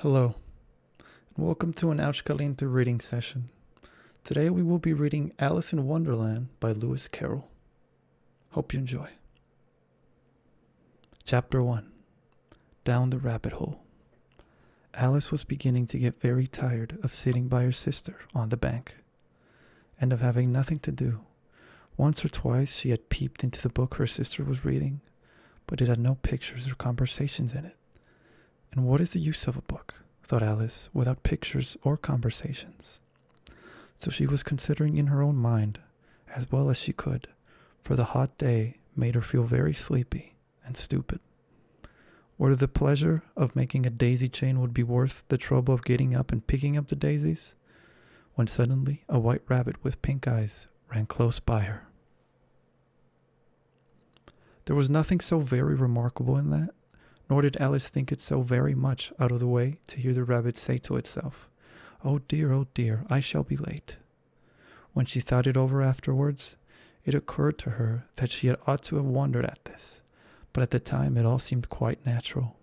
Hello, and welcome to an Ouch Caliente reading session. Today we will be reading Alice in Wonderland by Lewis Carroll. Hope you enjoy. Chapter 1. Down the Rabbit Hole. Alice was beginning to get very tired of sitting by her sister on the bank, and of having nothing to do. Once or twice she had peeped into the book her sister was reading, but it had no pictures or conversations in it. And what is the use of a book, thought Alice, without pictures or conversations? So she was considering in her own mind, as well as she could, for the hot day made her feel very sleepy and stupid. Whether the pleasure of making a daisy chain would be worth the trouble of getting up and picking up the daisies, when suddenly a white rabbit with pink eyes ran close by her. There was nothing so very remarkable in that, nor did Alice think it so very much out of the way to hear the rabbit say to itself, oh dear, I shall be late." When she thought it over afterwards, it occurred to her that she had ought to have wondered at this, but at the time it all seemed quite natural.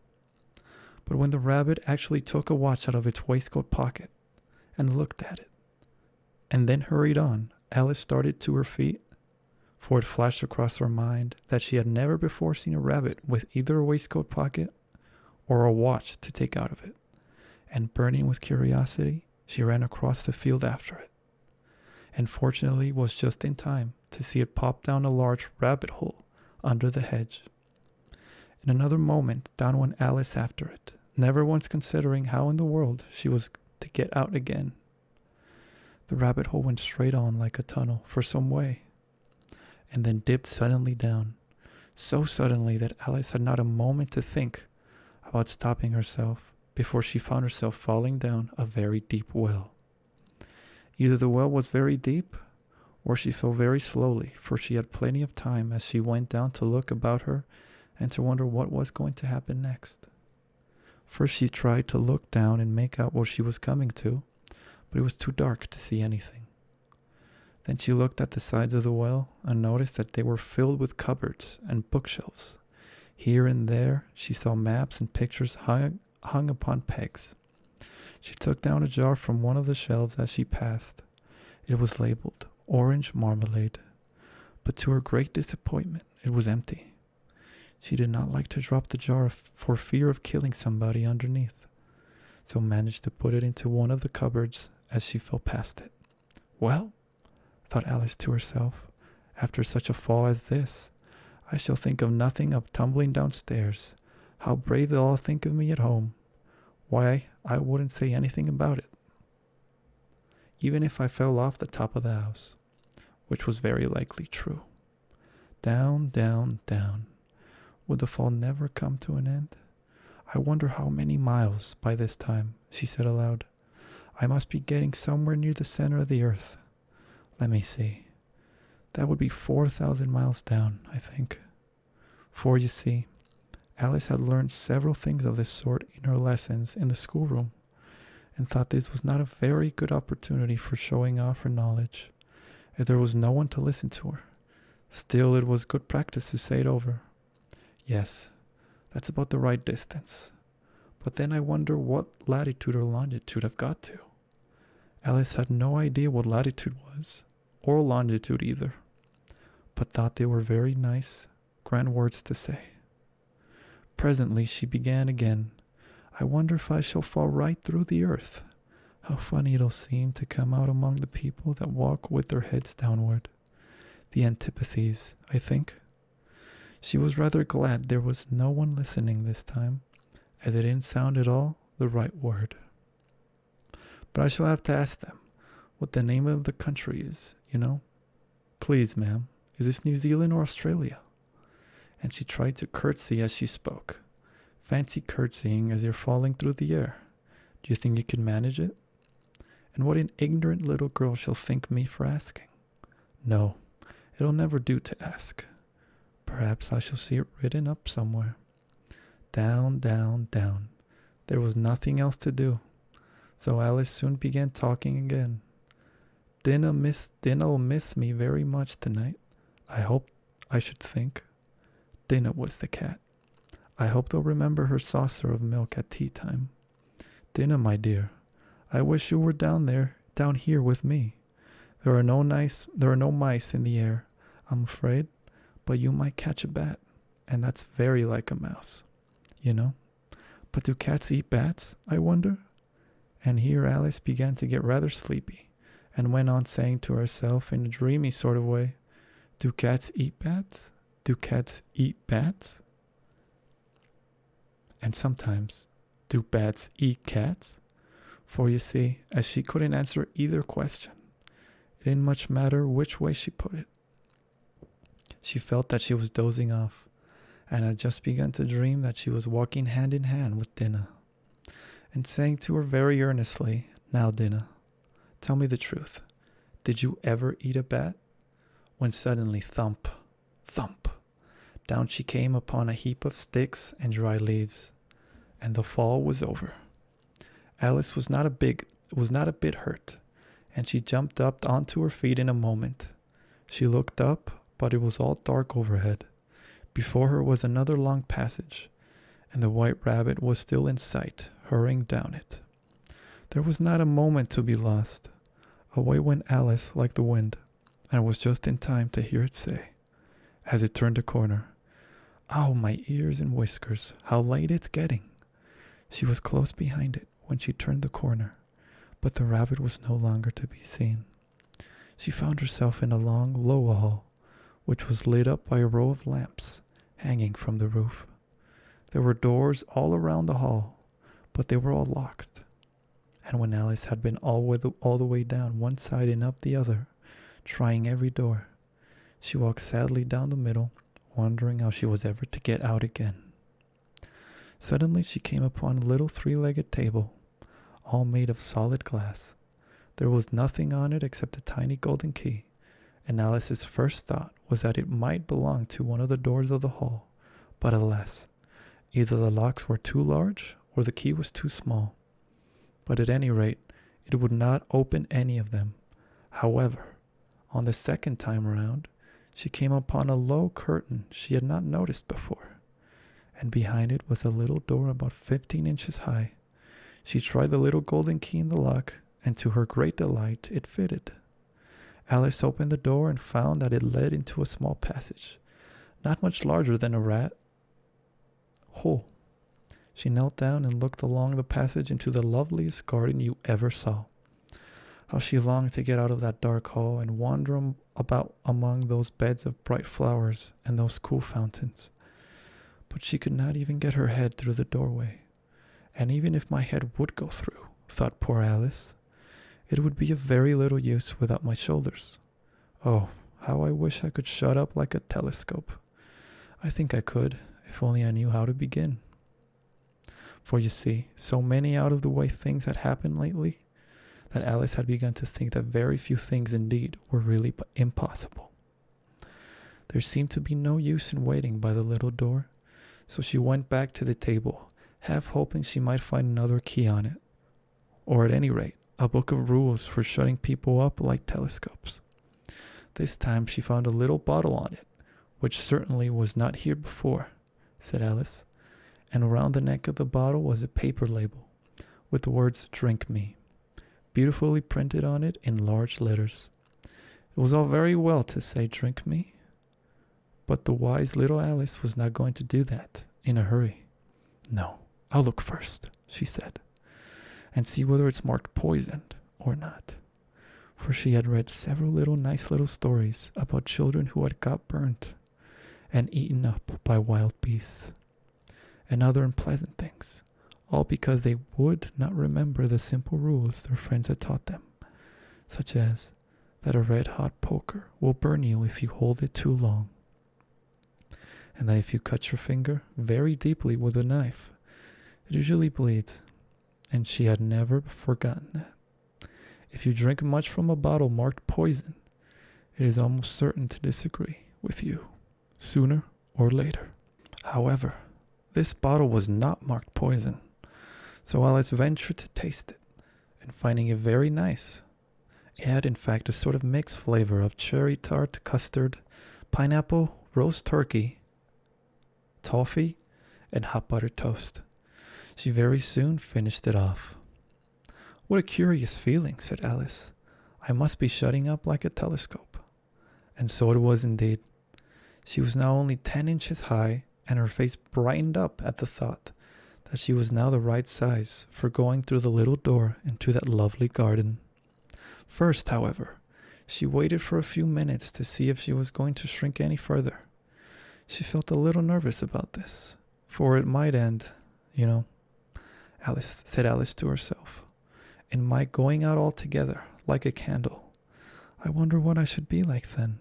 But when the rabbit actually took a watch out of its waistcoat pocket and looked at it, and then hurried on, Alice started to her feet, for it flashed across her mind that she had never before seen a rabbit with either a waistcoat pocket or a watch to take out of it, and burning with curiosity, she ran across the field after it, and fortunately was just in time to see it pop down a large rabbit hole under the hedge. In another moment down went Alice after it, never once considering how in the world she was to get out again. The rabbit hole went straight on like a tunnel for some way, and then dipped suddenly down, so suddenly that Alice had not a moment to think about stopping herself before she found herself falling down a very deep well. Either the well was very deep, or she fell very slowly, for she had plenty of time as she went down to look about her and to wonder what was going to happen next. First she tried to look down and make out what she was coming to, but it was too dark to see anything. Then she looked at the sides of the well and noticed that they were filled with cupboards and bookshelves. Here and there she saw maps and pictures hung upon pegs. She took down a jar from one of the shelves as she passed. It was labeled orange marmalade, but to her great disappointment it was empty. She did not like to drop the jar for fear of killing somebody underneath, so managed to put it into one of the cupboards as she fell past it. Well, thought Alice to herself, after such a fall as this, I shall think of nothing of tumbling downstairs. How brave they'll all think of me at home. Why, I wouldn't say anything about it, even if I fell off the top of the house, which was very likely true. Down, down, down. Would the fall never come to an end? I wonder how many miles by this time, she said aloud. I must be getting somewhere near the center of the earth. Let me see. That would be 4,000 miles down, I think. For, you see, Alice had learned several things of this sort in her lessons in the schoolroom, and thought this was not a very good opportunity for showing off her knowledge, as there was no one to listen to her. Still, it was good practice to say it over. Yes, that's about the right distance. But then I wonder what latitude or longitude I've got to. Alice had no idea what latitude was, or longitude either, but thought they were very nice, grand words to say. Presently she began again. I wonder if I shall fall right through the earth. How funny it'll seem to come out among the people that walk with their heads downward. The antipathies, I think. She was rather glad there was no one listening this time, as it didn't sound at all the right word. But I shall have to ask them what the name of the country is, you know. Please, ma'am, is this New Zealand or Australia? And she tried to curtsy as she spoke. Fancy curtsying as you're falling through the air. Do you think you can manage it? And what an ignorant little girl shall think me for asking. No, it'll never do to ask. Perhaps I shall see it written up somewhere. Down, down, down. There was nothing else to do. So Alice soon began talking again. Dinah'll miss me very much tonight. I should think. Dinah was the cat. I hope they'll remember her saucer of milk at tea time. Dinah, my dear, I wish you were down here with me. There are no mice in the air, I'm afraid, but you might catch a bat, and that's very like a mouse, you know? But do cats eat bats, I wonder? And here Alice began to get rather sleepy, and went on saying to herself in a dreamy sort of way, do cats eat bats? Do cats eat bats? And sometimes, do bats eat cats? For you see, as she couldn't answer either question, it didn't much matter which way she put it. She felt that she was dozing off, and had just begun to dream that she was walking hand in hand with Dinah, and saying to her very earnestly, now Dinah, tell me the truth. Did you ever eat a bat? When suddenly thump, thump, down she came upon a heap of sticks and dry leaves, and the fall was over. Alice was not a bit hurt, and she jumped up onto her feet in a moment. She looked up, but it was all dark overhead. Before her was another long passage, and the white rabbit was still in sight, hurrying down it. There was not a moment to be lost. Away went Alice like the wind, and was just in time to hear it say, as it turned a corner, "Ow, my ears and whiskers, how late it's getting." She was close behind it when she turned the corner, but the rabbit was no longer to be seen. She found herself in a long, low hall, which was lit up by a row of lamps hanging from the roof. There were doors all around the hall, but they were all locked. And when Alice had been all the way down one side and up the other, trying every door, she walked sadly down the middle, wondering how she was ever to get out again. Suddenly she came upon a little three-legged table, all made of solid glass. There was nothing on it except a tiny golden key, and Alice's first thought was that it might belong to one of the doors of the hall, but alas, either the locks were too large or the key was too small. But at any rate, it would not open any of them. However, on the second time around, she came upon a low curtain she had not noticed before, and behind it was a little door about 15 inches high. She tried the little golden key in the lock, and to her great delight, it fitted. Alice opened the door and found that it led into a small passage, not much larger than a rat hole. She knelt down and looked along the passage into the loveliest garden you ever saw. How she longed to get out of that dark hall and wander about among those beds of bright flowers and those cool fountains. But she could not even get her head through the doorway. And even if my head would go through, thought poor Alice, it would be of very little use without my shoulders. Oh, how I wish I could shut up like a telescope. I think I could, if only I knew how to begin. For you see, so many out-of-the-way things had happened lately, that Alice had begun to think that very few things indeed were really impossible. There seemed to be no use in waiting by the little door, so she went back to the table, half hoping she might find another key on it, or at any rate, a book of rules for shutting people up like telescopes. This time she found a little bottle on it, which certainly was not here before, said Alice, and around the neck of the bottle was a paper label, with the words "Drink Me," beautifully printed on it in large letters. It was all very well to say "Drink me," but the wise little Alice was not going to do that in a hurry. "No, I'll look first," she said, "and see whether it's marked poisoned or not." For she had read several nice little stories about children who had got burnt and eaten up by wild beasts, and other unpleasant things, all because they would not remember the simple rules their friends had taught them, such as that a red-hot poker will burn you if you hold it too long, and that if you cut your finger very deeply with a knife, it usually bleeds, and she had never forgotten that. If you drink much from a bottle marked poison, it is almost certain to disagree with you, sooner or later. However, this bottle was not marked poison, so Alice ventured to taste it, and finding it very nice, it had in fact a sort of mixed flavor of cherry tart, custard, pineapple, roast turkey, toffee, and hot buttered toast. She very soon finished it off. What a curious feeling, said Alice. I must be shutting up like a telescope. And so it was indeed. She was now only 10 inches high, and her face brightened up at the thought that she was now the right size for going through the little door into that lovely garden. First, however, she waited for a few minutes to see if she was going to shrink any further. She felt a little nervous about this, for it might end, said Alice to herself, in my going out altogether like a candle. I wonder what I should be like then.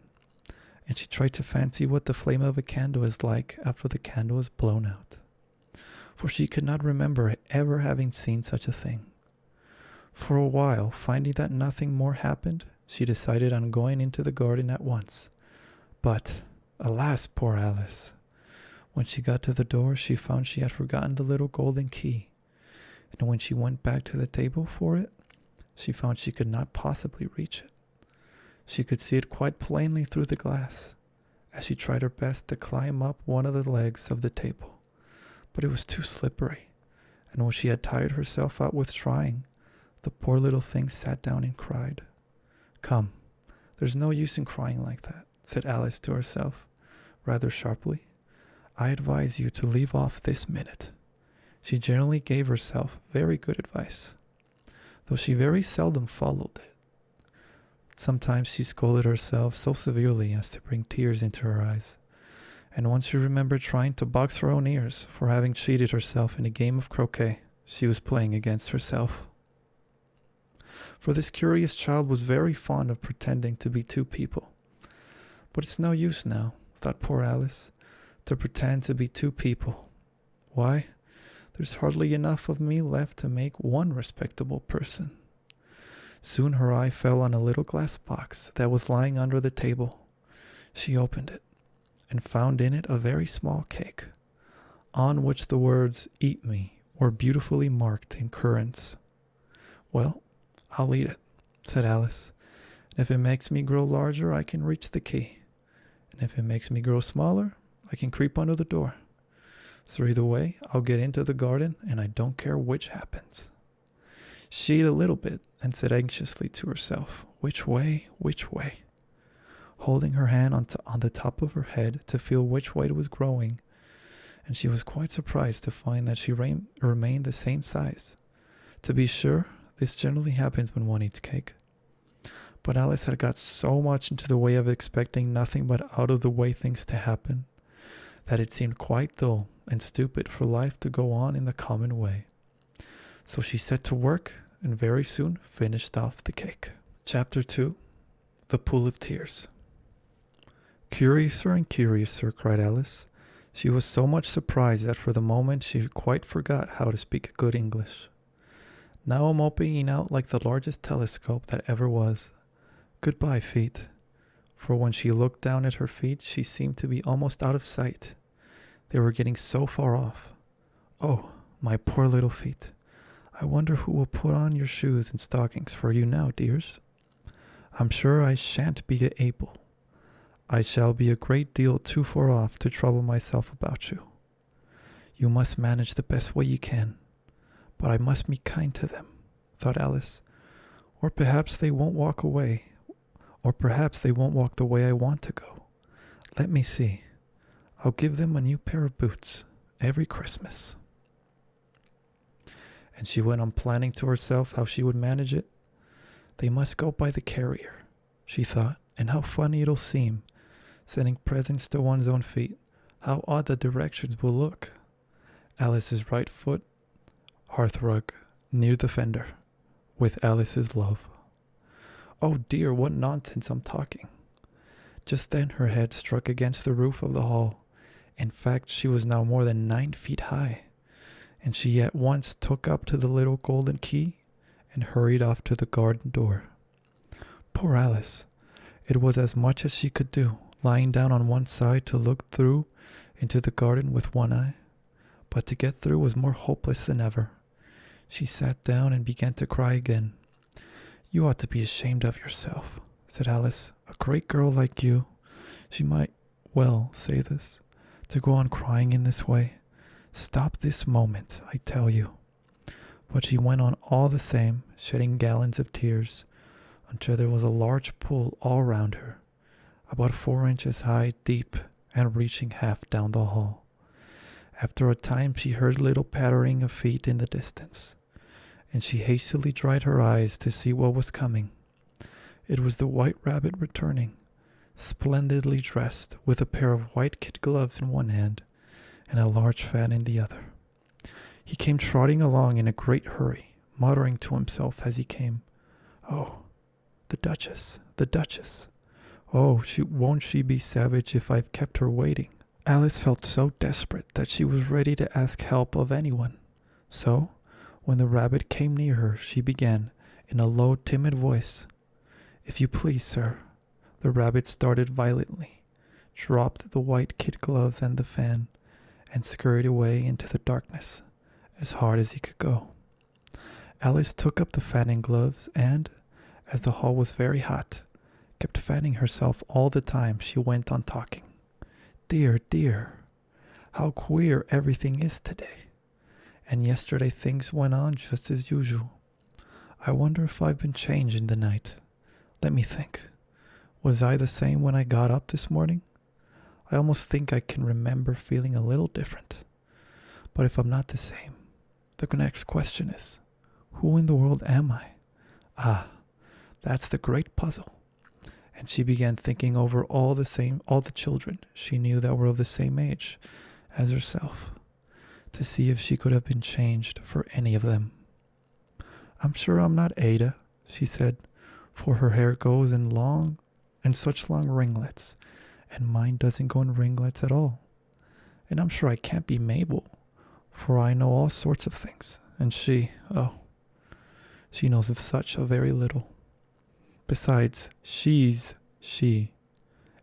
And she tried to fancy what the flame of a candle is like after the candle is blown out, for she could not remember ever having seen such a thing. For a while, finding that nothing more happened, she decided on going into the garden at once. But, alas, poor Alice! When she got to the door, she found she had forgotten the little golden key, and when she went back to the table for it, she found she could not possibly reach it. She could see it quite plainly through the glass, as she tried her best to climb up one of the legs of the table, but it was too slippery, and when she had tired herself out with trying, the poor little thing sat down and cried. Come, there's no use in crying like that, said Alice to herself, rather sharply. I advise you to leave off this minute. She generally gave herself very good advice, though she very seldom followed it. Sometimes she scolded herself so severely as to bring tears into her eyes, and once she remembered trying to box her own ears for having cheated herself in a game of croquet she was playing against herself. For this curious child was very fond of pretending to be two people. But it's no use now, thought poor Alice, to pretend to be two people. Why, there's hardly enough of me left to make one respectable person. Soon her eye fell on a little glass box that was lying under the table. She opened it, and found in it a very small cake, on which the words, "Eat me," were beautifully marked in currants. Well, I'll eat it, said Alice, and if it makes me grow larger, I can reach the key, and if it makes me grow smaller, I can creep under the door. So either way, I'll get into the garden, and I don't care which happens. She ate a little bit, and said anxiously to herself, which way, holding her hand on the top of her head to feel which way it was growing, and she was quite surprised to find that she remained the same size. To be sure, this generally happens when one eats cake. But Alice had got so much into the way of expecting nothing but out-of-the-way things to happen, that it seemed quite dull and stupid for life to go on in the common way. So she set to work, and very soon finished off the cake. Chapter 2. The Pool of Tears. Curiouser and curiouser, cried Alice. She was so much surprised that for the moment she quite forgot how to speak good English. Now I'm opening out like the largest telescope that ever was. Goodbye, feet. For when she looked down at her feet, she seemed to be almost out of sight. They were getting so far off. Oh, my poor little feet. I wonder who will put on your shoes and stockings for you now, dears. I'm sure I shan't be able. I shall be a great deal too far off to trouble myself about you. You must manage the best way you can. But I must be kind to them, thought Alice. Or perhaps they won't walk away. Or perhaps they won't walk the way I want to go. Let me see. I'll give them a new pair of boots every Christmas. And she went on planning to herself how she would manage it. They must go by the carrier, she thought, and how funny it'll seem, sending presents to one's own feet. How odd the directions will look. Alice's right foot, hearthrug, near the fender, with Alice's love. Oh dear, what nonsense I'm talking. Just then her head struck against the roof of the hall. In fact, she was now more than 9 feet high, and she at once took up to the little golden key and hurried off to the garden door. Poor Alice! It was as much as she could do, lying down on one side to look through into the garden with one eye, but to get through was more hopeless than ever. She sat down and began to cry again. You ought to be ashamed of yourself, said Alice. A great girl like you, she might well say this, to go on crying in this way. Stop this moment, I tell you. But she went on all the same, shedding gallons of tears, until there was a large pool all round her, about 4 inches high, deep, and reaching half down the hall. After a time she heard little pattering of feet in the distance, and she hastily dried her eyes to see what was coming. It was the White Rabbit returning, splendidly dressed, with a pair of white kid gloves in one hand and a large fan in the other. He came trotting along in a great hurry, muttering to himself as he came, "Oh, the Duchess, the Duchess. Oh, won't she be savage if I've kept her waiting?" Alice felt so desperate that she was ready to ask help of anyone. So, when the rabbit came near her, she began, in a low, timid voice, "If you please, sir." The rabbit started violently, dropped the white kid gloves and the fan, and scurried away into the darkness, as hard as he could go. Alice took up the fan and gloves and, as the hall was very hot, kept fanning herself all the time she went on talking. "Dear, dear, how queer everything is today. And yesterday things went on just as usual. I wonder if I've been changed in the night. Let me think. Was I the same when I got up this morning? I almost think I can remember feeling a little different. But if I'm not the same, the next question is, who in the world am I? Ah, that's the great puzzle." And she began thinking over all the children she knew that were of the same age as herself, to see if she could have been changed for any of them. "I'm sure I'm not Ada," she said, "for her hair goes in such long ringlets, and mine doesn't go in ringlets at all. And I'm sure I can't be Mabel, for I know all sorts of things, and she knows of such a very little. Besides, she's she,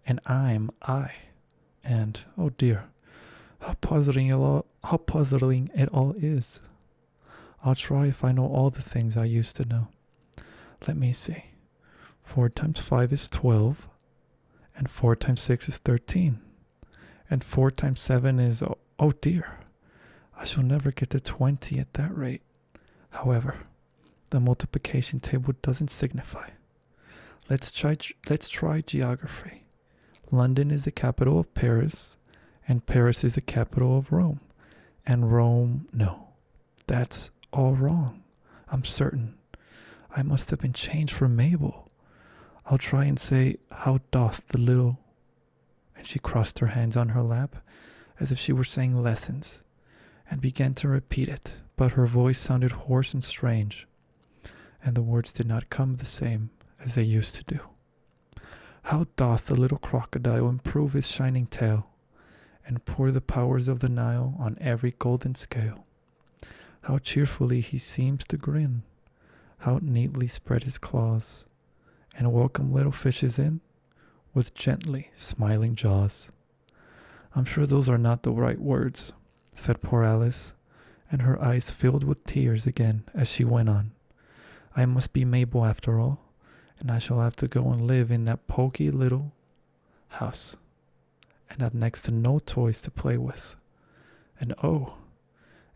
and I'm I, and, oh dear, how puzzling it all is. I'll try if I know all the things I used to know. Let me see. 4 times 5 is 12, and 4 times 6 is 13, and 4 times 7 is, oh dear, I shall never get to 20 at that rate. However, the multiplication table doesn't signify. Let's try geography. London is the capital of Paris, and Paris is the capital of Rome, and Rome, no, that's all wrong. I'm certain. I must have been changed for Mabel. I'll try and say, how doth the little..." And she crossed her hands on her lap, as if she were saying lessons, and began to repeat it, but her voice sounded hoarse and strange, and the words did not come the same as they used to do. "How doth the little crocodile improve his shining tail, and pour the powers of the Nile on every golden scale? How cheerfully he seems to grin, how neatly spread his claws, and welcome little fishes in, with gently smiling jaws." "I'm sure those are not the right words," said poor Alice, and her eyes filled with tears again as she went on. "I must be Mabel after all, and I shall have to go and live in that poky little house, and have next to no toys to play with. And oh,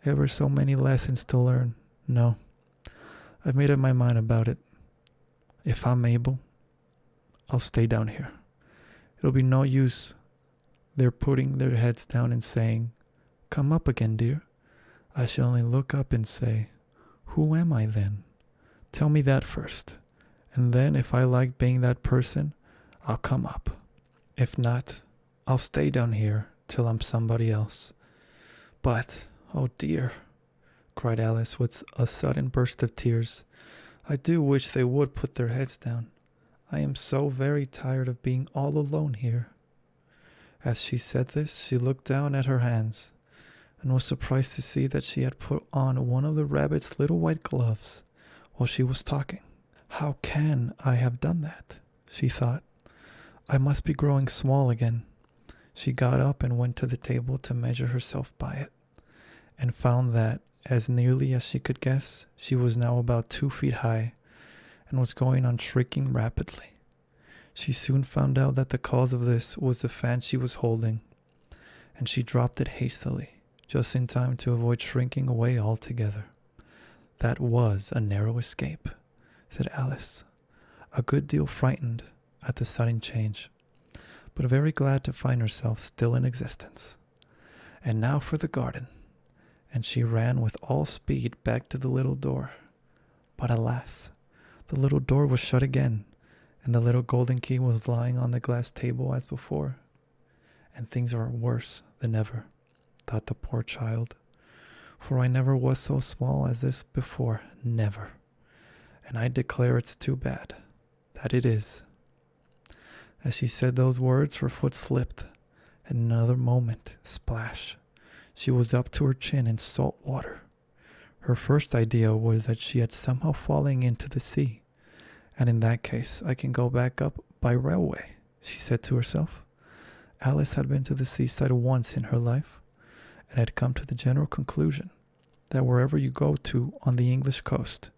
ever so many lessons to learn. No, I've made up my mind about it. If I'm Mabel, I'll stay down here. It'll be no use their putting their heads down and saying, 'Come up again, dear.' I shall only look up and say, 'Who am I then? Tell me that first. And then if I like being that person, I'll come up. If not, I'll stay down here till I'm somebody else.' But, oh dear," cried Alice with a sudden burst of tears, "I do wish they would put their heads down. I am so very tired of being all alone here." As she said this, she looked down at her hands, and was surprised to see that she had put on one of the rabbit's little white gloves while she was talking. "How can I have done that?" she thought. "I must be growing small again." She got up and went to the table to measure herself by it, and found that, as nearly as she could guess, she was now about 2 feet high, and was going on shrinking rapidly. She soon found out that the cause of this was the fan she was holding, and she dropped it hastily, just in time to avoid shrinking away altogether. That was a narrow escape, said Alice, a good deal frightened at the sudden change, but very glad to find herself still in existence. And now for the garden. And she ran with all speed back to the little door. But alas, the little door was shut again, and the little golden key was lying on the glass table as before. And things are worse than ever, thought the poor child, for I never was so small as this before, never. And I declare it's too bad, that it is. As she said those words, her foot slipped, and in another moment, splash, she was up to her chin in salt water. Her first idea was that she had somehow fallen into the sea, and in that case I can go back up by railway, she said to herself. Alice had been to the seaside once in her life, and had come to the general conclusion that wherever you go to on the English coast,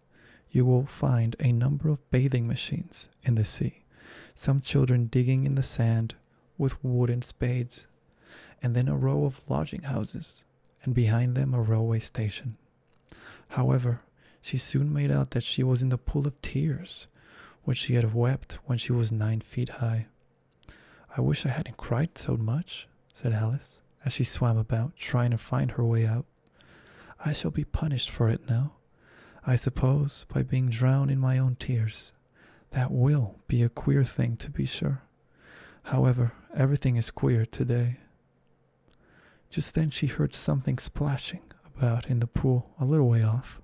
you will find a number of bathing machines in the sea, some children digging in the sand with wooden spades, and then a row of lodging houses, and behind them a railway station. However, she soon made out that she was in the pool of tears, which she had wept when she was 9 feet high. I wish I hadn't cried so much, said Alice, as she swam about, trying to find her way out. I shall be punished for it now, I suppose, by being drowned in my own tears. That will be a queer thing, to be sure. However, everything is queer today. Just then she heard something splashing about in the pool a little way off,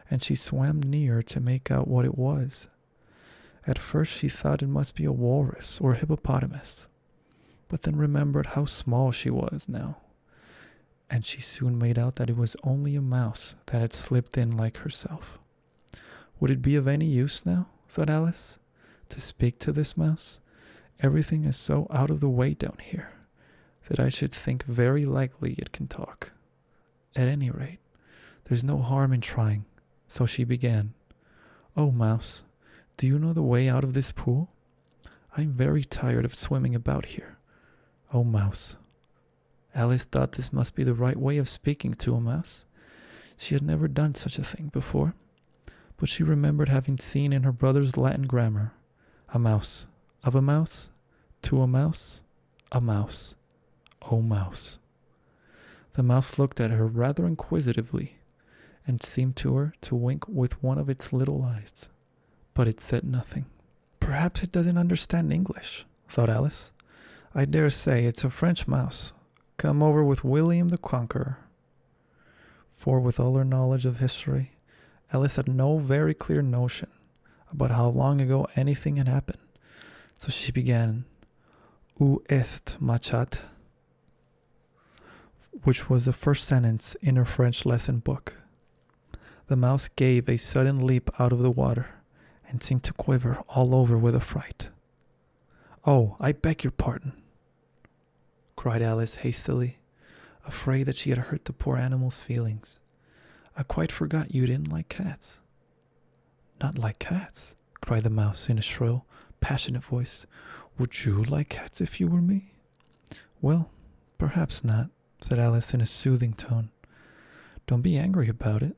and she swam near to make out what it was. At first she thought it must be a walrus or a hippopotamus, but then remembered how small she was now, and she soon made out that it was only a mouse that had slipped in like herself. Would it be of any use now, thought Alice, to speak to this mouse? Everything is so out of the way down here that I should think very likely it can talk. At any rate, there's no harm in trying, so she began. Oh, mouse, do you know the way out of this pool? I'm very tired of swimming about here. Oh, mouse. Alice thought this must be the right way of speaking to a mouse. She had never done such a thing before, but she remembered having seen in her brother's Latin grammar, a mouse, of a mouse, to a mouse, a mouse, oh mouse. The mouse looked at her rather inquisitively, and seemed to her to wink with one of its little eyes, but it said nothing. Perhaps it doesn't understand English, thought Alice. I dare say it's a French mouse, come over with William the Conqueror. For with all her knowledge of history, Alice had no very clear notion about how long ago anything had happened, so she began, "Où est ma chatte?" which was the first sentence in her French lesson book. The mouse gave a sudden leap out of the water, and seemed to quiver all over with affright. "Oh, I beg your pardon," cried Alice hastily, afraid that she had hurt the poor animal's feelings. "I quite forgot you didn't like cats." "Not like cats?" cried the mouse in a shrill, passionate voice. "Would you like cats if you were me?" "Well, perhaps not," said Alice in a soothing tone. "Don't be angry about it.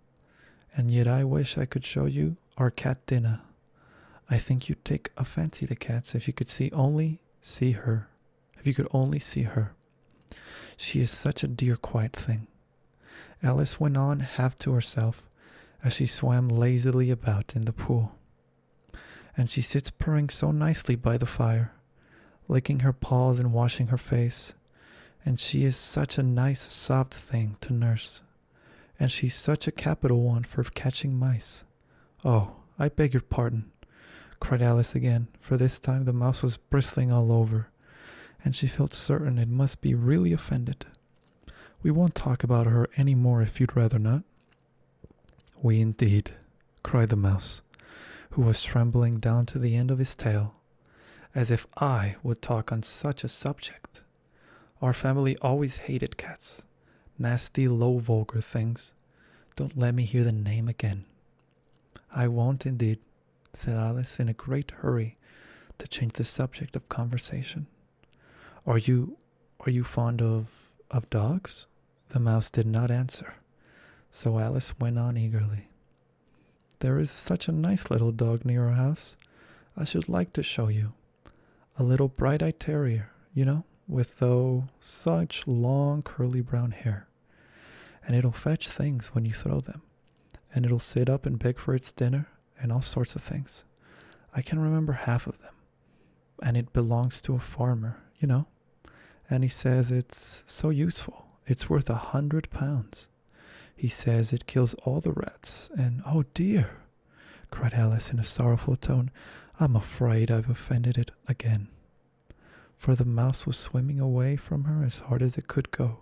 And yet I wish I could show you our cat dinner. I think you'd take a fancy to cats if you could only see her. She is such a dear quiet thing," Alice went on half to herself as she swam lazily about in the pool. "And she sits purring so nicely by the fire, licking her paws and washing her face. And she is such a nice soft thing to nurse. And she's such a capital one for catching mice." "Oh, I beg your pardon," cried Alice again, for this time the mouse was bristling all over, and she felt certain it must be really offended. "We won't talk about her any more if you'd rather not." "We indeed," cried the mouse, who was trembling down to the end of his tail. "As if I would talk on such a subject. Our family always hated cats. Nasty, low, vulgar things. Don't let me hear the name again." "I won't indeed," said Alice in a great hurry to change the subject of conversation. Are you fond of dogs?" The mouse did not answer, So Alice went on eagerly. There is such a nice little dog near our house. I should like to show you. A little bright-eyed terrier, with such long curly brown hair. And it'll fetch things when you throw them. And it'll sit up and beg for its dinner and all sorts of things. I can remember half of them. And it belongs to a farmer, And he says it's so useful. It's worth £100. He says it kills all the rats. And oh dear, cried Alice in a sorrowful tone, I'm afraid I've offended it again. For the mouse was swimming away from her as hard as it could go,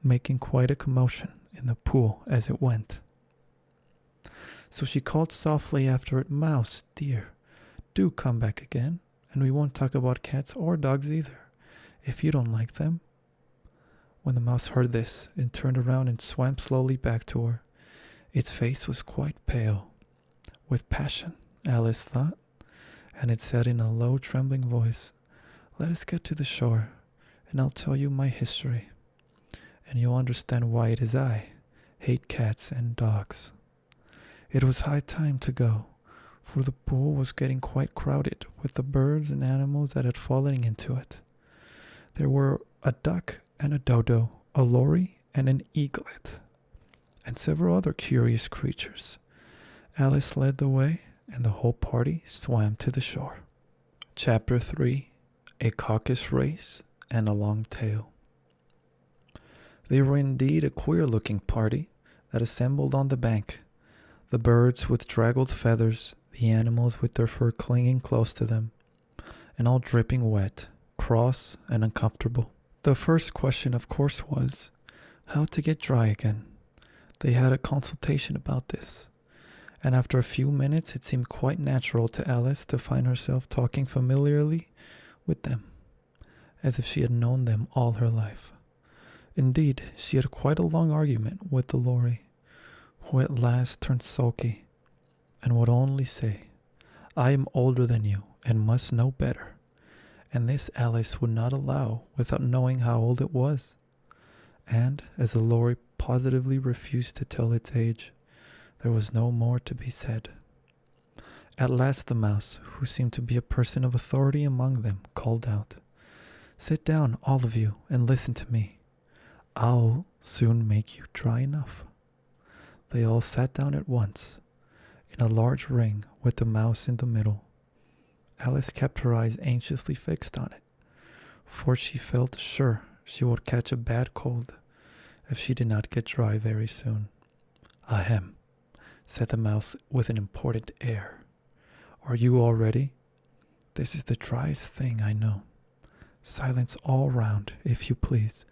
making quite a commotion in the pool as it went. So she called softly after it, Mouse, dear, do come back again, and we won't talk about cats or dogs either, if you don't like them. When the mouse heard this, it turned around and swam slowly back to her. Its face was quite pale, with passion, Alice thought, and it said in a low, trembling voice, Let us get to the shore, and I'll tell you my history, and you'll understand why it is I hate cats and dogs. It was high time to go, for the pool was getting quite crowded with the birds and animals that had fallen into it. There were a duck and a dodo, a lory and an eaglet, and several other curious creatures. Alice led the way, and the whole party swam to the shore. Chapter 3. A Caucus Race and a Long Tail. They were indeed a queer-looking party that assembled on the bank, the birds with draggled feathers, the animals with their fur clinging close to them, and all dripping wet, cross, and uncomfortable. The first question, of course, was how to get dry again. They had a consultation about this, and after a few minutes it seemed quite natural to Alice to find herself talking familiarly with them, as if she had known them all her life. Indeed, she had quite a long argument with the lory, who at last turned sulky, and would only say, I am older than you, and must know better. And this Alice would not allow without knowing how old it was. And, as the lory positively refused to tell its age, there was no more to be said. At last the mouse, who seemed to be a person of authority among them, called out, Sit down, all of you, and listen to me. I'll soon make you dry enough. They all sat down at once, in a large ring with the mouse in the middle. Alice kept her eyes anxiously fixed on it, for she felt sure she would catch a bad cold if she did not get dry very soon. Ahem, said the mouse with an important air. Are you all ready? This is the driest thing I know. Silence all round, if you please.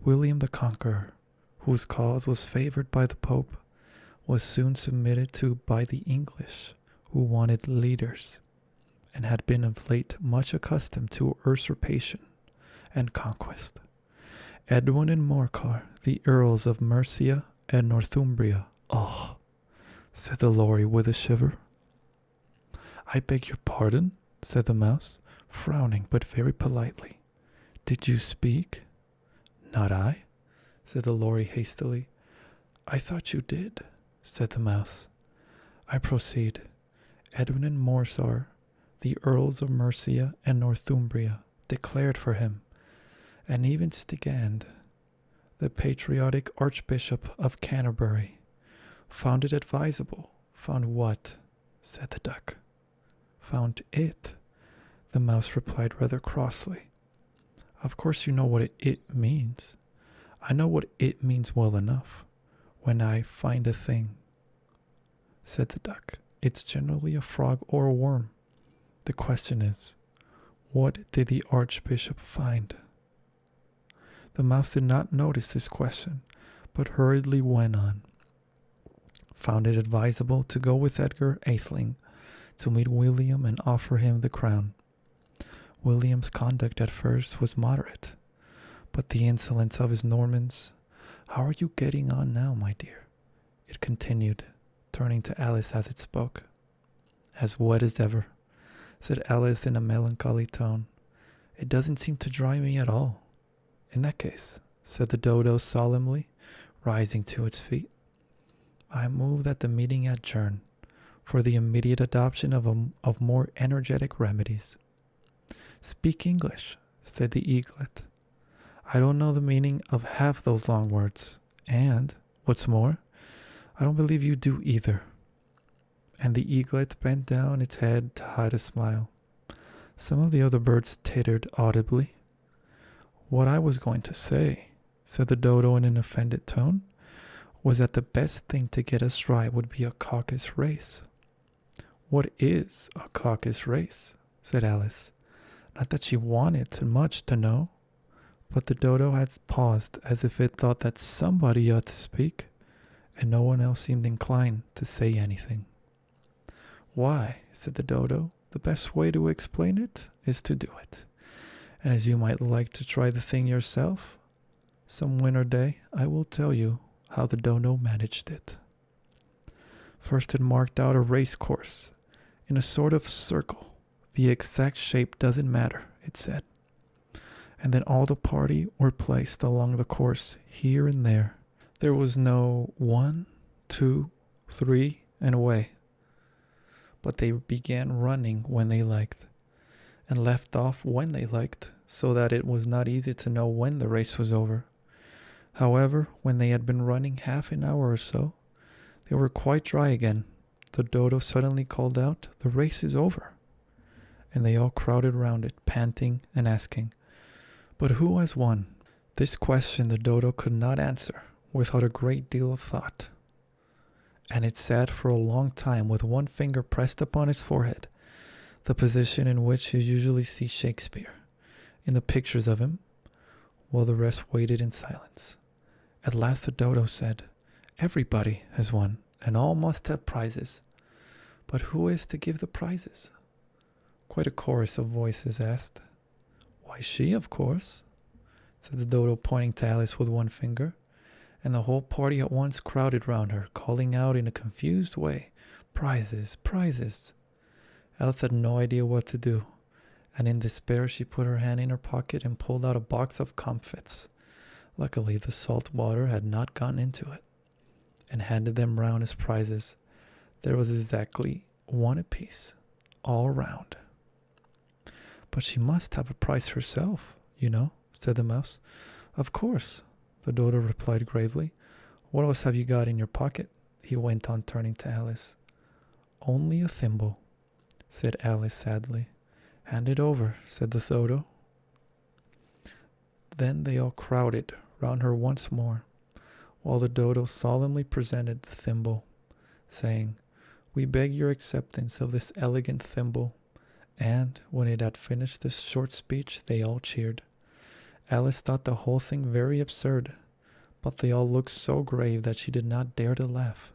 William the Conqueror, whose cause was favored by the Pope, was soon submitted to by the English, who wanted leaders, and had been of late much accustomed to usurpation and conquest. Edwin and Morcar, the Earls of Mercia and Northumbria. Oh, said the lory with a shiver. I beg your pardon, said the mouse, frowning but very politely. Did you speak? Not I, said the lory hastily. I thought you did, said the mouse. I proceed. Edwin and Morcar, the Earls of Mercia and Northumbria, declared for him, and even Stigand, the patriotic Archbishop of Canterbury, found it advisable. Found what? Said the duck. Found it, the mouse replied rather crossly. Of course you know what it means. I know what it means well enough. When I find a thing, said the duck, it's generally a frog or a worm. The question is, what did the Archbishop find? The mouse did not notice this question, but hurriedly went on. Found it advisable to go with Edgar Atheling to meet William and offer him the crown. William's conduct at first was moderate, but the insolence of his Normans. How are you getting on now, my dear? It continued, turning to Alice as it spoke. As wet as ever, said Alice in a melancholy tone. It doesn't seem to dry me at all. In that case, said the dodo solemnly, rising to its feet, I move that the meeting adjourn for the immediate adoption of more energetic remedies. Speak English, said the eaglet. I don't know the meaning of half those long words, and, what's more, I don't believe you do either. And the eaglet bent down its head to hide a smile. Some of the other birds tittered audibly. What I was going to say, said the dodo in an offended tone, was that the best thing to get us right would be a caucus race. What is a caucus race? Said Alice. Not that she wanted much to know, but the dodo had paused as if it thought that somebody ought to speak, and no one else seemed inclined to say anything. Why, said the dodo, the best way to explain it is to do it. And as you might like to try the thing yourself, some winter day I will tell you how the dodo managed it. First it marked out a race course in a sort of circle. The exact shape doesn't matter, it said. And then all the party were placed along the course here and there. There was no 1, 2, 3, and away. But they began running when they liked, and left off when they liked, so that it was not easy to know when the race was over. However, when they had been running half an hour or so, they were quite dry again. The dodo suddenly called out, "The race is over." And they all crowded round it, panting and asking, "But who has won?" This question the dodo could not answer without a great deal of thought. And it sat for a long time with one finger pressed upon its forehead, the position in which you usually see Shakespeare in the pictures of him, while the rest waited in silence. At last the dodo said, "Everybody has won, and all must have prizes. But who is to give the prizes?" Quite a chorus of voices asked. "Why, she, of course," said the dodo, pointing to Alice with one finger, and the whole party at once crowded round her, calling out in a confused way, "Prizes, prizes." Alice had no idea what to do, and in despair she put her hand in her pocket and pulled out a box of comfits. Luckily, the salt water had not gotten into it, and handed them round as prizes. There was exactly one apiece, all round. "But she must have a prize herself, you know," said the mouse. "Of course," the dodo replied gravely. "What else have you got in your pocket?" he went on, turning to Alice. "Only a thimble," said Alice sadly. "Hand it over," said the dodo. Then they all crowded round her once more, while the dodo solemnly presented the thimble, saying, "We beg your acceptance of this elegant thimble." And when it had finished this short speech, they all cheered. Alice thought the whole thing very absurd, but they all looked so grave that she did not dare to laugh.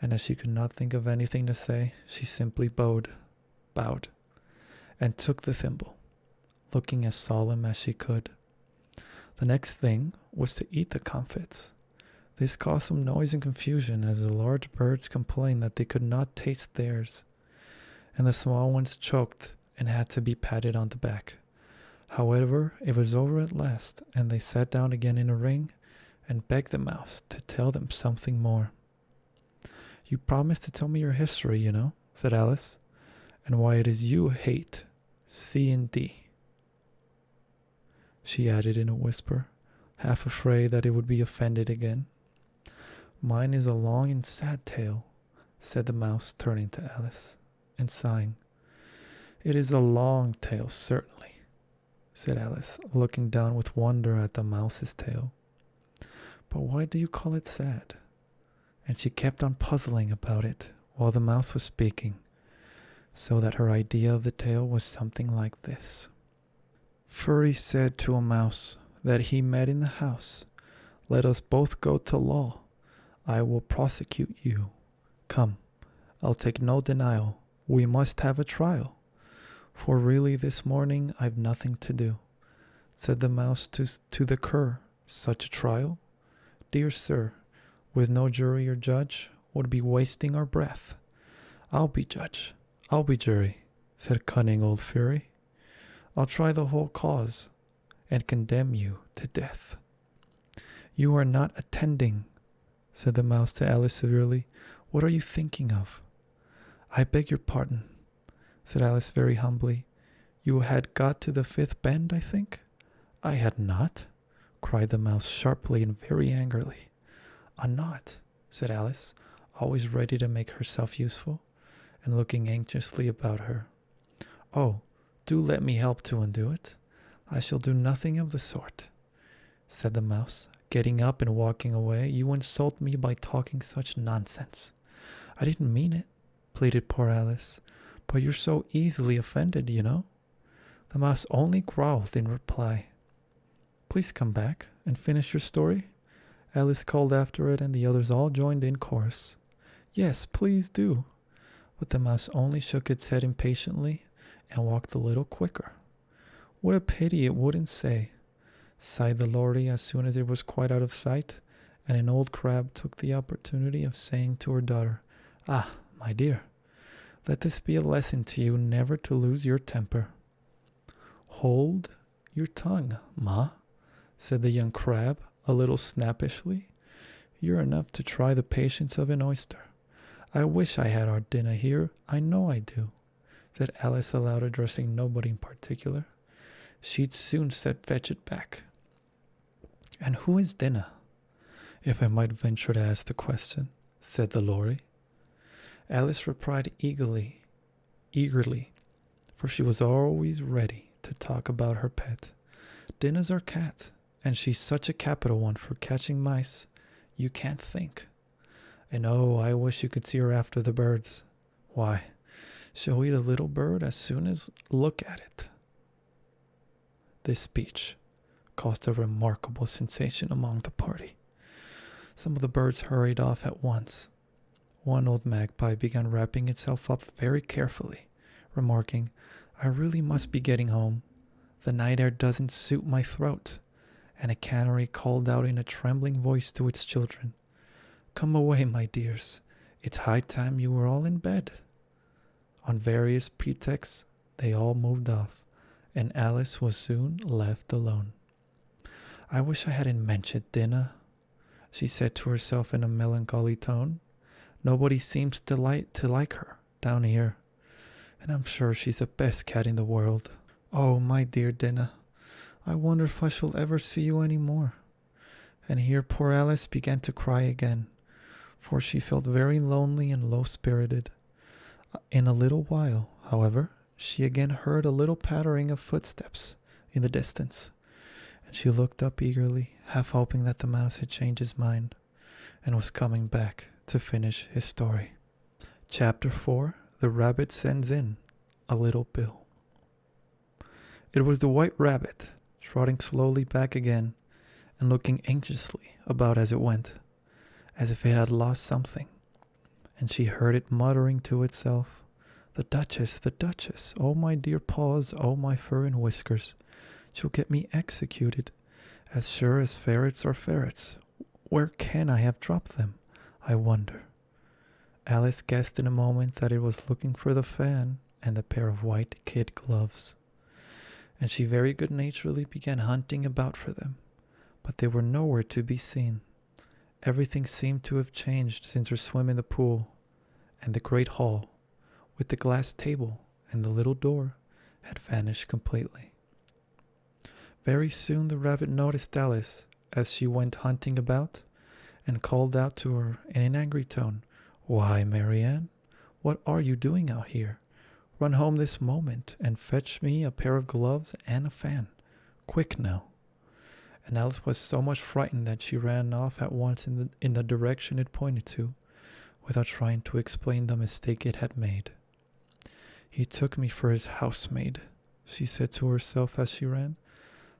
And as she could not think of anything to say, she simply bowed, and took the thimble, looking as solemn as she could. The next thing was to eat the comfits. This caused some noise and confusion, as the large birds complained that they could not taste theirs, and the small ones choked and had to be patted on the back. However, it was over at last, and they sat down again in a ring and begged the mouse to tell them something more. "You promised to tell me your history, you know," said Alice, "and why it is you hate C and D," she added in a whisper, half afraid that it would be offended again. "Mine is a long and sad tale," said the mouse, turning to Alice and sighing. "It is a long tale, certainly," said Alice, looking down with wonder at the mouse's tail. "But why do you call it sad?" And she kept on puzzling about it while the mouse was speaking, so that her idea of the tale was something like this. Furry said to a mouse that he met in the house, "Let us both go to law. I will prosecute you. Come, I'll take no denial. We must have a trial. For really this morning I've nothing to do." Said the mouse to the cur, "Such a trial, dear sir, with no jury or judge, would be wasting our breath." "I'll be judge, I'll be jury," said cunning old Fury. "I'll try the whole cause, and condemn you to death." "You are not attending," said the mouse to Alice severely. What are you thinking of? I beg your pardon, said Alice very humbly. You had got to the fifth bend, I think? I had not, cried the mouse sharply and very angrily. Not, said Alice, always ready to make herself useful, and looking anxiously about her. Oh, do let me help to undo it. I shall do nothing of the sort, said the mouse, getting up and walking away. You insult me by talking such nonsense. I didn't mean it, pleaded poor Alice, but you're so easily offended, you know. The mouse only growled in reply. Please come back and finish your story, Alice called after it, and the others all joined in chorus. Yes, please do. But the mouse only shook its head impatiently and walked a little quicker. What a pity it wouldn't say, sighed the lorry as soon as it was quite out of sight, and an old crab took the opportunity of saying to her daughter, Ah, my dear, let this be a lesson to you never to lose your temper. Hold your tongue, Ma, said the young crab, a little snappishly. You're enough to try the patience of an oyster. I wish I had our dinner here, I know I do, said Alice aloud, addressing nobody in particular. She'd soon fetch it back. And who is dinner, if I might venture to ask the question, said the lorry. Alice replied eagerly, for she was always ready to talk about her pet. Dinner's our cat, and she's such a capital one for catching mice, you can't think. And oh, I wish you could see her after the birds. Why, she'll eat a little bird as soon as look at it. This speech caused a remarkable sensation among the party. Some of the birds hurried off at once. One old magpie began wrapping itself up very carefully, remarking, I really must be getting home. The night air doesn't suit my throat. And a canary called out in a trembling voice to its children, Come away, my dears. It's high time you were all in bed. On various pretexts, they all moved off, and Alice was soon left alone. I wish I hadn't mentioned dinner, she said to herself in a melancholy tone. Nobody seems to like her down here, and I'm sure she's the best cat in the world. Oh, my dear Dinah, I wonder if I shall ever see you any more. And here poor Alice began to cry again, for she felt very lonely and low-spirited. In a little while, however, she again heard a little pattering of footsteps in the distance, and she looked up eagerly, half hoping that the mouse had changed his mind and was coming back to finish his story. Chapter 4. The Rabbit Sends in a Little Bill. It was the White Rabbit, trotting slowly back again and looking anxiously about as it went, as if it had lost something, and she heard it muttering to itself, the Duchess, oh my dear paws, oh my fur and whiskers, she'll get me executed, as sure as ferrets are ferrets. Where can I have dropped them, I wonder? Alice guessed in a moment that it was looking for the fan and the pair of white kid gloves, and she very good-naturedly began hunting about for them, but they were nowhere to be seen. Everything seemed to have changed since her swim in the pool, and the great hall, with the glass table and the little door, had vanished completely. Very soon the rabbit noticed Alice as she went hunting about, and called out to her in an angry tone, Why, Marianne, what are you doing out here? Run home this moment and fetch me a pair of gloves and a fan. Quick now. And Alice was so much frightened that she ran off at once in the direction it pointed to, without trying to explain the mistake it had made. He took me for his housemaid, she said to herself as she ran.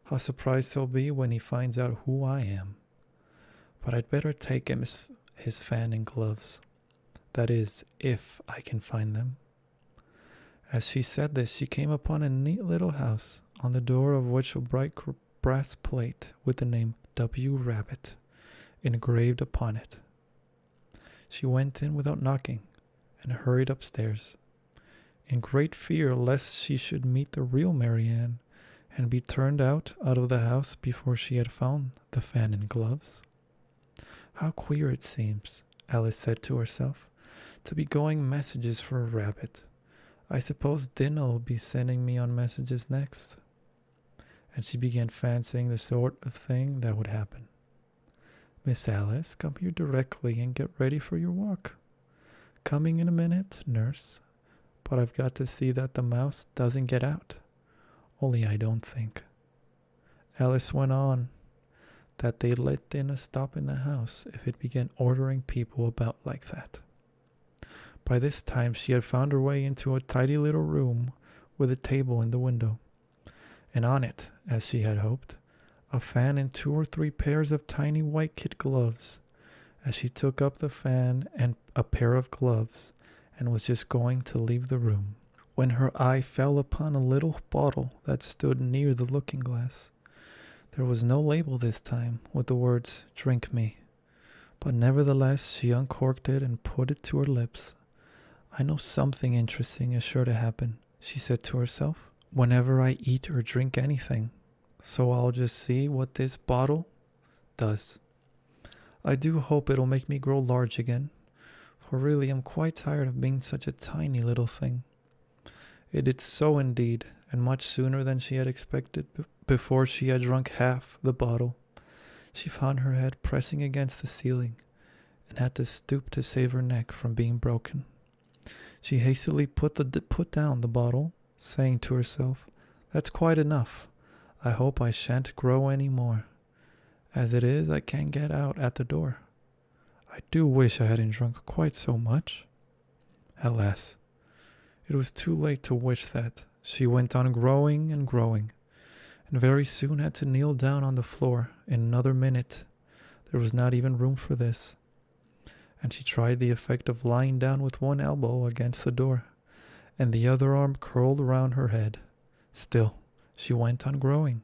How surprised he'll be when he finds out who I am. But I'd better take him his fan and gloves. That is, if I can find them. As she said this, she came upon a neat little house, on the door of which a bright brass plate with the name W. Rabbit engraved upon it. She went in without knocking, and hurried upstairs, in great fear lest she should meet the real Marianne, and be turned out of the house before she had found the fan and gloves. How queer it seems, Alice said to herself, to be going messages for a rabbit. I suppose Dinah will be sending me on messages next. And she began fancying the sort of thing that would happen. Miss Alice, come here directly and get ready for your walk. Coming in a minute, nurse. But I've got to see that the mouse doesn't get out. Only I don't think. Alice went on that they'd let Dinah stop in the house if it began ordering people about like that. By this time she had found her way into a tidy little room with a table in the window, and on it, as she had hoped, a fan and 2 or 3 pairs of tiny white kid gloves. As she took up the fan and a pair of gloves and was just going to leave the room, when her eye fell upon a little bottle that stood near the looking glass. There was no label this time with the words, "Drink me," but nevertheless she uncorked it and put it to her lips. I know something interesting is sure to happen, she said to herself, whenever I eat or drink anything, so I'll just see what this bottle does. I do hope it'll make me grow large again, for really I'm quite tired of being such a tiny little thing. It did so indeed, and much sooner than she had expected. Before she had drunk half the bottle, she found her head pressing against the ceiling and had to stoop to save her neck from being broken. She hastily put down the bottle, saying to herself, "That's quite enough. I hope I shan't grow any more. As it is, I can't get out at the door. I do wish I hadn't drunk quite so much." Alas, it was too late to wish that. She went on growing and growing, and very soon had to kneel down on the floor. In another minute, there was not even room for this, and she tried the effect of lying down with one elbow against the door, and the other arm curled around her head. Still, she went on growing,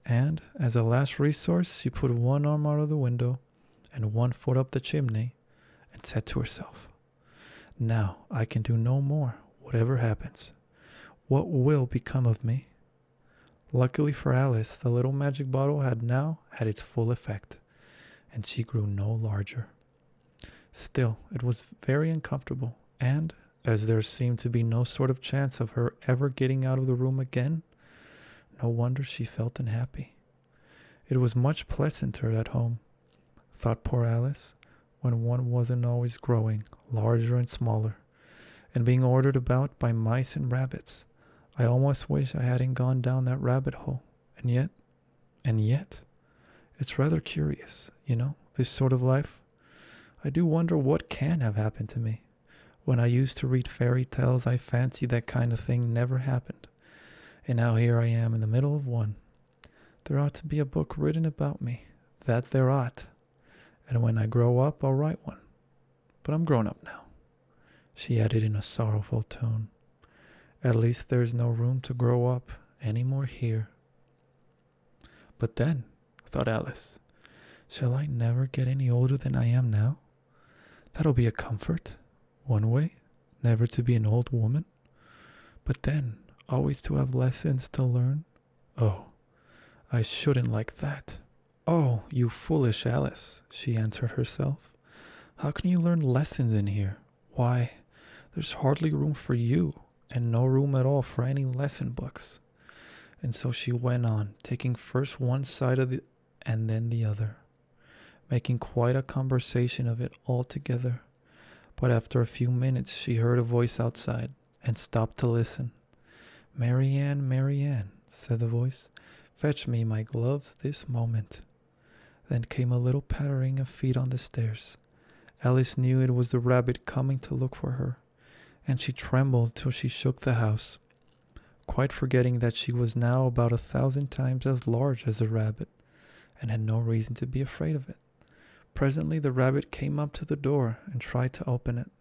and, as a last resource, she put one arm out of the window and 1 foot up the chimney, and said to herself, "Now I can do no more, whatever happens. What will become of me?" Luckily for Alice, the little magic bottle had now had its full effect, and she grew no larger. Still, it was very uncomfortable, and, as there seemed to be no sort of chance of her ever getting out of the room again, no wonder she felt unhappy. It was much pleasanter at home, thought poor Alice, when one wasn't always growing larger and smaller, and being ordered about by mice and rabbits. I almost wish I hadn't gone down that rabbit hole. And yet, it's rather curious, this sort of life. I do wonder what can have happened to me. When I used to read fairy tales, I fancied that kind of thing never happened. And now here I am in the middle of one. There ought to be a book written about me. That there ought. And when I grow up, I'll write one. But I'm grown up now, she added in a sorrowful tone. At least there's no room to grow up any more here. But then, thought Alice, shall I never get any older than I am now? That'll be a comfort, one way, never to be an old woman. But then, always to have lessons to learn. Oh, I shouldn't like that. Oh, you foolish Alice, she answered herself. How can you learn lessons in here? Why, there's hardly room for you, and no room at all for any lesson books. And so she went on, taking first one side of it and then the other, making quite a conversation of it altogether. But after a few minutes she heard a voice outside, and stopped to listen. "Marianne, Marianne," said the voice, "fetch me my gloves this moment." Then came a little pattering of feet on the stairs. Alice knew it was the rabbit coming to look for her, and she trembled till she shook the house, quite forgetting that she was now about 1,000 times as large as the rabbit, and had no reason to be afraid of it. Presently the rabbit came up to the door and tried to open it,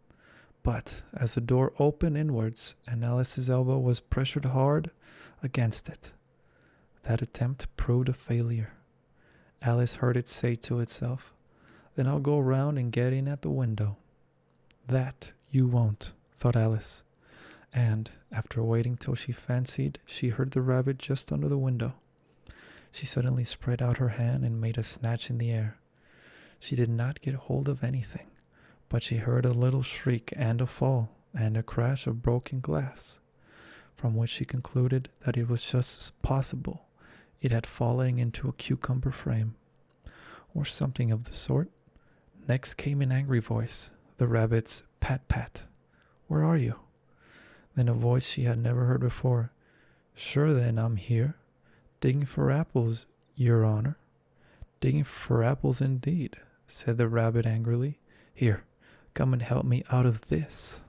but as the door opened inwards and Alice's elbow was pressured hard against it, that attempt proved a failure. Alice heard it say to itself, "Then I'll go round and get in at the window." "That you won't," thought Alice, and, after waiting till she fancied she heard the rabbit just under the window, she suddenly spread out her hand and made a snatch in the air. She did not get hold of anything, but she heard a little shriek and a fall and a crash of broken glass, from which she concluded that it was just possible it had fallen into a cucumber frame, or something of the sort. Next came an angry voice, the rabbit's pat pat. Where are you? Then a voice she had never heard before. Sure then, I'm here, digging for apples, your honor. Digging for apples indeed, said the rabbit angrily. Here, come and help me out of this.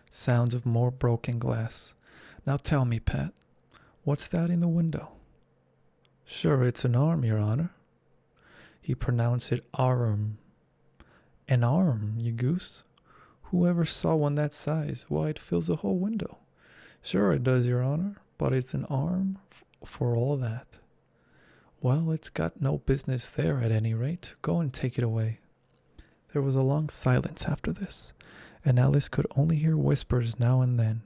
Sounds of more broken glass. Now tell me, Pat, what's that in the window? Sure, it's an arm, your honor. He pronounced it arm. An arm, you goose. Whoever saw one that size? Why, it fills the whole window. Sure it does, your honor, but it's an arm for all that. Well, it's got no business there at any rate. Go and take it away. There was a long silence after this, and Alice could only hear whispers now and then,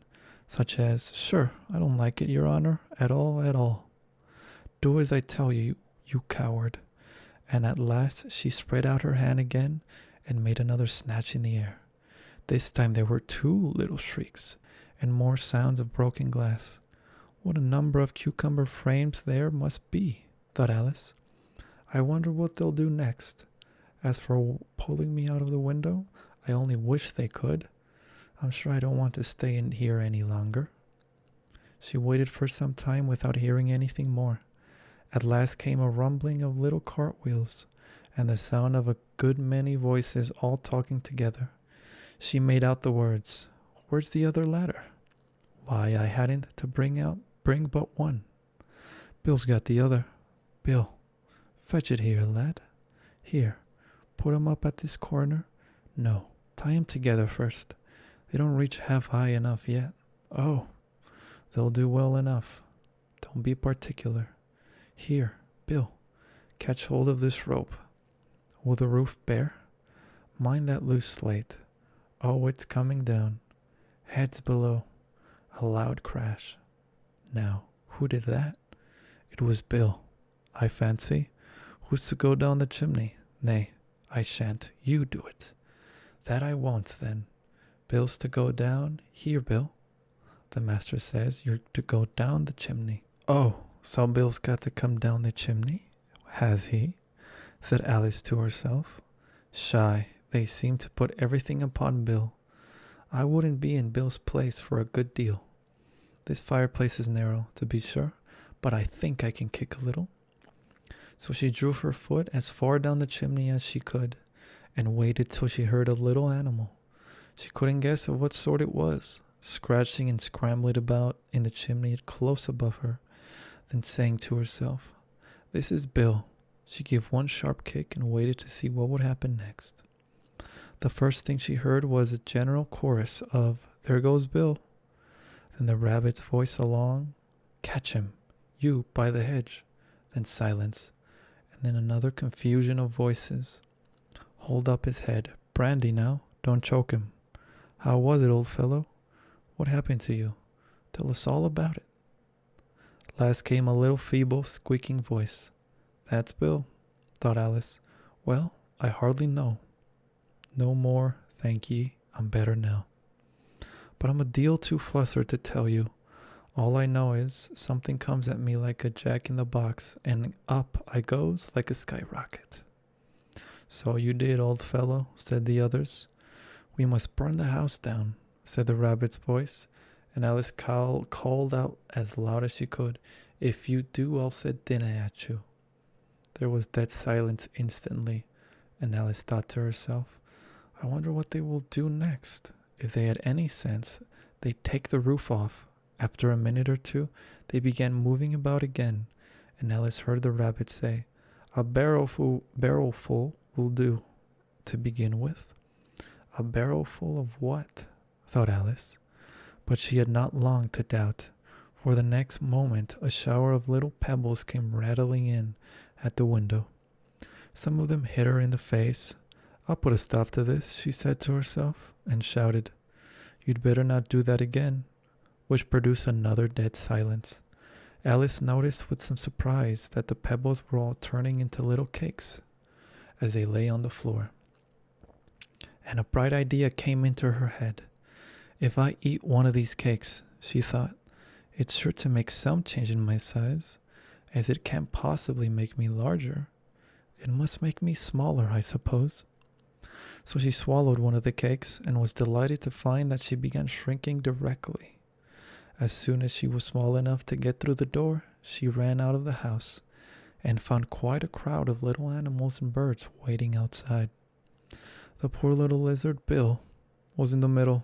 such as, Sure, I don't like it, your honor, at all, at all. Do as I tell you, you coward. And at last she spread out her hand again and made another snatch in the air. This time there were 2 little shrieks, and more sounds of broken glass. What a number of cucumber frames there must be, thought Alice. I wonder what they'll do next. As for pulling me out of the window, I only wish they could. I'm sure I don't want to stay in here any longer. She waited for some time without hearing anything more. At last came a rumbling of little cartwheels, and the sound of a good many voices all talking together. She made out the words, Where's the other ladder? Why, I hadn't to bring but one. Bill's got the other. Bill, fetch it here, lad. Here, put 'em up at this corner. No, tie 'em together first. They don't reach half high enough yet. Oh, they'll do well enough. Don't be particular. Here, Bill, catch hold of this rope. Will the roof bear? Mind that loose slate. Oh, it's coming down. Heads below. A loud crash. Now, who did that? It was Bill, I fancy. Who's to go down the chimney? Nay, I shan't. You do it. That I won't, then. Bill's to go down. Here, Bill. The master says you're to go down the chimney. Oh, so Bill's got to come down the chimney? Has he? Said Alice to herself. Shy, they seem to put everything upon Bill. I wouldn't be in Bill's place for a good deal. This fireplace is narrow, to be sure, but I think I can kick a little. So she drew her foot as far down the chimney as she could, and waited till she heard a little animal. She couldn't guess of what sort it was, scratching and scrambling about in the chimney close above her, then saying to herself, This is Bill. She gave one sharp kick and waited to see what would happen next. The first thing she heard was a general chorus of, There goes Bill. Then the rabbit's voice along, Catch him, you by the hedge. Then silence, and then another confusion of voices. Hold up his head. Brandy now, don't choke him. How was it, old fellow? What happened to you? Tell us all about it. Last came a little feeble, squeaking voice. That's Bill, thought Alice. Well, I hardly know. No more, thank ye, I'm better now. But I'm a deal too flustered to tell you. All I know is something comes at me like a jack-in-the-box, and up I goes like a skyrocket. So you did, old fellow, said the others. We must burn the house down, said the rabbit's voice, and Alice called out as loud as she could, If you do, I'll set dinner at you. There was dead silence instantly, and Alice thought to herself, I wonder what they will do next. If they had any sense, they'd take the roof off. After a minute or two, they began moving about again, and Alice heard the rabbit say, A barrelful will do, to begin with. A barrelful of what? Thought Alice. But she had not long to doubt, for the next moment a shower of little pebbles came rattling in at the window. Some of them hit her in the face. I'll put a stop to this, she said to herself, and shouted, You'd better not do that again, which produced another dead silence. Alice noticed with some surprise that the pebbles were all turning into little cakes, as they lay on the floor. And a bright idea came into her head. If I eat one of these cakes, she thought, it's sure to make some change in my size, as it can't possibly make me larger. It must make me smaller, I suppose. So she swallowed one of the cakes and was delighted to find that she began shrinking directly. As soon as she was small enough to get through the door, she ran out of the house and found quite a crowd of little animals and birds waiting outside. The poor little lizard Bill was in the middle,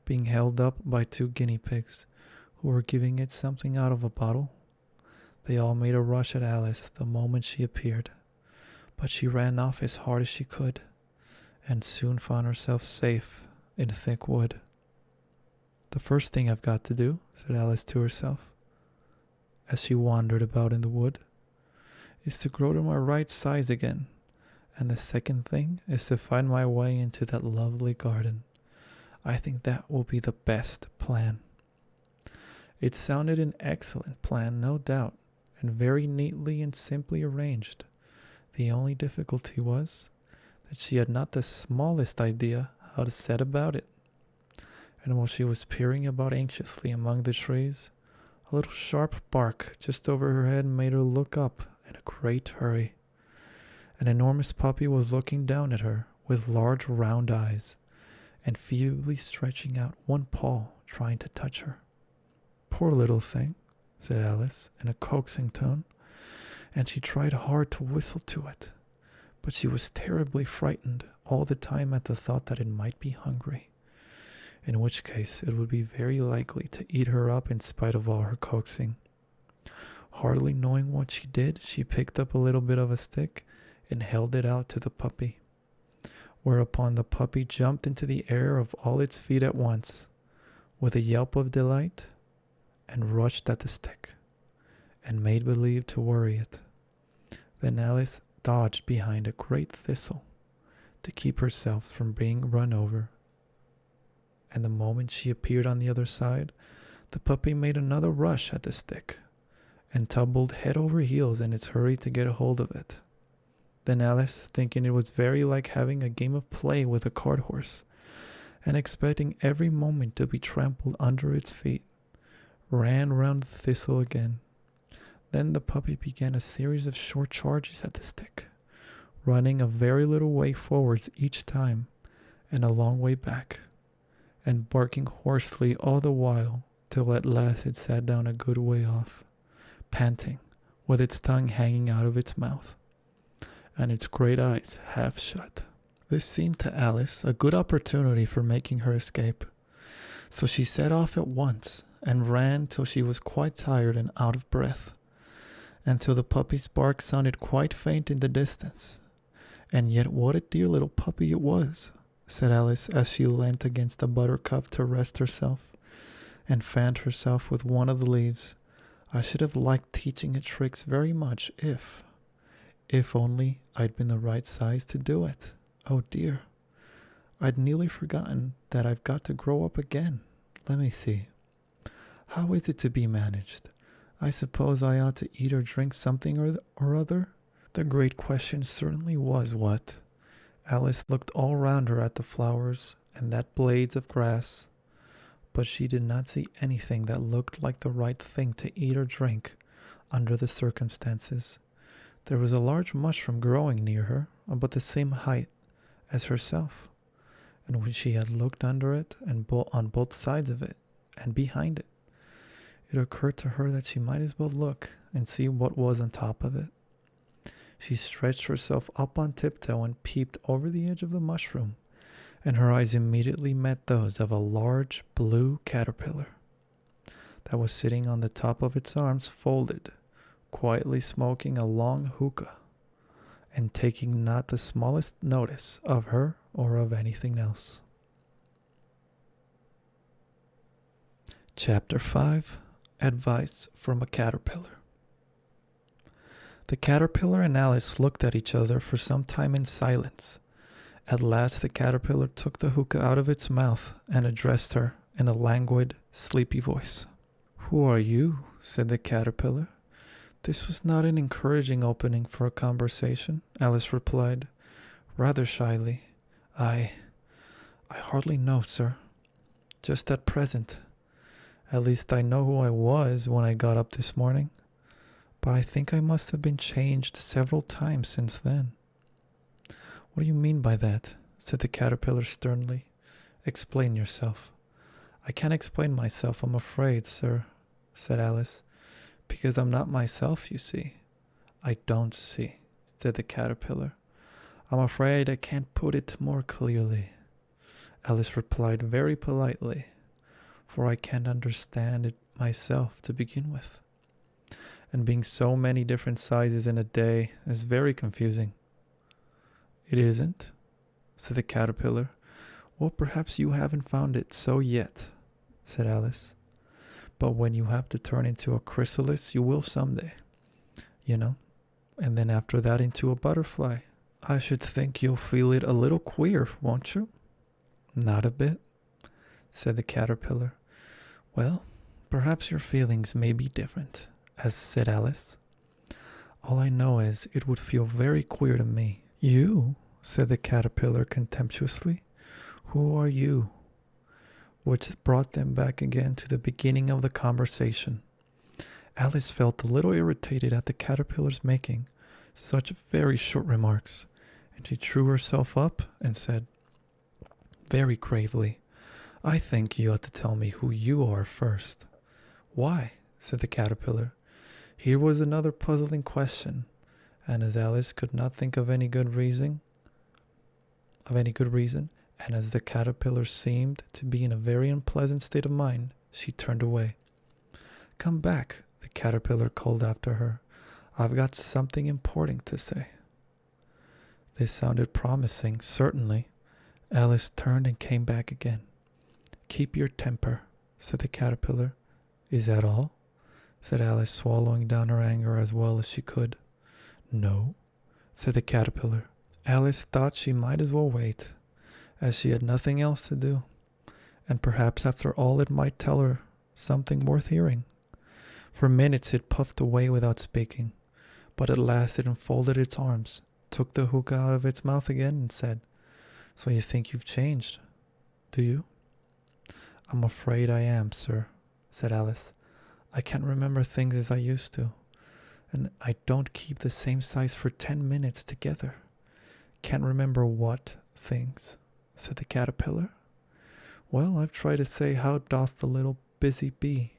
being held up by 2 guinea pigs who were giving it something out of a bottle. They all made a rush at Alice the moment she appeared, but she ran off as hard as she could and soon found herself safe in thick wood. The first thing I've got to do, said Alice to herself, as she wandered about in the wood, is to grow to my right size again. And the second thing is to find my way into that lovely garden. I think that will be the best plan. It sounded an excellent plan, no doubt, and very neatly and simply arranged. The only difficulty was that she had not the smallest idea how to set about it. And while she was peering about anxiously among the trees, a little sharp bark just over her head made her look up in a great hurry. An enormous puppy was looking down at her with large round eyes and feebly stretching out one paw trying to touch her. Poor little thing, said Alice in a coaxing tone, and she tried hard to whistle to it, but she was terribly frightened all the time at the thought that it might be hungry, in which case it would be very likely to eat her up in spite of all her coaxing. Hardly knowing what she did, she picked up a little bit of a stick and held it out to the puppy, whereupon the puppy jumped into the air of all its feet at once, with a yelp of delight, and rushed at the stick, and made believe to worry it. Then Alice dodged behind a great thistle to keep herself from being run over, and the moment she appeared on the other side, the puppy made another rush at the stick, and tumbled head over heels in its hurry to get a hold of it. Then Alice, thinking it was very like having a game of play with a cart horse, and expecting every moment to be trampled under its feet, ran round the thistle again. Then the puppy began a series of short charges at the stick, running a very little way forwards each time, and a long way back, and barking hoarsely all the while, till at last it sat down a good way off, panting, with its tongue hanging out of its mouth, and its great eyes half shut. This seemed to Alice a good opportunity for making her escape, so she set off at once and ran till she was quite tired and out of breath, and till the puppy's bark sounded quite faint in the distance. And yet what a dear little puppy it was, said Alice as she leant against a buttercup to rest herself, and fanned herself with one of the leaves. I should have liked teaching it tricks very much if only I'd been the right size to do it. Oh dear, I'd nearly forgotten that I've got to grow up again. Let me see. How is it to be managed? I suppose I ought to eat or drink something or other? The great question certainly was what. Alice looked all round her at the flowers and that blades of grass, but she did not see anything that looked like the right thing to eat or drink under the circumstances. There was a large mushroom growing near her, about the same height as herself, and when she had looked under it and on both sides of it and behind it, it occurred to her that she might as well look and see what was on top of it. She stretched herself up on tiptoe and peeped over the edge of the mushroom, and her eyes immediately met those of a large blue caterpillar that was sitting on the top of its arms folded, quietly smoking a long hookah, and taking not the smallest notice of her or of anything else. Chapter 5. Advice from a Caterpillar. The caterpillar and Alice looked at each other for some time in silence. At last the caterpillar took the hookah out of its mouth and addressed her in a languid, sleepy voice. "Who are you?" said the caterpillar. This was not an encouraging opening for a conversation, Alice replied, rather shyly. I hardly know, sir. Just at present. At least I know who I was when I got up this morning. But I think I must have been changed several times since then. What do you mean by that? Said the caterpillar sternly. Explain yourself. I can't explain myself, I'm afraid, sir, said Alice, because I'm not myself, you see. I don't see, said the caterpillar. I'm afraid I can't put it more clearly. Alice replied very politely, for I can't understand it myself to begin with. And being so many different sizes in a day is very confusing. It isn't, said the caterpillar. Well, perhaps you haven't found it so yet, said Alice. But when you have to turn into a chrysalis, you will someday, you know, and then after that into a butterfly. I should think you'll feel it a little queer, won't you? Not a bit, said the caterpillar. Well, perhaps your feelings may be different, as said Alice. All I know is it would feel very queer to me. You, said the caterpillar contemptuously. Who are you? Which brought them back again to the beginning of the conversation. Alice felt a little irritated at the caterpillar's making such very short remarks, and she drew herself up and said, very gravely, I think you ought to tell me who you are first. Why? Said the caterpillar. Here was another puzzling question, and as Alice could not think of any good reason, and as the caterpillar seemed to be in a very unpleasant state of mind, she turned away. Come back, the caterpillar called after her. I've got something important to say. This sounded promising, certainly. Alice turned and came back again. Keep your temper, said the caterpillar. Is that all? Said Alice, swallowing down her anger as well as she could. No, said the caterpillar. Alice thought she might as well wait, as she had nothing else to do, and perhaps after all it might tell her something worth hearing. For minutes it puffed away without speaking, but at last it unfolded its arms, took the hookah out of its mouth again, and said, So you think you've changed, do you? I'm afraid I am, sir, said Alice. I can't remember things as I used to, and I don't keep the same size for 10 minutes together. Can't remember what things, said the caterpillar. Well, I've tried to say, how doth the little busy bee,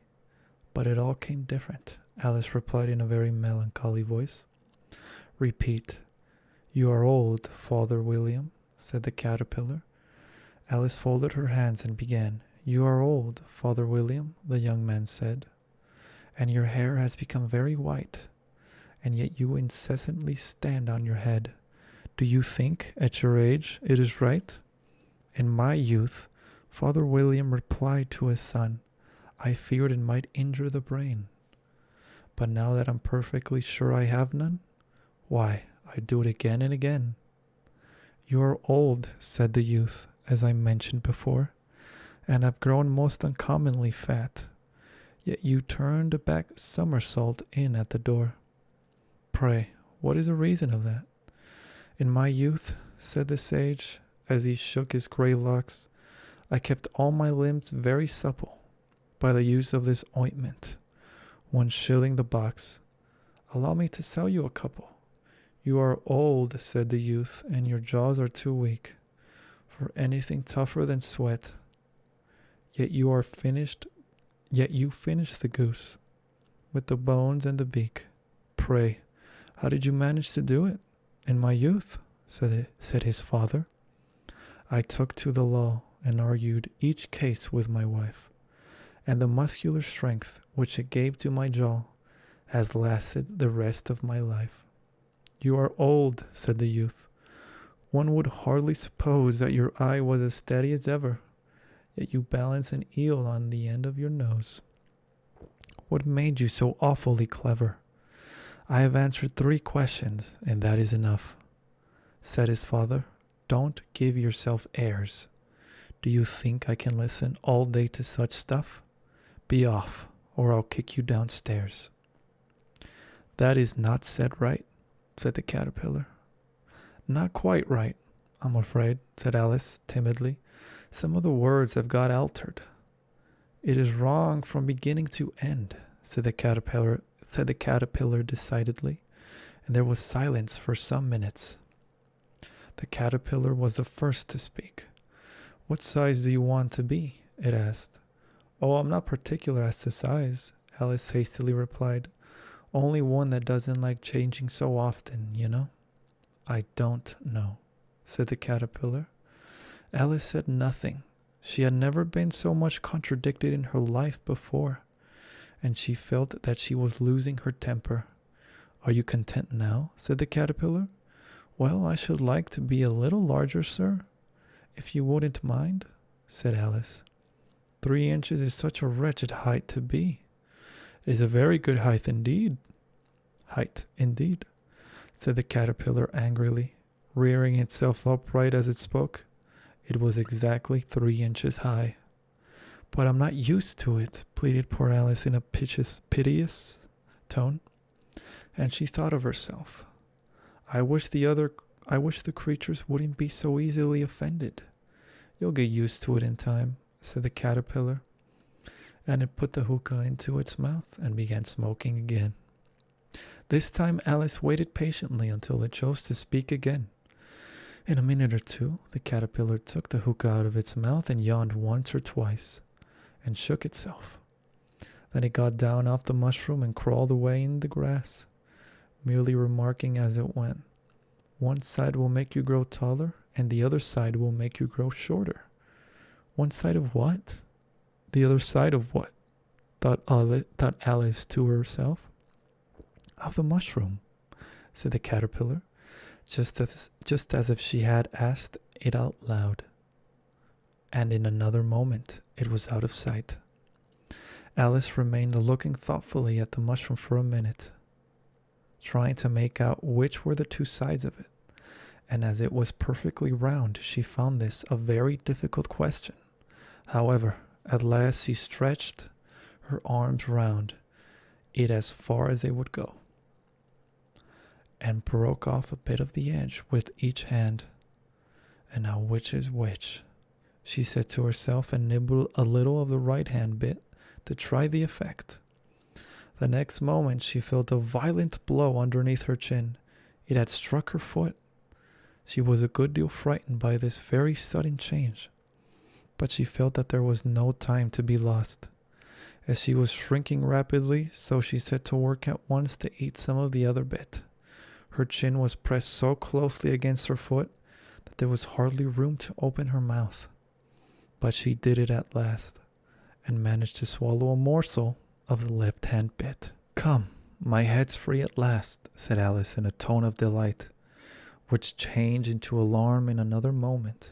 but it all came different, Alice replied in a very melancholy voice. Repeat. You are old, Father William, said the caterpillar. Alice folded her hands and began. You are old, Father William, the young man said, and your hair has become very white, and yet you incessantly stand on your head. Do you think, at your age, it is right? In my youth, Father William replied to his son, I feared it might injure the brain. But now that I'm perfectly sure I have none, why, I do it again and again. You are old, said the youth, as I mentioned before, and have grown most uncommonly fat. Yet you turned a back somersault in at the door. Pray, what is the reason of that? In my youth, said the sage, as he shook his grey locks, I kept all my limbs very supple by the use of this ointment. 1 shilling the box. Allow me to sell you a couple. You are old, said the youth, and your jaws are too weak for anything tougher than sweat. Yet you finish the goose with the bones and the beak. Pray, how did you manage to do it? In my youth, said his father. I took to the law and argued each case with my wife, and the muscular strength which it gave to my jaw has lasted the rest of my life. You are old, said the youth. One would hardly suppose that your eye was as steady as ever, yet you balance an eel on the end of your nose. What made you so awfully clever? I have answered 3 questions, and that is enough, said his father. Don't give yourself airs. Do you think I can listen all day to such stuff? Be off, or I'll kick you downstairs. That is not said right, said the caterpillar. Not quite right, I'm afraid, said Alice timidly. Some of the words have got altered. It is wrong from beginning to end, said the caterpillar decidedly, and there was silence for some minutes. The caterpillar was the first to speak. What size do you want to be? It asked. Oh, I'm not particular as to size, Alice hastily replied. Only one that doesn't like changing so often, you know? I don't know, said the caterpillar. Alice said nothing. She had never been so much contradicted in her life before, and she felt that she was losing her temper. Are you content now? Said the caterpillar. Well, I should like to be a little larger, sir, if you wouldn't mind, said Alice. 3 inches is such a wretched height to be. It is a very good height indeed, said the caterpillar angrily, rearing itself upright as it spoke. It was exactly 3 inches high. But I'm not used to it, pleaded poor Alice in a piteous tone, and she thought of herself. I wish the creatures wouldn't be so easily offended. You'll get used to it in time, said the caterpillar, and it put the hookah into its mouth and began smoking again. This time Alice waited patiently until it chose to speak again. In a minute or two, the caterpillar took the hookah out of its mouth and yawned once or twice, and shook itself. Then it got down off the mushroom and crawled away in the grass, merely remarking as it went, one side will make you grow taller, and the other side will make you grow shorter. One side of what? The other side of what? Thought Alice to herself. Of the mushroom, said the caterpillar, just as if she had asked it out loud. And in another moment it was out of sight. Alice remained looking thoughtfully at the mushroom for a minute, trying to make out which were the two sides of it, and as it was perfectly round, she found this a very difficult question. However, at last she stretched her arms round it as far as they would go, and broke off a bit of the edge with each hand. And now which is which? She said to herself, and nibbled a little of the right hand bit to try the effect. The next moment she felt a violent blow underneath her chin. It had struck her foot. She was a good deal frightened by this very sudden change, but she felt that there was no time to be lost. As she was shrinking rapidly, so she set to work at once to eat some of the other bit. Her chin was pressed so closely against her foot that there was hardly room to open her mouth. But she did it at last, and managed to swallow a morsel of the left-hand bit. Come, my head's free at last, said Alice in a tone of delight, which changed into alarm in another moment,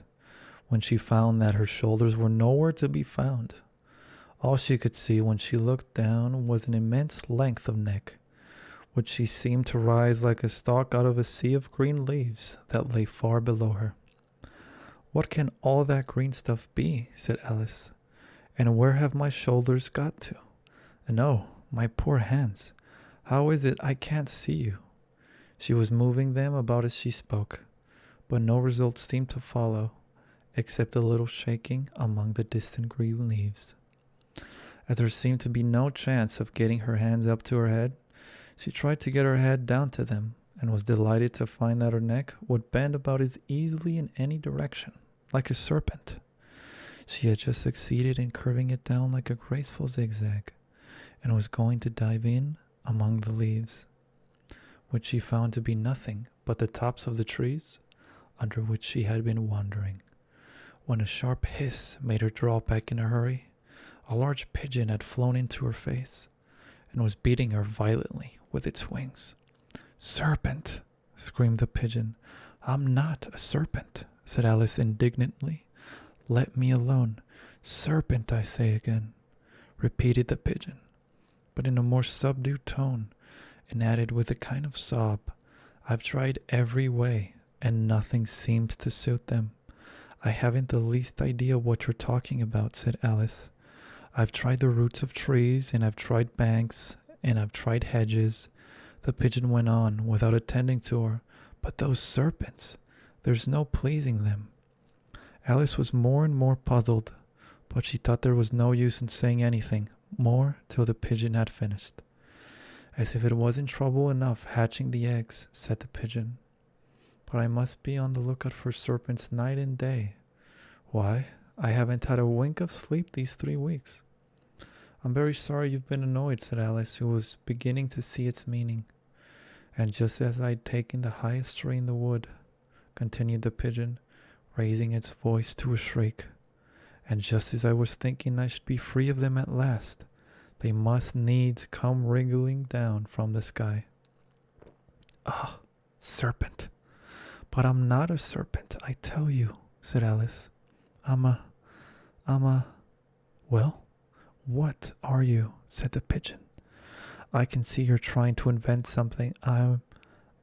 when she found that her shoulders were nowhere to be found. All she could see when she looked down was an immense length of neck, which she seemed to rise like a stalk out of a sea of green leaves that lay far below her. What can all that green stuff be? Said Alice. And where have my shoulders got to? And oh, my poor hands, how is it I can't see you? She was moving them about as she spoke, but no result seemed to follow, except a little shaking among the distant green leaves. As there seemed to be no chance of getting her hands up to her head, she tried to get her head down to them, and was delighted to find that her neck would bend about as easily in any direction, like a serpent. She had just succeeded in curving it down like a graceful zigzag, and was going to dive in among the leaves, which she found to be nothing but the tops of the trees under which she had been wandering, when a sharp hiss made her draw back in a hurry. A large pigeon had flown into her face, and was beating her violently with its wings. Serpent! Screamed the pigeon. I'm not a serpent, said Alice indignantly. Let me alone. Serpent, I say again, repeated the pigeon, but in a more subdued tone, and added with a kind of sob, I've tried every way, and nothing seems to suit them. I haven't the least idea what you're talking about, said Alice. I've tried the roots of trees, and I've tried banks, and I've tried hedges. The pigeon went on, without attending to her. But those serpents, there's no pleasing them. Alice was more and more puzzled, but she thought there was no use in saying anything more till the pigeon had finished. As if it wasn't trouble enough hatching the eggs, said the pigeon. But I must be on the lookout for serpents night and day. Why, I haven't had a wink of sleep these 3 weeks. I'm very sorry you've been annoyed, said Alice, who was beginning to see its meaning. And just as I'd taken the highest tree in the wood, continued the pigeon, raising its voice to a shriek, and just as I was thinking I should be free of them at last, they must needs come wriggling down from the sky. Ah, serpent. But I'm not a serpent, I tell you, said Alice. I'm a... Well, what are you? Said the pigeon. I can see you're trying to invent something. I'm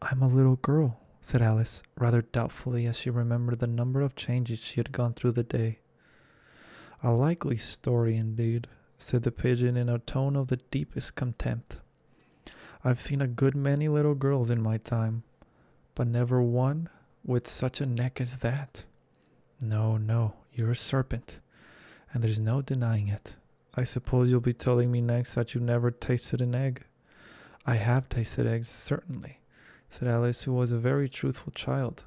a little girl, said Alice, rather doubtfully as she remembered the number of changes she had gone through the day. A likely story indeed, said the pigeon in a tone of the deepest contempt. I've seen a good many little girls in my time, but never one with such a neck as that. No, you're a serpent, and there's no denying it. I suppose you'll be telling me next that you never tasted an egg. I have tasted eggs, certainly, said Alice, who was a very truthful child.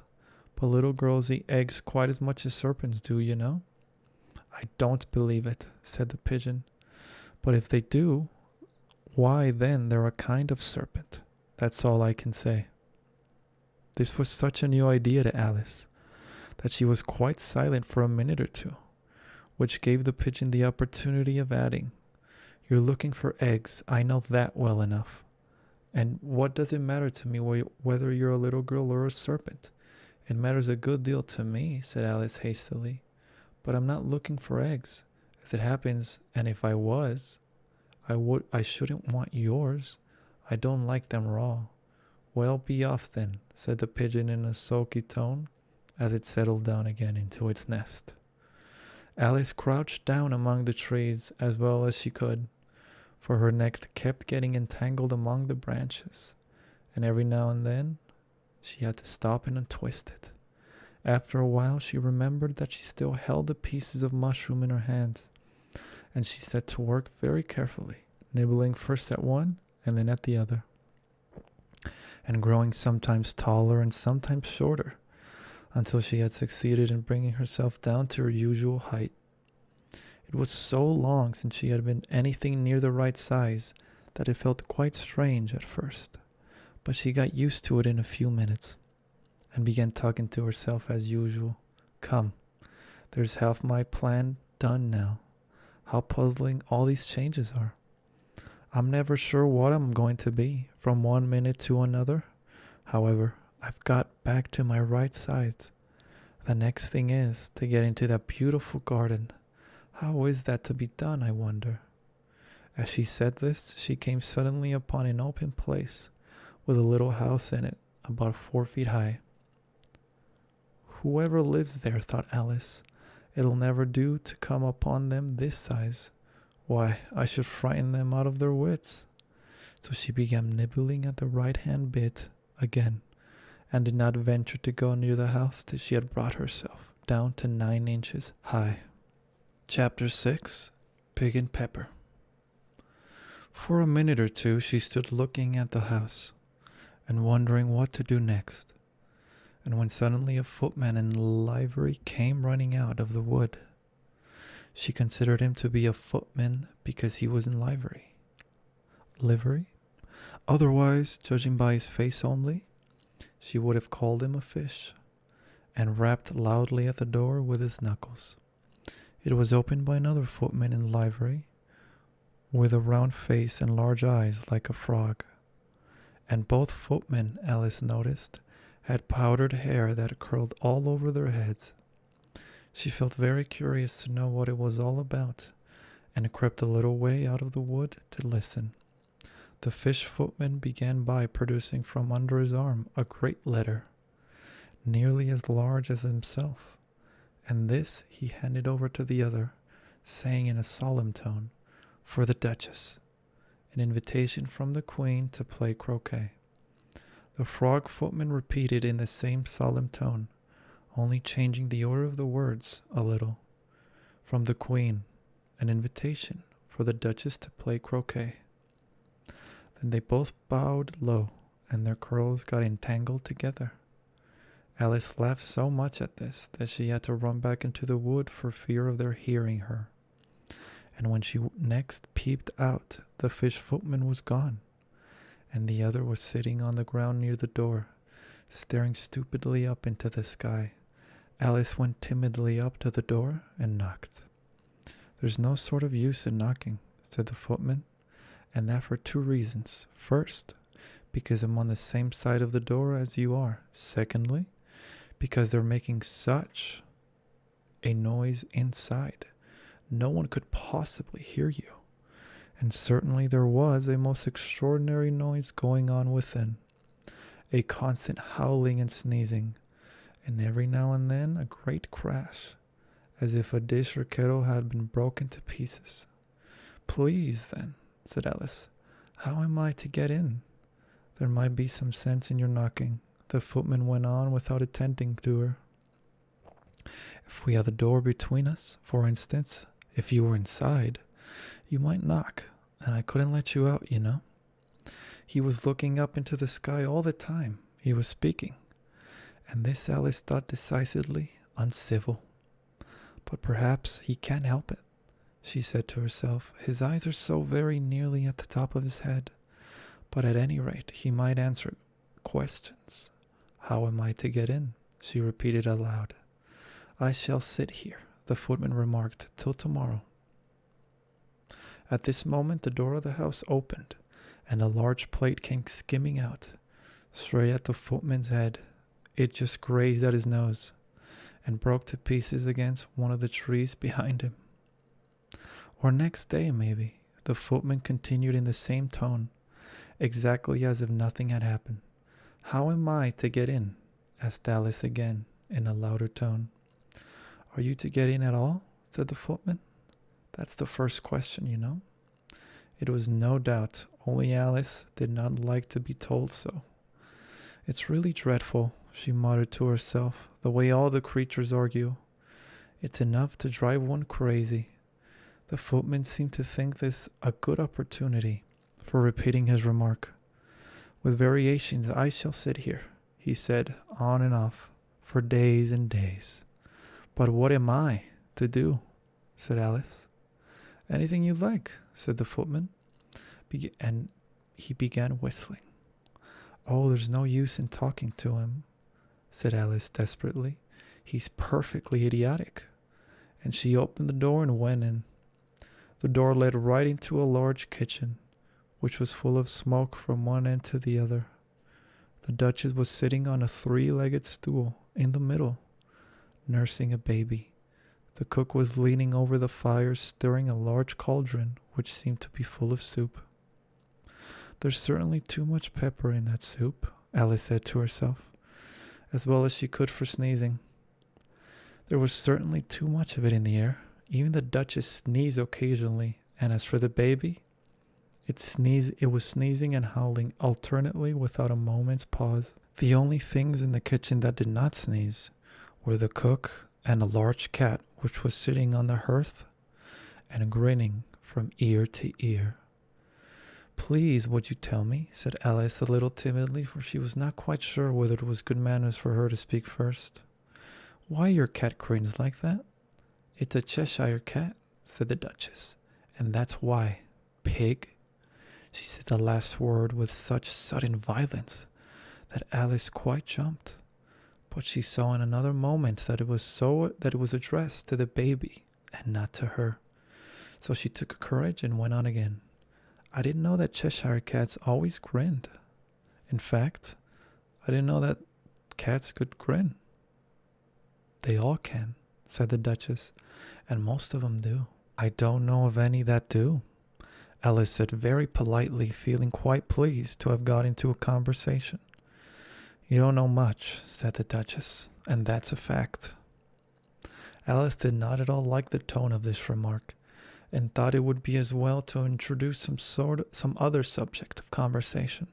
But little girls eat eggs quite as much as serpents do, you know. I don't believe it, said the pigeon. But if they do, why then they're a kind of serpent. That's all I can say. This was such a new idea to Alice that she was quite silent for a minute or two, which gave the pigeon the opportunity of adding, You're looking for eggs, I know that well enough. And what does it matter to me whether you're a little girl or a serpent? It matters a good deal to me, said Alice hastily. But I'm not looking for eggs. As it happens, and if I was, I shouldn't want yours. I don't like them raw. Well, be off then, said the pigeon in a sulky tone, as it settled down again into its nest. Alice crouched down among the trees as well as she could, for her neck kept getting entangled among the branches, and every now and then she had to stop and untwist it. After a while she remembered that she still held the pieces of mushroom in her hands, and she set to work very carefully, nibbling first at one and then at the other, and growing sometimes taller and sometimes shorter, until she had succeeded in bringing herself down to her usual height. It was so long since she had been anything near the right size that it felt quite strange at first, but she got used to it in a few minutes, and began talking to herself as usual. Come, there's half my plan done now. How puzzling all these changes are. I'm never sure what I'm going to be from one minute to another. However, I've got back to my right size. The next thing is to get into that beautiful garden. How is that to be done, I wonder? As she said this, she came suddenly upon an open place with a little house in it, about 4 feet high. Whoever lives there, thought Alice, it'll never do to come upon them this size. Why, I should frighten them out of their wits. So she began nibbling at the right-hand bit again, and did not venture to go near the house till she had brought herself down to 9 inches high. Chapter 6. Pig and Pepper. For a minute or two she stood looking at the house, and wondering what to do next, and when suddenly a footman in livery came running out of the wood. She considered him to be a footman because he was in livery. Livery? Otherwise, judging by his face only, she would have called him a fish, and rapped loudly at the door with his knuckles. It was opened by another footman in livery, with a round face and large eyes like a frog. And both footmen, Alice noticed, had powdered hair that curled all over their heads. She felt very curious to know what it was all about, and crept a little way out of the wood to listen. The fish footman began by producing from under his arm a great letter, nearly as large as himself, and this he handed over to the other, saying in a solemn tone, For the Duchess, an invitation from the Queen to play croquet. The frog footman repeated in the same solemn tone, only changing the order of the words a little. From the Queen, an invitation for the Duchess to play croquet. Then they both bowed low, and their curls got entangled together. Alice laughed so much at this that she had to run back into the wood for fear of their hearing her. And when she next peeped out, the fish footman was gone, and the other was sitting on the ground near the door, staring stupidly up into the sky. Alice went timidly up to the door and knocked. "There's no sort of use in knocking," said the footman, "and that for 2 reasons. First, because I'm on the same side of the door as you are. Secondly, because they're making such a noise inside. No one could possibly hear you. And certainly there was a most extraordinary noise going on within. A constant howling and sneezing, and every now and then a great crash, as if a dish or kettle had been broken to pieces." "Please, then," said Alice, "how am I to get in?" "There might be some sense in your knocking," the footman went on without attending to her. "If we had the door between us, for instance, if you were inside, you might knock, and I couldn't let you out, you know." He was looking up into the sky all the time he was speaking, and this Alice thought decisively uncivil. "But perhaps he can't help it," she said to herself. "His eyes are so very nearly at the top of his head. But at any rate, he might answer questions. How am I to get in?" she repeated aloud. "I shall sit here," the footman remarked, "till tomorrow." At this moment the door of the house opened, and a large plate came skimming out, straight at the footman's head. It just grazed at his nose, and broke to pieces against one of the trees behind him. "Or next day, maybe," the footman continued in the same tone, exactly as if nothing had happened. "How am I to get in?" asked Alice again, in a louder tone. "Are you to get in at all?" said the footman. "That's the first question, you know." It was no doubt, only Alice did not like to be told so. "It's really dreadful," she muttered to herself, "the way all the creatures argue. It's enough to drive one crazy." The footman seemed to think this a good opportunity for repeating his remark. "With variations, I shall sit here," he said, on and off, "for days and days." "But what am I to do?" said Alice. "Anything you like," said the footman, and he began whistling. "Oh, there's no use in talking to him," said Alice desperately. "He's perfectly idiotic." And she opened the door and went in. The door led right into a large kitchen, which was full of smoke from one end to the other. The Duchess was sitting on a 3-legged stool in the middle, nursing a baby. The cook was leaning over the fire, stirring a large cauldron, which seemed to be full of soup. "There's certainly too much pepper in that soup," Alice said to herself, as well as she could for sneezing. There was certainly too much of it in the air. Even the Duchess sneezed occasionally, and as for the baby, it was sneezing and howling alternately without a moment's pause. The only things in the kitchen that did not sneeze were the cook and a large cat which was sitting on the hearth and grinning from ear to ear. "Please, would you tell me," said Alice a little timidly, for she was not quite sure whether it was good manners for her to speak first, "why your cat grins like that?" "It's a Cheshire cat," said the Duchess, "and that's why. Pig." She said the last word with such sudden violence that Alice quite jumped, but she saw in another moment that it was addressed to the baby and not to her. So she took courage and went on again. "I didn't know that Cheshire cats always grinned. In fact, I didn't know that cats could grin." "They all can," said the Duchess, "and most of them do." "I don't know of any that do," Alice said very politely, feeling quite pleased to have got into a conversation. "You don't know much," said the Duchess, "and that's a fact." Alice did not at all like the tone of this remark, and thought it would be as well to introduce some other subject of conversation.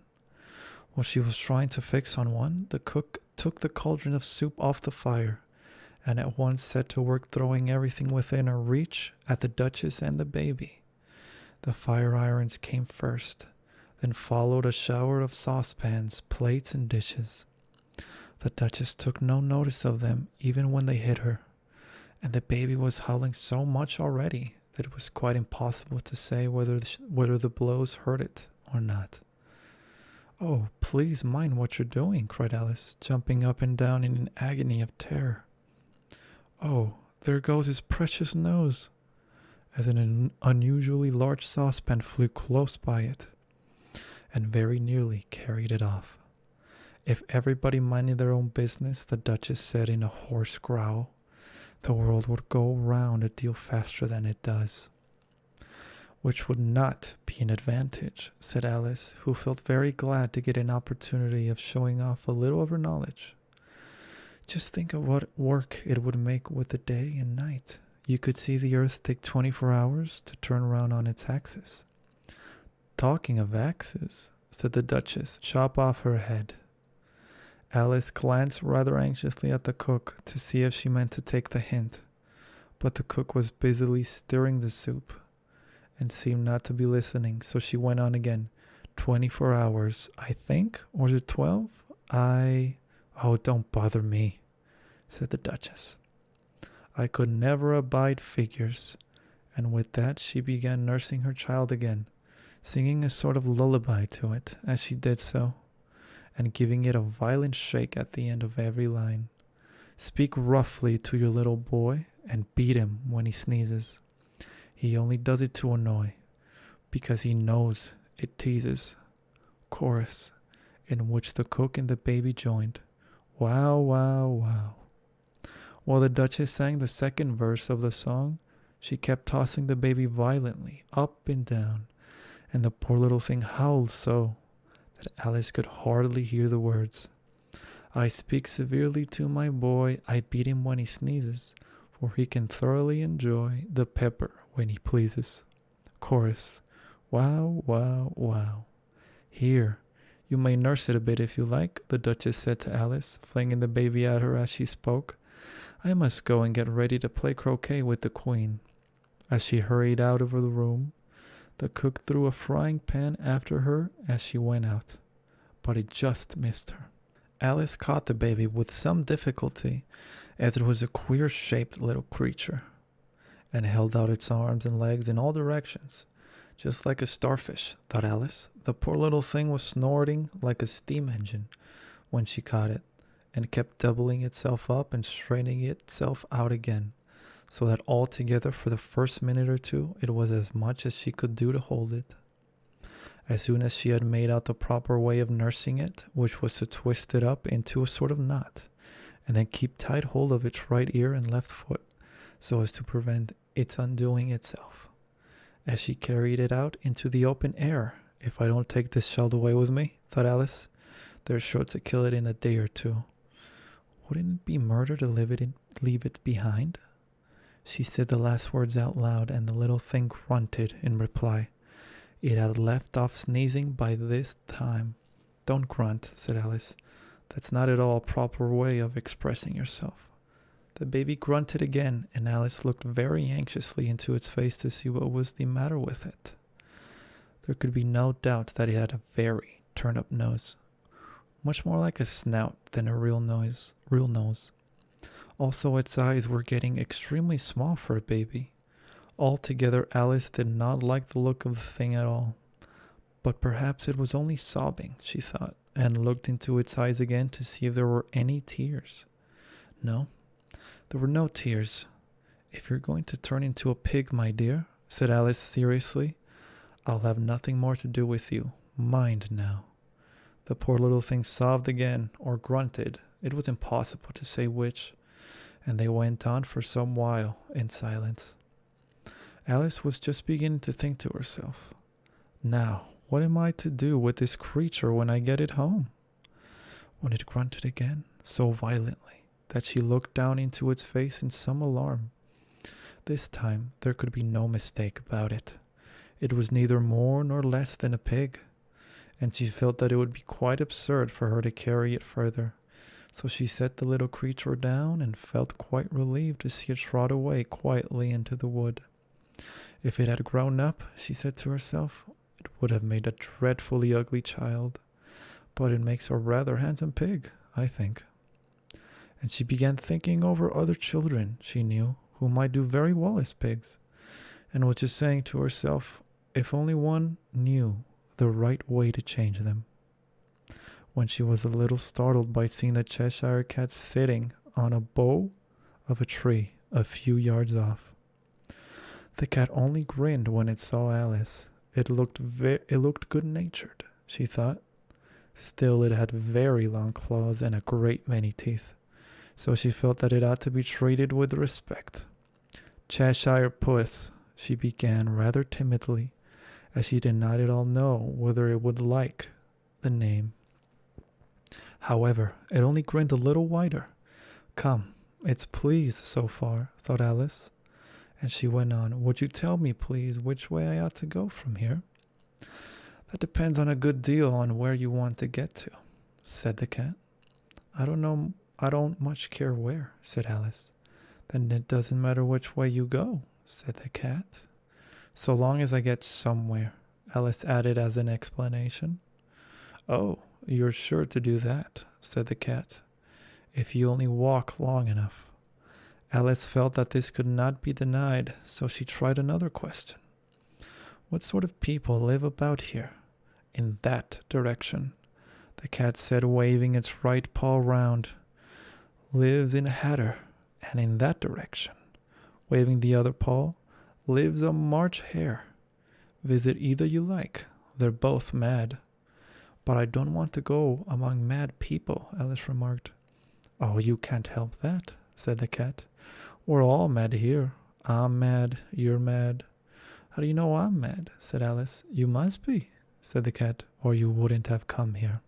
While she was trying to fix on one, the cook took the cauldron of soup off the fire and at once set to work throwing everything within her reach at the Duchess and the baby. The fire irons came first, then followed a shower of saucepans, plates, and dishes. The Duchess took no notice of them even when they hit her, and the baby was howling so much already that it was quite impossible to say whether the blows hurt it or not. "Oh, please mind what you're doing," cried Alice, jumping up and down in an agony of terror. "Oh, there goes his precious nose," as an unusually large saucepan flew close by it, and very nearly carried it off. "If everybody minded their own business," the Duchess said in a hoarse growl, "the world would go round a deal faster than it does." "Which would not be an advantage," said Alice, who felt very glad to get an opportunity of showing off a little of her knowledge. "Just think of what work it would make with the day and night. You could see the earth take 24 hours to turn around on its axis." "Talking of axes," said the Duchess, "chop off her head." Alice glanced rather anxiously at the cook to see if she meant to take the hint, but the cook was busily stirring the soup and seemed not to be listening, so she went on again. 24 hours, I think, or is it 12? Oh, don't bother me," said the Duchess. "I could never abide figures." And with that she began nursing her child again, singing a sort of lullaby to it as she did so, and giving it a violent shake at the end of every line. "Speak roughly to your little boy, and beat him when he sneezes. He only does it to annoy, because he knows it teases." Chorus, in which the cook and the baby joined. Wow, wow, wow. While the Duchess sang the second verse of the song, she kept tossing the baby violently up and down, and the poor little thing howled so that Alice could hardly hear the words. "I speak severely to my boy, I beat him when he sneezes, for he can thoroughly enjoy the pepper when he pleases." Chorus. Wow, wow, wow. "Here, you may nurse it a bit if you like," the Duchess said to Alice, flinging the baby at her as she spoke. "I must go and get ready to play croquet with the Queen." As she hurried out of the room, the cook threw a frying pan after her as she went out, but it just missed her. Alice caught the baby with some difficulty, as it was a queer-shaped little creature, and held out its arms and legs in all directions, just like a starfish, thought Alice. The poor little thing was snorting like a steam engine when she caught it, and kept doubling itself up and straightening itself out again, so that altogether for the first minute or two it was as much as she could do to hold it. As soon as she had made out the proper way of nursing it, which was to twist it up into a sort of knot, and then keep tight hold of its right ear and left foot, so as to prevent its undoing itself, as she carried it out into the open air. "If I don't take this child away with me," thought Alice, "they're sure to kill it in a day or two. Wouldn't it be murder to leave it behind?" She said the last words out loud, and the little thing grunted in reply. It had left off sneezing by this time. "Don't grunt," said Alice. "That's not at all a proper way of expressing yourself." The baby grunted again, and Alice looked very anxiously into its face to see what was the matter with it. There could be no doubt that it had a very turned-up nose, much more like a snout than a real nose. Also, its eyes were getting extremely small for a baby. Altogether, Alice did not like the look of the thing at all. But perhaps it was only sobbing, she thought, and looked into its eyes again to see if there were any tears. No, there were no tears. "If you're going to turn into a pig, my dear," said Alice seriously, "I'll have nothing more to do with you. Mind now." The poor little thing sobbed again, or grunted. It was impossible to say which, and they went on for some while in silence. Alice was just beginning to think to herself, "Now, what am I to do with this creature when I get it home?" when it grunted again, so violently that she looked down into its face in some alarm. This time there could be no mistake about it. It was neither more nor less than a pig, and she felt that it would be quite absurd for her to carry it further. So she set the little creature down and felt quite relieved to see it trot away quietly into the wood. If it had grown up, she said to herself, it would have made a dreadfully ugly child, but it makes a rather handsome pig, I think. And she began thinking over other children she knew who might do very well as pigs, and was just saying to herself, if only one knew the right way to change them, when she was a little startled by seeing the Cheshire Cat sitting on a bough of a tree a few yards off. The cat only grinned when it saw Alice. It looked good-natured, she thought. Still, it had very long claws and a great many teeth, so she felt that it ought to be treated with respect. Cheshire Puss, she began rather timidly, as she did not at all know whether it would like the name. However, it only grinned a little wider. Come, it's please so far, thought Alice. And she went on, would you tell me, please, which way I ought to go from here? That depends on a good deal on where you want to get to, said the cat. I don't much care where, said Alice. Then it doesn't matter which way you go, said the cat. So long as I get somewhere, Alice added as an explanation. Oh, you're sure to do that, said the cat, if you only walk long enough. Alice felt that this could not be denied, so she tried another question. What sort of people live about here? In that direction, the cat said, waving its right paw round. Lives in a hatter, and in that direction, waving the other paw, lives a March hare. Visit either you like, they're both mad. But I don't want to go among mad people, Alice remarked. Oh, you can't help that, said the cat. We're all mad here. I'm mad, you're mad. How do you know I'm mad? Said Alice. You must be, said the cat, or you wouldn't have come here.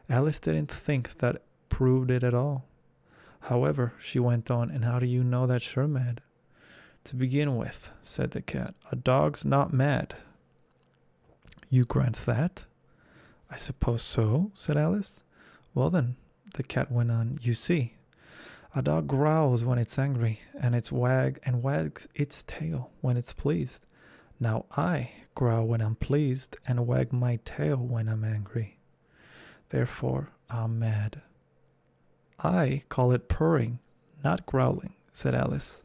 Alice didn't think that proved it at all. However, she went on, and how do you know that you're mad? To begin with, said the cat, a dog's not mad. You grant that? I suppose so, said Alice. Well then, the cat went on, you see, a dog growls when it's angry, and wags its tail when it's pleased. Now I growl when I'm pleased, and wag my tail when I'm angry. Therefore, I'm mad. I call it purring, not growling, said Alice.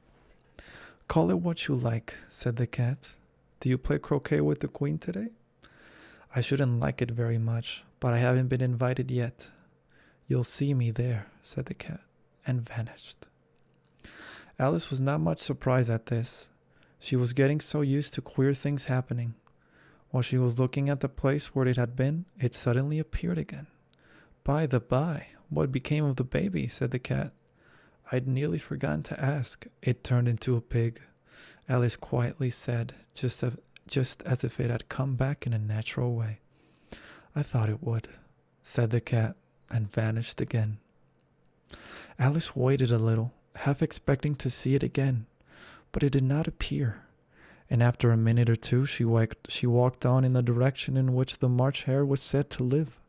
Call it what you like, said the cat. Do you play croquet with the queen today? I shouldn't like it very much, but I haven't been invited yet. You'll see me there, said the cat, and vanished. Alice was not much surprised at this. She was getting so used to queer things happening. While she was looking at the place where it had been, it suddenly appeared again. By the by, what became of the baby? Said the cat. I'd nearly forgotten to ask. It turned into a pig, Alice quietly said, just as if it had come back in a natural way. I thought it would, said the cat, and vanished again. Alice waited a little, half expecting to see it again, but it did not appear, and after a minute or two she walked on in the direction in which the March hare was said to live.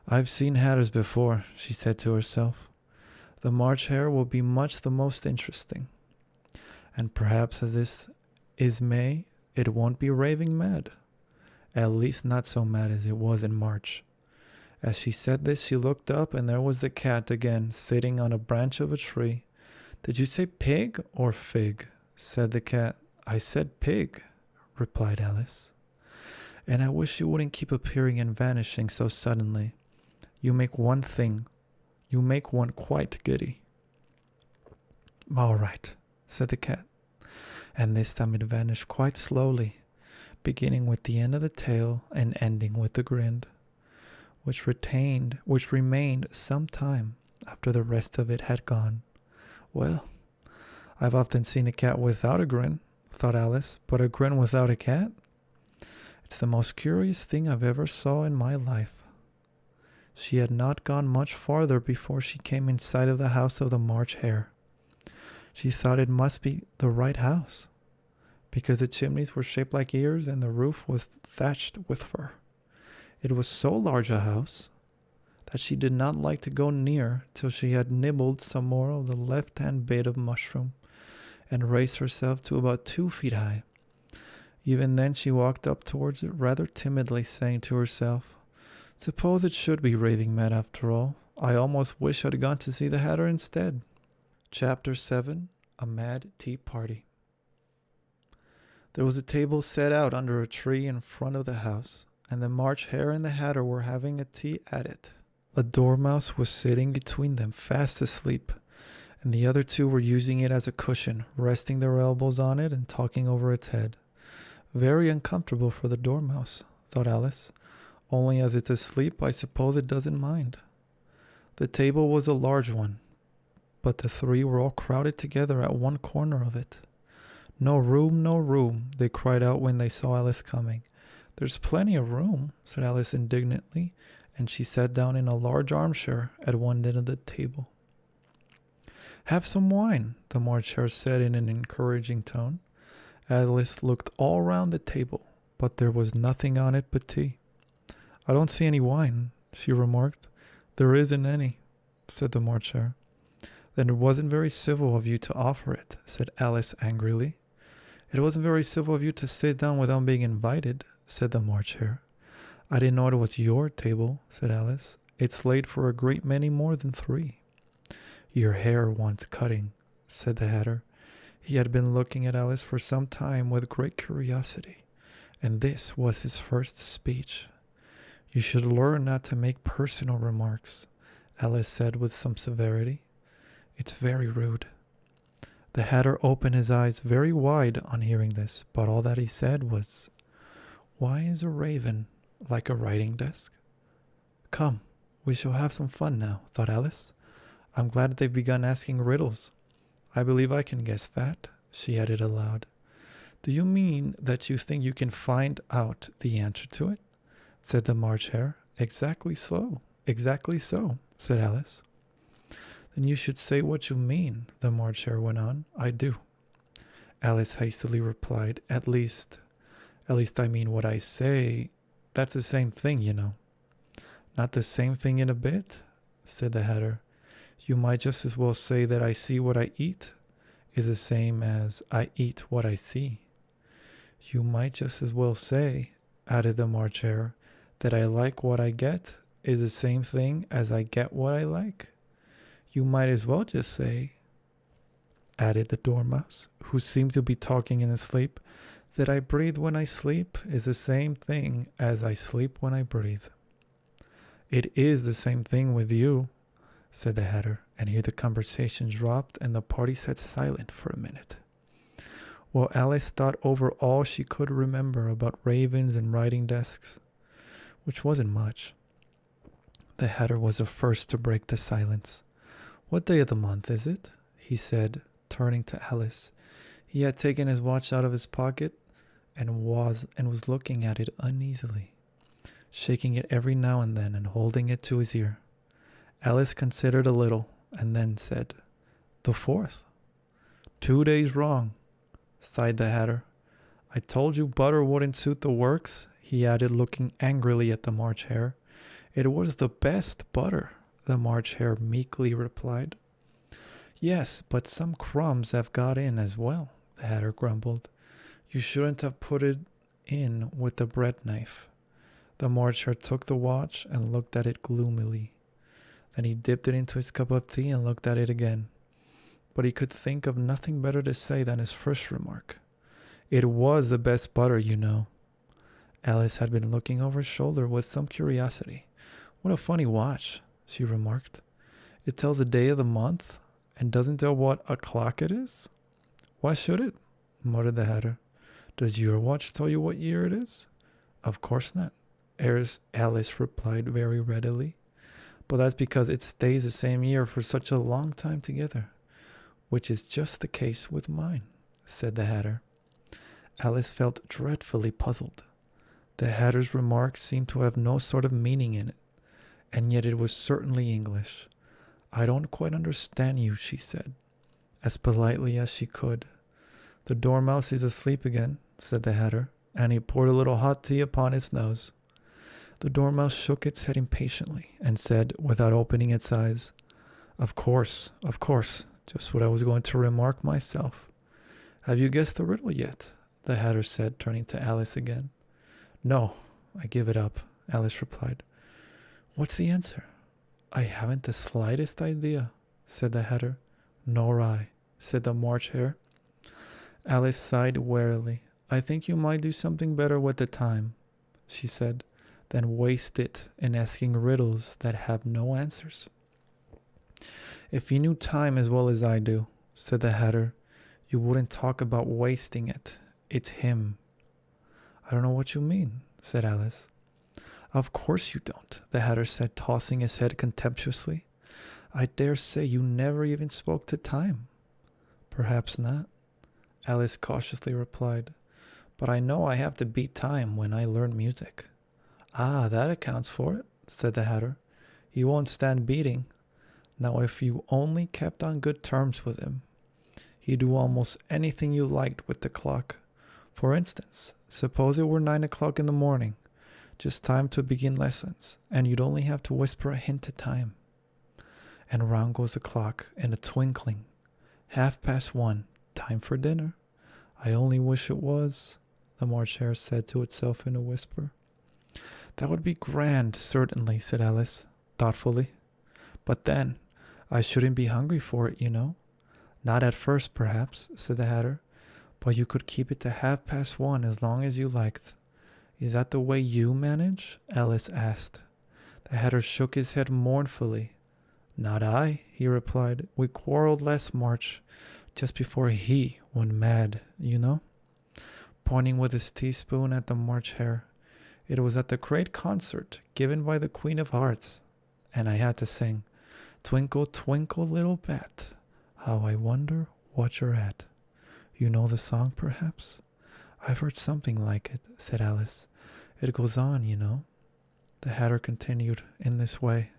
I've seen hatters before, she said to herself. The March hare will be much the most interesting. And perhaps as this is May, it won't be raving mad. At least not so mad as it was in March. As she said this, she looked up, and there was the cat again, sitting on a branch of a tree. Did you say pig or fig? Said the cat. I said pig, replied Alice. And I wish you wouldn't keep appearing and vanishing so suddenly. You make one quite giddy. All right, said the cat. And this time it vanished quite slowly, beginning with the end of the tail and ending with the grin, which remained some time after the rest of it had gone. Well, I've often seen a cat without a grin, thought Alice, but a grin without a cat? It's the most curious thing I've ever saw in my life. She had not gone much farther before she came in sight of the house of the March hare. She thought it must be the right house, because the chimneys were shaped like ears and the roof was thatched with fur. It was so large a house that she did not like to go near till she had nibbled some more of the left-hand bit of mushroom and raised herself to about 2 feet high. Even then she walked up towards it rather timidly, saying to herself, "Suppose it should be raving mad after all. I almost wish I'd gone to see the Hatter instead." Chapter 7. A Mad Tea Party. There was a table set out under a tree in front of the house, and the March Hare and the Hatter were having a tea at it. A dormouse was sitting between them, fast asleep, and the other two were using it as a cushion, resting their elbows on it and talking over its head. Very uncomfortable for the dormouse, thought Alice. Only as it's asleep, I suppose it doesn't mind. The table was a large one, but the three were all crowded together at one corner of it. "No room, no room," they cried out when they saw Alice coming. "There's plenty of room," said Alice indignantly, and she sat down in a large armchair at one end of the table. "Have some wine," the March Hare said in an encouraging tone. Alice looked all round the table, but there was nothing on it but tea. "I don't see any wine," she remarked. "There isn't any," said the March Hare. "Then it wasn't very civil of you to offer it," said Alice angrily. "It wasn't very civil of you to sit down without being invited," said the March Hare. "I didn't know it was your table," said Alice. "It's laid for a great many more than 3. "Your hair wants cutting," said the Hatter. He had been looking at Alice for some time with great curiosity, and this was his first speech. "You should learn not to make personal remarks," Alice said with some severity. "It's very rude." The Hatter opened his eyes very wide on hearing this, but all that he said was, "Why is a raven like a writing desk?" "Come, we shall have some fun now," thought Alice. "I'm glad they've begun asking riddles. I believe I can guess that," she added aloud. "Do you mean that you think you can find out the answer to it?" said the March Hare. Exactly so, said Alice. "Then you should say what you mean," the March Hare went on. "I do," Alice hastily replied. At least I mean what I say. That's the same thing, you know." "Not the same thing in a bit," said the Hatter. "You might just as well say that I see what I eat is the same as I eat what I see." "You might just as well say," added the March Hare, "that I like what I get is the same thing as I get what I like." "You might as well just say," added the Dormouse, who seemed to be talking in his sleep, "that I breathe when I sleep is the same thing as I sleep when I breathe." "It is the same thing with you," said the Hatter, and here the conversation dropped and the party sat silent for a minute. While Alice thought over all she could remember about ravens and writing desks, which wasn't much, the Hatter was the first to break the silence. "What day of the month is it?" he said, turning to Alice. He had taken his watch out of his pocket and was looking at it uneasily, shaking it every now and then and holding it to his ear. Alice considered a little and then said, "The 4th. 2 days wrong," sighed the Hatter. "I told you butter wouldn't suit the works," he added, looking angrily at the March Hare. "It was the best butter," the March Hare meekly replied. "Yes, but some crumbs have got in as well," the Hatter grumbled. "You shouldn't have put it in with the bread knife." The March Hare took the watch and looked at it gloomily. Then he dipped it into his cup of tea and looked at it again. But he could think of nothing better to say than his first remark. "It was the best butter, you know." Alice had been looking over his shoulder with some curiosity. "What a funny watch," she remarked. "It tells the day of the month and doesn't tell what o'clock it is?" "Why should it?" muttered the Hatter. "Does your watch tell you what year it is?" "Of course not," Alice replied very readily. "But that's because it stays the same year for such a long time together, which is just the case with mine," said the Hatter. Alice felt dreadfully puzzled. The Hatter's remark seemed to have no sort of meaning in it, and yet it was certainly English. "I don't quite understand you," she said, as politely as she could. "The Dormouse is asleep again," said the Hatter, and he poured a little hot tea upon his nose. The dormouse shook its head impatiently and said, without opening its eyes, of course, just what I was going to remark myself. Have you guessed the riddle yet? The Hatter said, turning to Alice again. No, I give it up, Alice replied. What's the answer? I haven't the slightest idea, said the Hatter. Nor I, said the March Hare. Alice sighed wearily. I think you might do something better with the time, she said, than waste it in asking riddles that have no answers. If you knew time as well as I do, said the Hatter, you wouldn't talk about wasting it. It's him. I don't know what you mean, said Alice. Of course you don't, the Hatter said, tossing his head contemptuously. I dare say you never even spoke to time. Perhaps not, Alice cautiously replied. But I know I have to beat time when I learn music. Ah, that accounts for it, said the Hatter. He won't stand beating. Now if you only kept on good terms with him, he'd do almost anything you liked with the clock. For instance, suppose it were 9 o'clock in the morning, just time to begin lessons, and you'd only have to whisper a hint at time. And round goes the clock in a twinkling. 1:30, time for dinner. I only wish it was, the March Hare said to itself in a whisper. That would be grand, certainly, said Alice, thoughtfully. But then, I shouldn't be hungry for it, you know. Not at first, perhaps, said the Hatter, but you could keep it to 1:30 as long as you liked. Is that the way you manage? Alice asked. The Hatter shook his head mournfully. Not I, he replied. We quarreled last March, just before he went mad, you know. Pointing with his teaspoon at the March Hare. It was at the great concert given by the Queen of Hearts, and I had to sing, Twinkle, twinkle, little bat, how I wonder what you're at. You know the song, perhaps? I've heard something like it, said Alice. It goes on, you know. The Hatter continued in this way.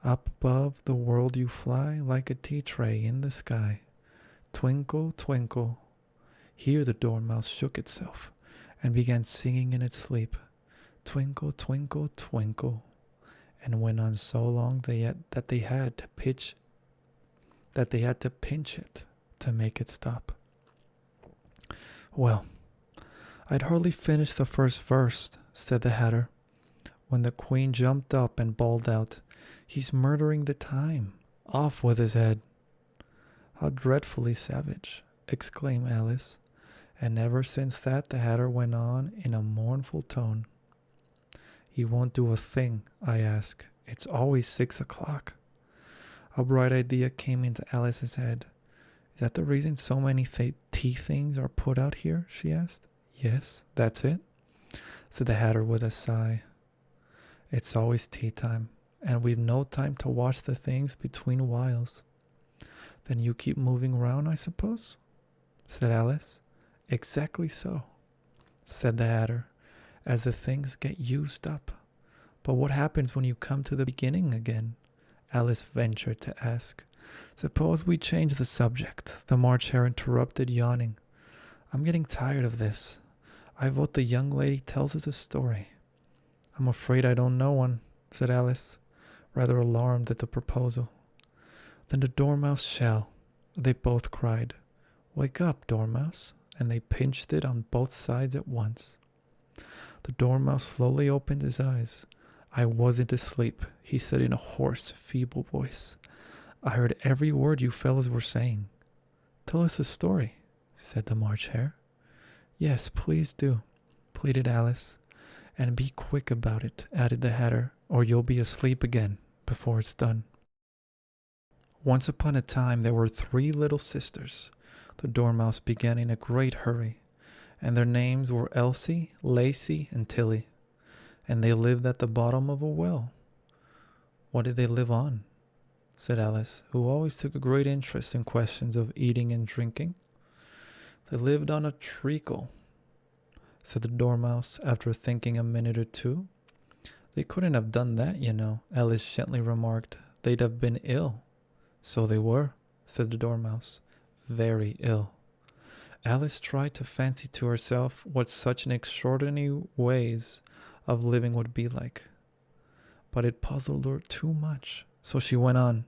Up above the world you fly like a tea tray in the sky. Twinkle, twinkle. Here the dormouse shook itself and began singing in its sleep. Twinkle, twinkle, twinkle. And went on so long that they had to pinch it to make it stop. Well, I'd hardly finished the first verse, said the Hatter, when the Queen jumped up and bawled out, He's murdering the time. Off with his head. How dreadfully savage, exclaimed Alice, and ever since that the Hatter went on in a mournful tone. He won't do a thing, I ask. It's always 6 o'clock. A bright idea came into Alice's head. Is that the reason so many tea things are put out here? She asked. Yes, that's it, said the Hatter with a sigh. It's always tea time, and we've no time to wash the things between whiles. Then you keep moving round, I suppose? Said Alice. Exactly so, said the Hatter, as the things get used up. But what happens when you come to the beginning again? Alice ventured to ask. Suppose we change the subject, the March Hare interrupted, yawning. I'm getting tired of this. I vote the young lady tells us a story. I'm afraid I don't know one, said Alice, rather alarmed at the proposal. Then the Dormouse shall, they both cried. Wake up, Dormouse, and they pinched it on both sides at once. The Dormouse slowly opened his eyes. I wasn't asleep, he said in a hoarse, feeble voice. I heard every word you fellows were saying. Tell us a story, said the March Hare. Yes, please do, pleaded Alice. And be quick about it, added the Hatter, or you'll be asleep again before it's done. Once upon a time there were 3 little sisters. The Dormouse began in a great hurry, and their names were Elsie, Lacey, and Tilly, and they lived at the bottom of a well. What did they live on? Said Alice, who always took a great interest in questions of eating and drinking. They lived on a treacle, said the Dormouse after thinking a minute or two. They couldn't have done that, you know, Alice gently remarked. They'd have been ill. So they were, said the Dormouse, very ill. Alice tried to fancy to herself what such an extraordinary ways of living would be like. But it puzzled her too much, so she went on.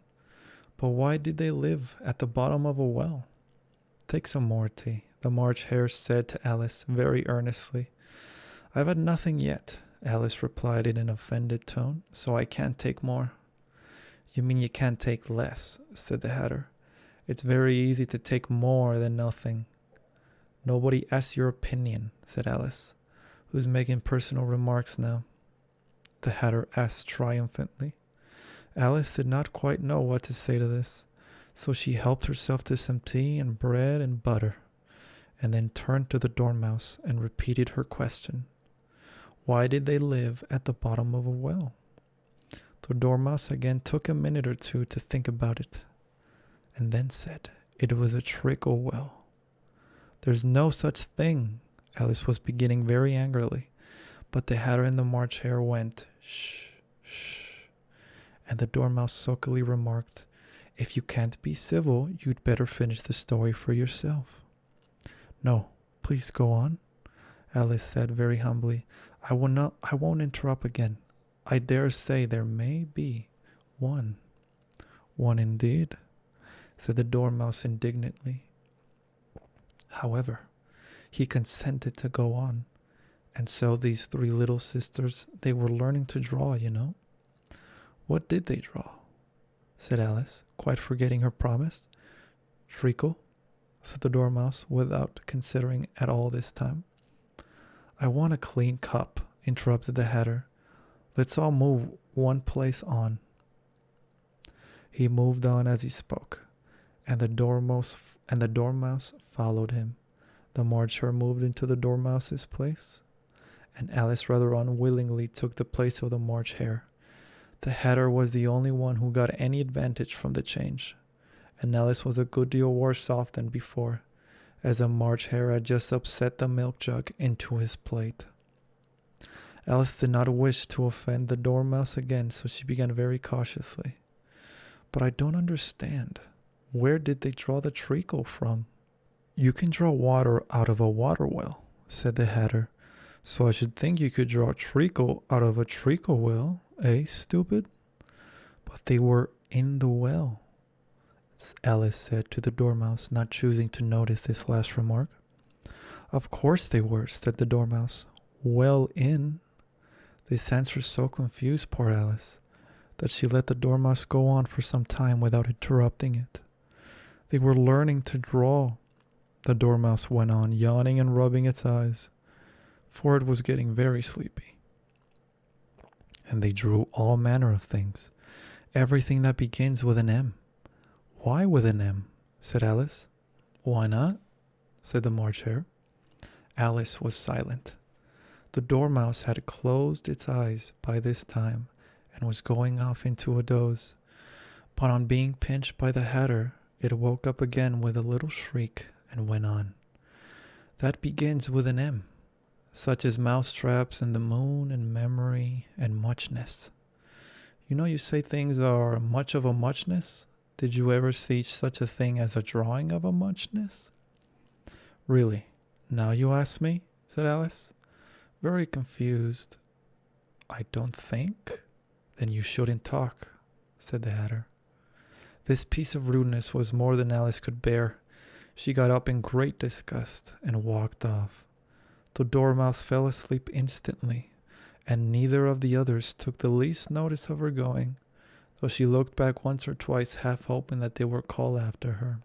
But why did they live at the bottom of a well? Take some more tea, the March Hare said to Alice very earnestly. I've had nothing yet, Alice replied in an offended tone, so I can't take more. You mean you can't take less, said the Hatter. It's very easy to take more than nothing. Nobody asks your opinion, said Alice, who's making personal remarks now. The Hatter asked triumphantly. Alice did not quite know what to say to this, so she helped herself to some tea and bread and butter, and then turned to the Dormouse and repeated her question. Why did they live at the bottom of a well? The Dormouse again took a minute or two to think about it, and then said it was a trickle well. There's no such thing, Alice was beginning very angrily, but the Hatter and the March Hare went, shh, shh, and the Dormouse sulkily remarked, if you can't be civil, you'd better finish the story for yourself. No, please go on, Alice said very humbly. I won't interrupt again. I dare say there may be one. One indeed, said the Dormouse indignantly. However, he consented to go on, and so these three little sisters, they were learning to draw, you know. What did they draw? Said Alice, quite forgetting her promise. Treacle, said the Dormouse, without considering at all this time. I want a clean cup, interrupted the Hatter. Let's all move one place on. He moved on as he spoke, and the Dormouse followed him. The March Hare moved into the Dormouse's place, and Alice rather unwillingly took the place of the March Hare. The Hatter was the only one who got any advantage from the change, and Alice was a good deal worse off than before, as the March Hare had just upset the milk jug into his plate. Alice did not wish to offend the Dormouse again, so she began very cautiously. But I don't understand. Where did they draw the treacle from? You can draw water out of a water well, said the Hatter. So I should think you could draw treacle out of a treacle well, eh, stupid? But they were in the well, Alice said to the Dormouse, not choosing to notice this last remark. Of course they were, said the Dormouse. Well in. This answer so confused poor Alice that she let the Dormouse go on for some time without interrupting it. They were learning to draw, the Dormouse went on, yawning and rubbing its eyes, for it was getting very sleepy. And they drew all manner of things, everything that begins with an M. Why with an M? Said Alice. Why not? Said the March Hare. Alice was silent. The Dormouse had closed its eyes by this time and was going off into a doze, but on being pinched by the Hatter, it woke up again with a little shriek and went on. That begins with an M, such as mousetraps and the moon and memory and muchness. You know, you say things are much of a muchness. Did you ever see such a thing as a drawing of a muchness? Really, now you ask me, said Alice, very confused. I don't think. Then you shouldn't talk, said the Hatter. This piece of rudeness was more than Alice could bear. She got up in great disgust and walked off. The Dormouse fell asleep instantly, and neither of the others took the least notice of her going, though she looked back once or twice, half hoping that they were called after her.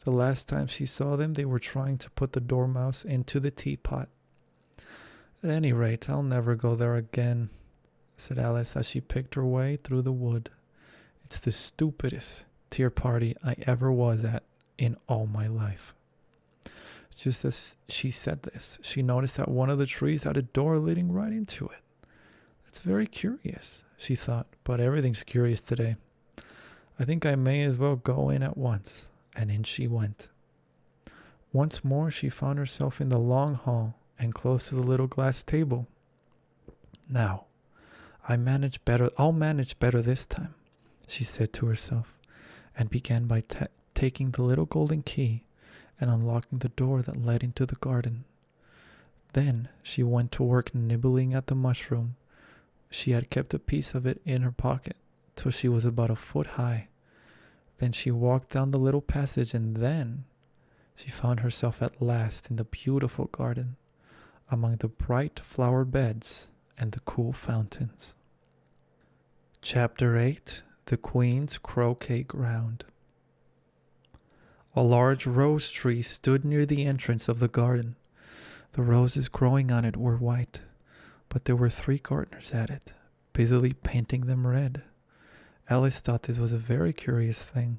The last time she saw them, they were trying to put the Dormouse into the teapot. At any rate, I'll never go there again, said Alice as she picked her way through the wood. It's the stupidest tea party I ever was at in all my life. Just as she said this, she noticed that one of the trees had a door leading right into it. That's very curious, she thought, but everything's curious today. I think I may as well go in at once, and in she went. Once more she found herself in the long hall and close to the little glass table. Now, I'll manage better this time, she said to herself, and began by taking the little golden key and unlocking the door that led into the garden. Then she went to work nibbling at the mushroom. She had kept a piece of it in her pocket till she was about a foot high. Then she walked down the little passage, and then she found herself at last in the beautiful garden, among the bright flower beds and the cool fountains. Chapter 8. The Queen's Croquet Ground. A large rose tree stood near the entrance of the garden. The roses growing on it were white, but there were 3 gardeners at it, busily painting them red. Alice thought this was a very curious thing,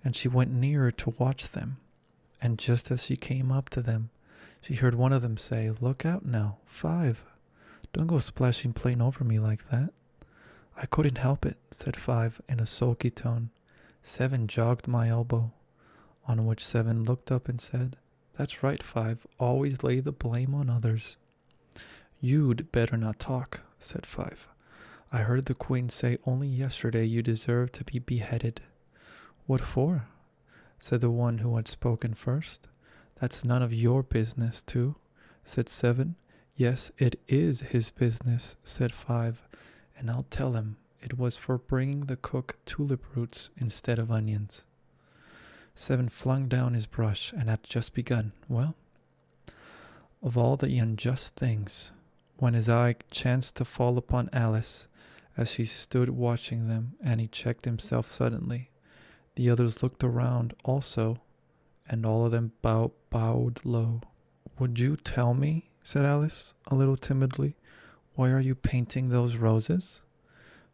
and she went nearer to watch them. And just as she came up to them, she heard one of them say, "Look out now, 5. Don't go splashing plain over me like that." "I couldn't help it," said 5 in a sulky tone. 7 jogged my elbow, on which 7 looked up and said, "That's right, 5. Always lay the blame on others." "You'd better not talk," said 5. "I heard the Queen say only yesterday you deserve to be beheaded." "What for?" said the one who had spoken first. "That's none of your business, too," said 7. "Yes, it is his business," said 5, "and I'll tell him it was for bringing the cook tulip roots instead of onions." 7 flung down his brush and had just begun. Well, of all the unjust things, when his eye chanced to fall upon Alice as she stood watching them, and he checked himself suddenly. The others looked around also, and all of them bowed low. "Would you tell me," said Alice, a little timidly, "why are you painting those roses?"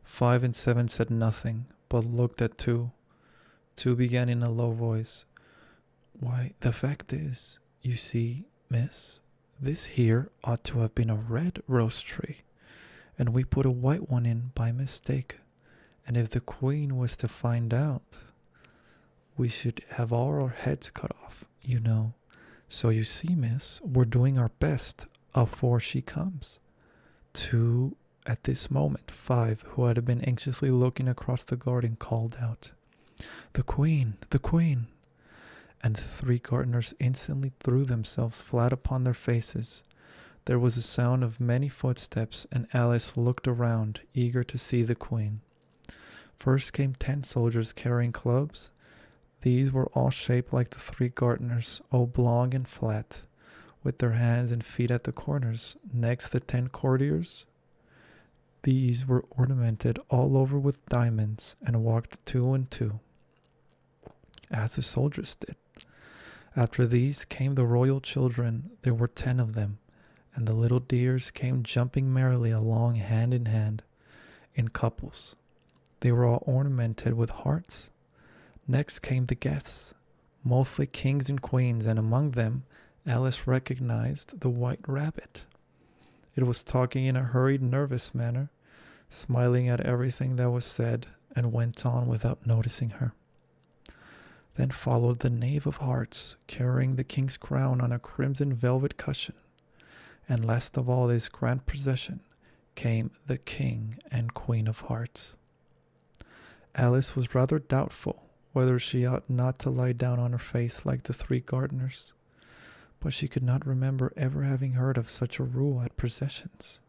5 and 7 said nothing, but looked at 2. 2 began in a low voice. "Why, the fact is, you see, miss, this here ought to have been a red rose tree, and we put a white one in by mistake, and if the Queen was to find out, we should have all our heads cut off, you know. So you see, miss, we're doing our best afore she comes." 2, at this moment, 5, who had been anxiously looking across the garden, called out, "The Queen! The Queen!" And the 3 gardeners instantly threw themselves flat upon their faces. There was a sound of many footsteps, and Alice looked around, eager to see the Queen. First came 10 soldiers carrying clubs. These were all shaped like the 3 gardeners, oblong and flat, with their hands and feet at the corners. Next, the 10 courtiers. These were ornamented all over with diamonds and walked 2 and 2, as the soldiers did. After these came the royal children. There were 10 of them, and the little dears came jumping merrily along hand in hand, in couples. They were all ornamented with hearts. Next came the guests, mostly kings and queens, and among them Alice recognized the white rabbit. It was talking in a hurried, nervous manner, smiling at everything that was said, and went on without noticing her. Then followed the Knave of Hearts, carrying the king's crown on a crimson velvet cushion. And last of all this grand procession came the King and Queen of Hearts. Alice was rather doubtful whether she ought not to lie down on her face like the 3 gardeners, but she could not remember ever having heard of such a rule at processions.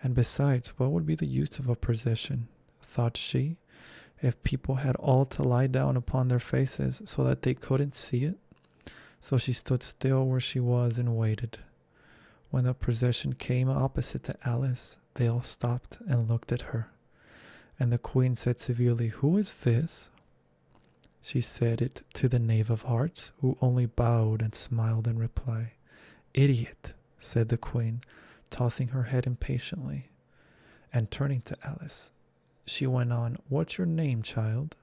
And besides, what would be the use of a procession, thought she, if people had all to lie down upon their faces so that they couldn't see it? So she stood still where she was and waited. When the procession came opposite to Alice, they all stopped and looked at her. And the Queen said severely, "Who is this?" She said it to the Knave of Hearts, who only bowed and smiled in reply. "Idiot," said the Queen, tossing her head impatiently. And turning to Alice, she went on, "What's your name, child?"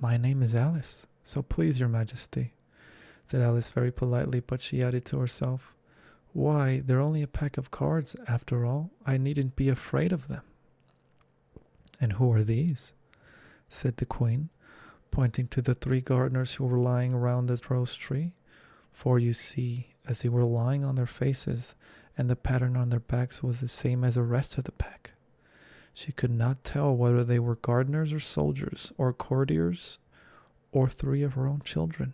"My name is Alice, so please your Majesty," said Alice very politely, but she added to herself, "Why, they're only a pack of cards, after all. I needn't be afraid of them." "And who are these?" said the Queen, pointing to the 3 gardeners who were lying around the rose tree. For you see, as they were lying on their faces, and the pattern on their backs was the same as the rest of the pack, she could not tell whether they were gardeners or soldiers or courtiers or 3 of her own children.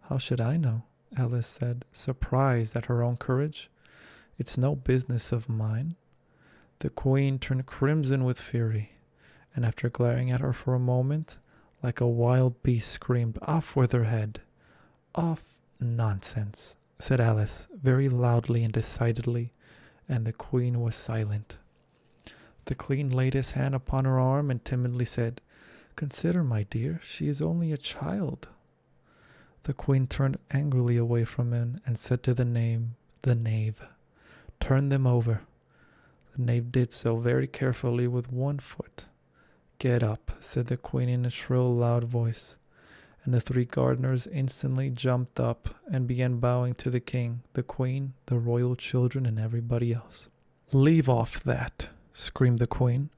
"How should I know?" Alice said, surprised at her own courage. It's no business of mine. The queen turned crimson with fury, and after glaring at her for a moment, like a wild beast screamed, "Off with her head!" "Off, nonsense," said Alice, very loudly and decidedly, and the queen was silent. The queen laid his hand upon her arm and timidly said, "Consider, my dear, she is only a child." The queen turned angrily away from him and said to the knave, "Turn them over." The knave did so very carefully with one foot. "Get up," said the queen in a shrill, loud voice, and the 3 gardeners instantly jumped up and began bowing to the king, the queen, the royal children, and everybody else. "Leave off that," screamed the queen.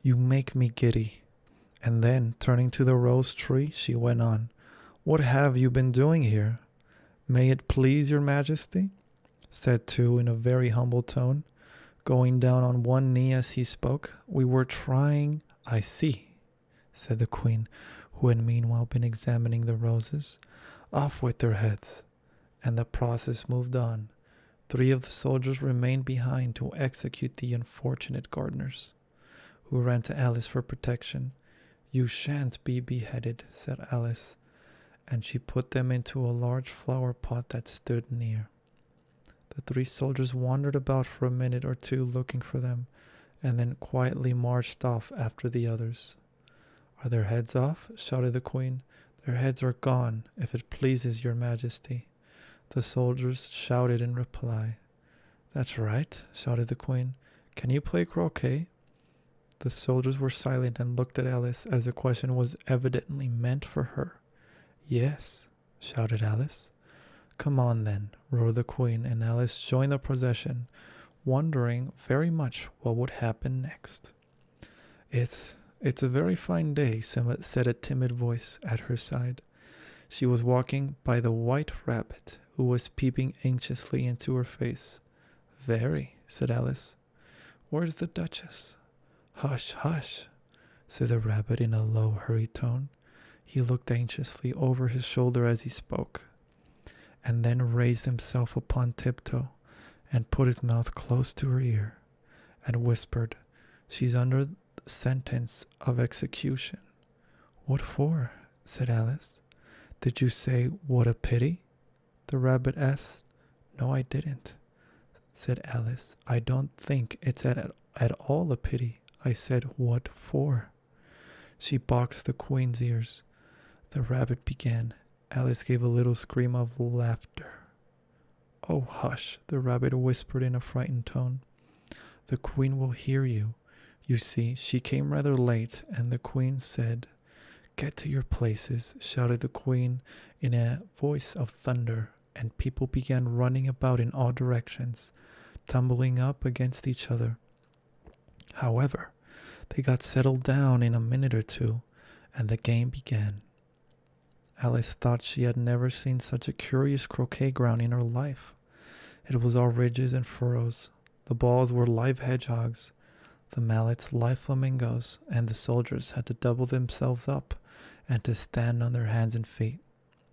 "You make me giddy." And then, turning to the rose tree, she went on, "What have you been doing here?" "May it please your majesty," said two in a very humble tone, going down on one knee as he spoke, "we were trying—" "I see," said the queen, who had meanwhile been examining the roses. "Off with their heads." And the process moved on. 3 of the soldiers remained behind to execute the unfortunate gardeners, who ran to Alice for protection. "You shan't be beheaded," said Alice, and she put them into a large flower pot that stood near. The 3 soldiers wandered about for a minute or two looking for them, and then quietly marched off after the others. "Are their heads off?" shouted the queen. "Their heads are gone, if it pleases your majesty," the soldiers shouted in reply. "That's right," shouted the queen. "Can you play croquet?" The soldiers were silent and looked at Alice as the question was evidently meant for her. "Yes," shouted Alice. "Come on then," roared the queen, and Alice joined the procession, wondering very much what would happen next. It's a very fine day," said a timid voice at her side. She was walking by the white rabbit, who was peeping anxiously into her face. "Very," said Alice. "Where's the Duchess?" "Hush, hush," said the rabbit in a low, hurried tone. He looked anxiously over his shoulder as he spoke, and then raised himself upon tiptoe and put his mouth close to her ear and whispered, "She's under sentence of execution." "What for?" said Alice. "Did you say, 'What a pity'?" the rabbit asked. "No, I didn't," said Alice. "I don't think it's at all a pity. I said, 'What for?'" She boxed the queen's ears. The rabbit began. Alice gave a little scream of laughter. "Oh, hush," the rabbit whispered in a frightened tone. "The queen will hear you. You see, she came rather late, and the queen said—" "Get to your places," shouted the queen in a voice of thunder, and people began running about in all directions, tumbling up against each other. However, they got settled down in a minute or two, and the game began. Alice thought she had never seen such a curious croquet ground in her life. It was all ridges and furrows. The balls were live hedgehogs, the mallets live flamingos, and the soldiers had to double themselves up and to stand on their hands and feet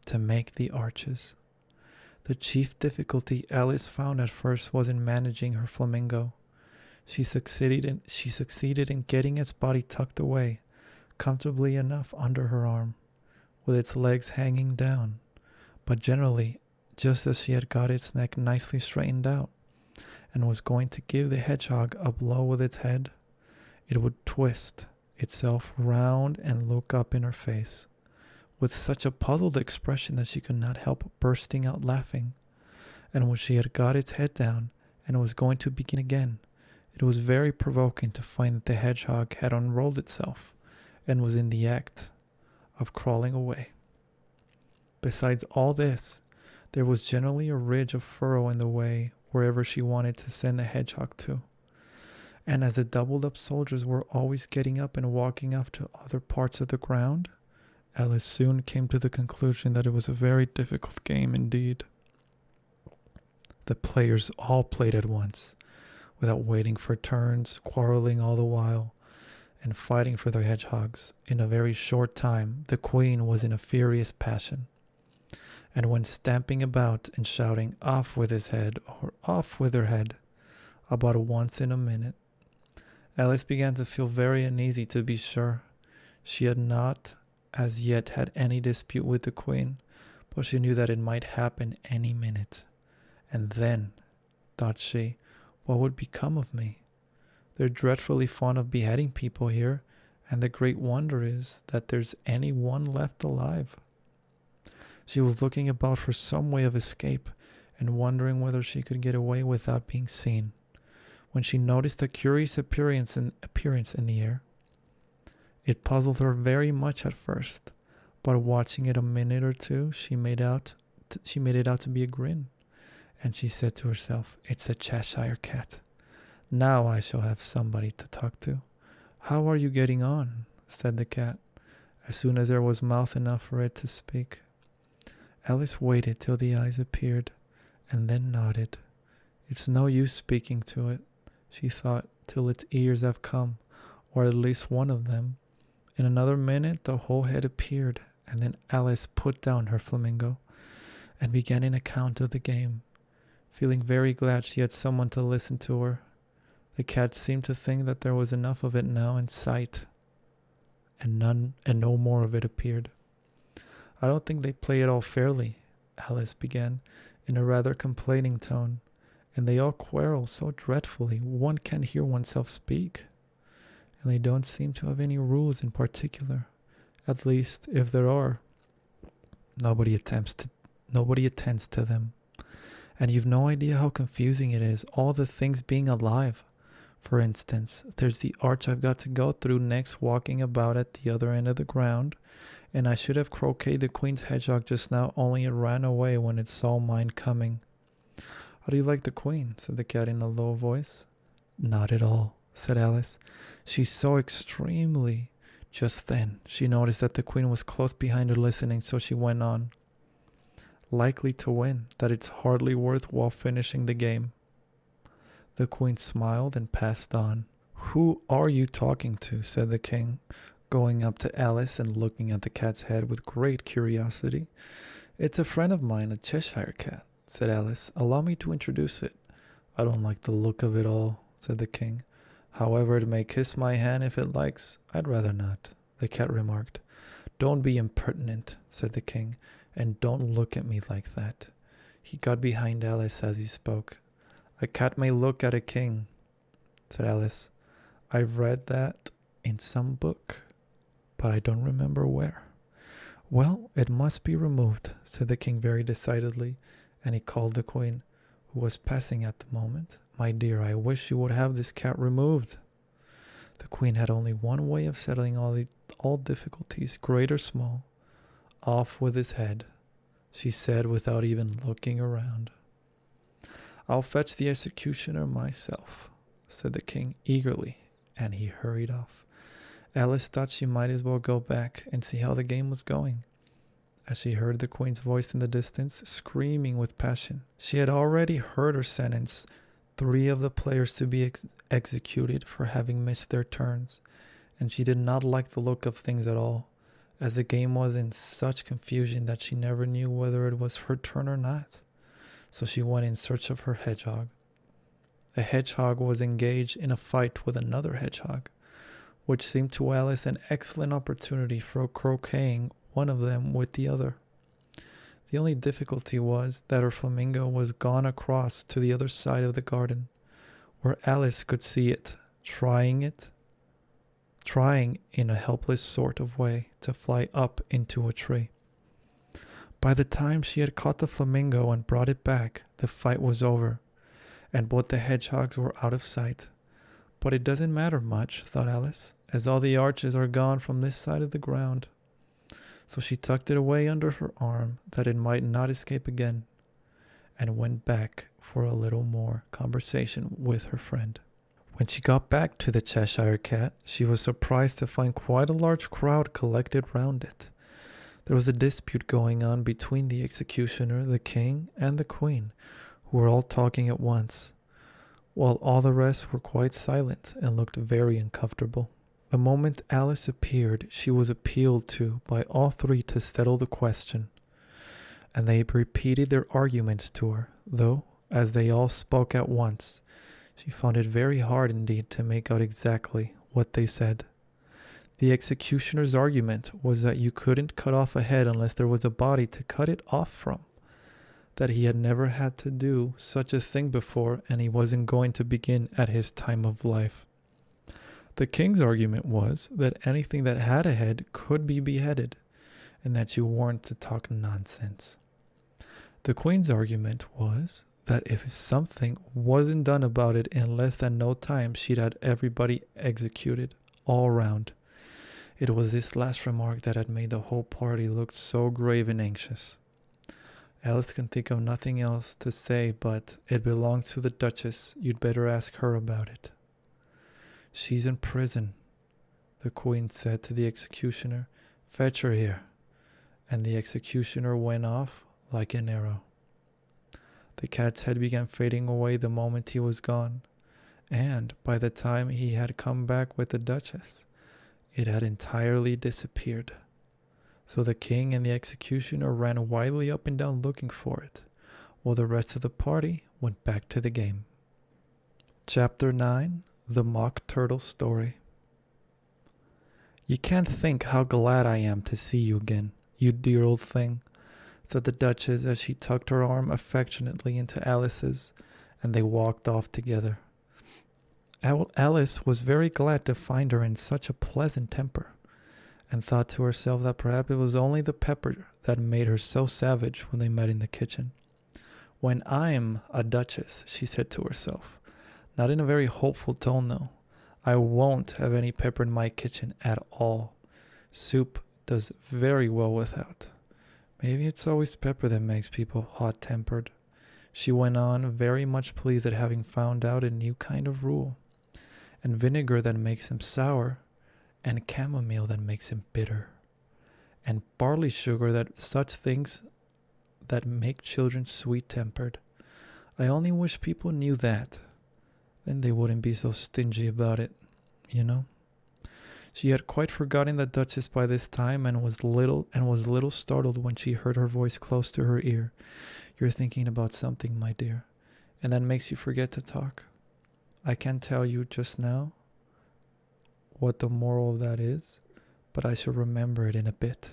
to make the arches. The chief difficulty Alice found at first was in managing her flamingo. She succeeded in getting its body tucked away comfortably enough under her arm, with its legs hanging down, but generally, just as she had got its neck nicely straightened out, and was going to give the hedgehog a blow with its head, it would twist itself round and look up in her face, with such a puzzled expression that she could not help bursting out laughing. And when she had got its head down and was going to begin again, it was very provoking to find that the hedgehog had unrolled itself and was in the act of crawling away. Besides all this, there was generally a ridge of furrow in the way wherever she wanted to send the hedgehog to. And as the doubled up soldiers were always getting up and walking off to other parts of the ground, Alice soon came to the conclusion that it was a very difficult game indeed. The players all played at once, without waiting for turns, quarreling all the while, and fighting for their hedgehogs. In a very short time, the queen was in a furious passion, and went stamping about and shouting, "Off with his head," or "Off with her head," about once in a minute. Alice began to feel very uneasy, to be sure. She had not as yet had any dispute with the queen, but she knew that it might happen any minute. And then, thought she, what would become of me? They're dreadfully fond of beheading people here, and the great wonder is that there's any one left alive. She was looking about for some way of escape and wondering whether she could get away without being seen, when she noticed a curious appearance in the air. It puzzled her very much at first, but watching it a minute or two, she made it out to be a grin, and she said to herself, "It's a Cheshire cat. Now I shall have somebody to talk to." "How are you getting on?" said the cat, as soon as there was mouth enough for it to speak. Alice waited till the eyes appeared, and then nodded. "It's no use speaking to it," she thought, "till its ears have come, or at least one of them." In another minute the whole head appeared, and then Alice put down her flamingo and began an account of the game, feeling very glad she had someone to listen to her. The cat seemed to think that there was enough of it now in sight, and no more of it appeared. "I don't think they play it all fairly," Alice began, in a rather complaining tone, "and they all quarrel so dreadfully, one can't hear oneself speak. And they don't seem to have any rules in particular. At least, if there are, nobody attends to them. And you've no idea how confusing it is, all the things being alive. For instance, there's the arch I've got to go through next, walking about at the other end of the ground, and I should have croqueted the queen's hedgehog just now, only it ran away when it saw mine coming." "How do you like the queen?" said the cat in a low voice. "Not at all," said Alice. "She's so extremely—" Just then, she noticed that the queen was close behind her listening, so she went on. "Likely to win, that it's hardly worth while finishing the game." The queen smiled and passed on. "Who are you talking to?" said the king, going up to Alice and looking at the cat's head with great curiosity. "It's a friend of mine, a Cheshire cat," said Alice. "Allow me to introduce it." "I don't like the look of it all," said the king. "However, it may kiss my hand if it likes." "I'd rather not," the cat remarked. "Don't be impertinent," said the king, "and don't look at me like that." He got behind Alice as he spoke. "A cat may look at a king," said Alice. "I've read that in some book, but I don't remember where." "Well, it must be removed," said the king very decidedly, and he called the queen, who was passing at the moment. "My dear, I wish you would have this cat removed." The queen had only one way of settling all difficulties, great or small. "Off with his head," she said without even looking around. "I'll fetch the executioner myself," said the king eagerly, and he hurried off. Alice thought she might as well go back and see how the game was going, as she heard the queen's voice in the distance, screaming with passion. She had already heard her sentence 3 of the players to be executed for having missed their turns, and she did not like the look of things at all, as the game was in such confusion that she never knew whether it was her turn or not. So she went in search of her hedgehog. A hedgehog was engaged in a fight with another hedgehog, which seemed to Alice an excellent opportunity for croqueting one of them with the other. The only difficulty was that her flamingo was gone across to the other side of the garden, where Alice could see it, trying in a helpless sort of way to fly up into a tree. By the time she had caught the flamingo and brought it back, the fight was over, and both the hedgehogs were out of sight. "But it doesn't matter much," thought Alice, "as all the arches are gone from this side of the ground." So she tucked it away under her arm that it might not escape again, and went back for a little more conversation with her friend. When she got back to the Cheshire cat, she was surprised to find quite a large crowd collected round it. There was a dispute going on between the executioner, the king, and the queen, who were all talking at once, while all the rest were quite silent and looked very uncomfortable. The moment Alice appeared, she was appealed to by all 3 to settle the question. and they repeated their arguments to her, though, as they all spoke at once, she found it very hard indeed to make out exactly what they said. The executioner's argument was that you couldn't cut off a head unless there was a body to cut it off from, that he had never had to do such a thing before, and he wasn't going to begin at his time of life. The king's argument was that anything that had a head could be beheaded, and that you weren't to talk nonsense. The queen's argument was that if something wasn't done about it in less than no time, she'd had everybody executed, all round. It was this last remark that had made the whole party look so grave and anxious. Alice can think of nothing else to say but, "It belongs to the Duchess, you'd better ask her about it." "She's in prison," the queen said to the executioner. "Fetch her here." And the executioner went off like an arrow. The cat's head began fading away the moment he was gone, and by the time he had come back with the Duchess, it had entirely disappeared. So the king and the executioner ran wildly up and down looking for it, while the rest of the party went back to the game. Chapter 9: The Mock Turtle Story. "You can't think how glad I am to see you again, you dear old thing," said the Duchess as she tucked her arm affectionately into Alice's, and they walked off together. Alice was very glad to find her in such a pleasant temper, and thought to herself that perhaps it was only the pepper that made her so savage when they met in the kitchen. "When I'm a duchess," she said to herself, not in a very hopeful tone though, "I won't have any pepper in my kitchen at all. Soup does very well without. Maybe it's always pepper that makes people hot-tempered." She went on, very much pleased at having found out a new kind of rule. "And vinegar that makes him sour, and chamomile that makes him bitter, and barley sugar, that such things that make children sweet-tempered. I only wish people knew that. Then they wouldn't be so stingy about it, you know." She had quite forgotten the Duchess by this time, and was little startled when she heard her voice close to her ear. "You're thinking about something, my dear, and that makes you forget to talk. I can't tell you just now what the moral of that is, but I shall remember it in a bit."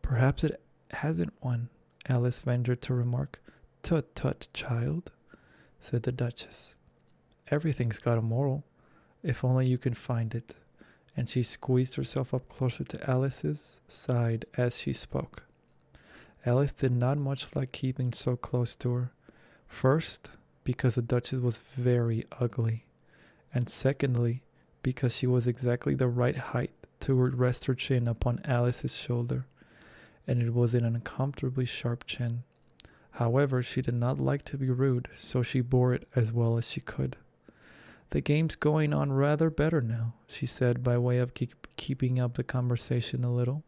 "Perhaps it hasn't one," Alice ventured to remark. "Tut, tut, child," said the Duchess. "Everything's got a moral, if only you can find it." And she squeezed herself up closer to Alice's side as she spoke. Alice did not much like keeping so close to her. First, because the Duchess was very ugly, and secondly, because she was exactly the right height to rest her chin upon Alice's shoulder, and it was an uncomfortably sharp chin. However, she did not like to be rude, so she bore it as well as she could. "The game's going on rather better now," she said, by way of keeping up the conversation a little.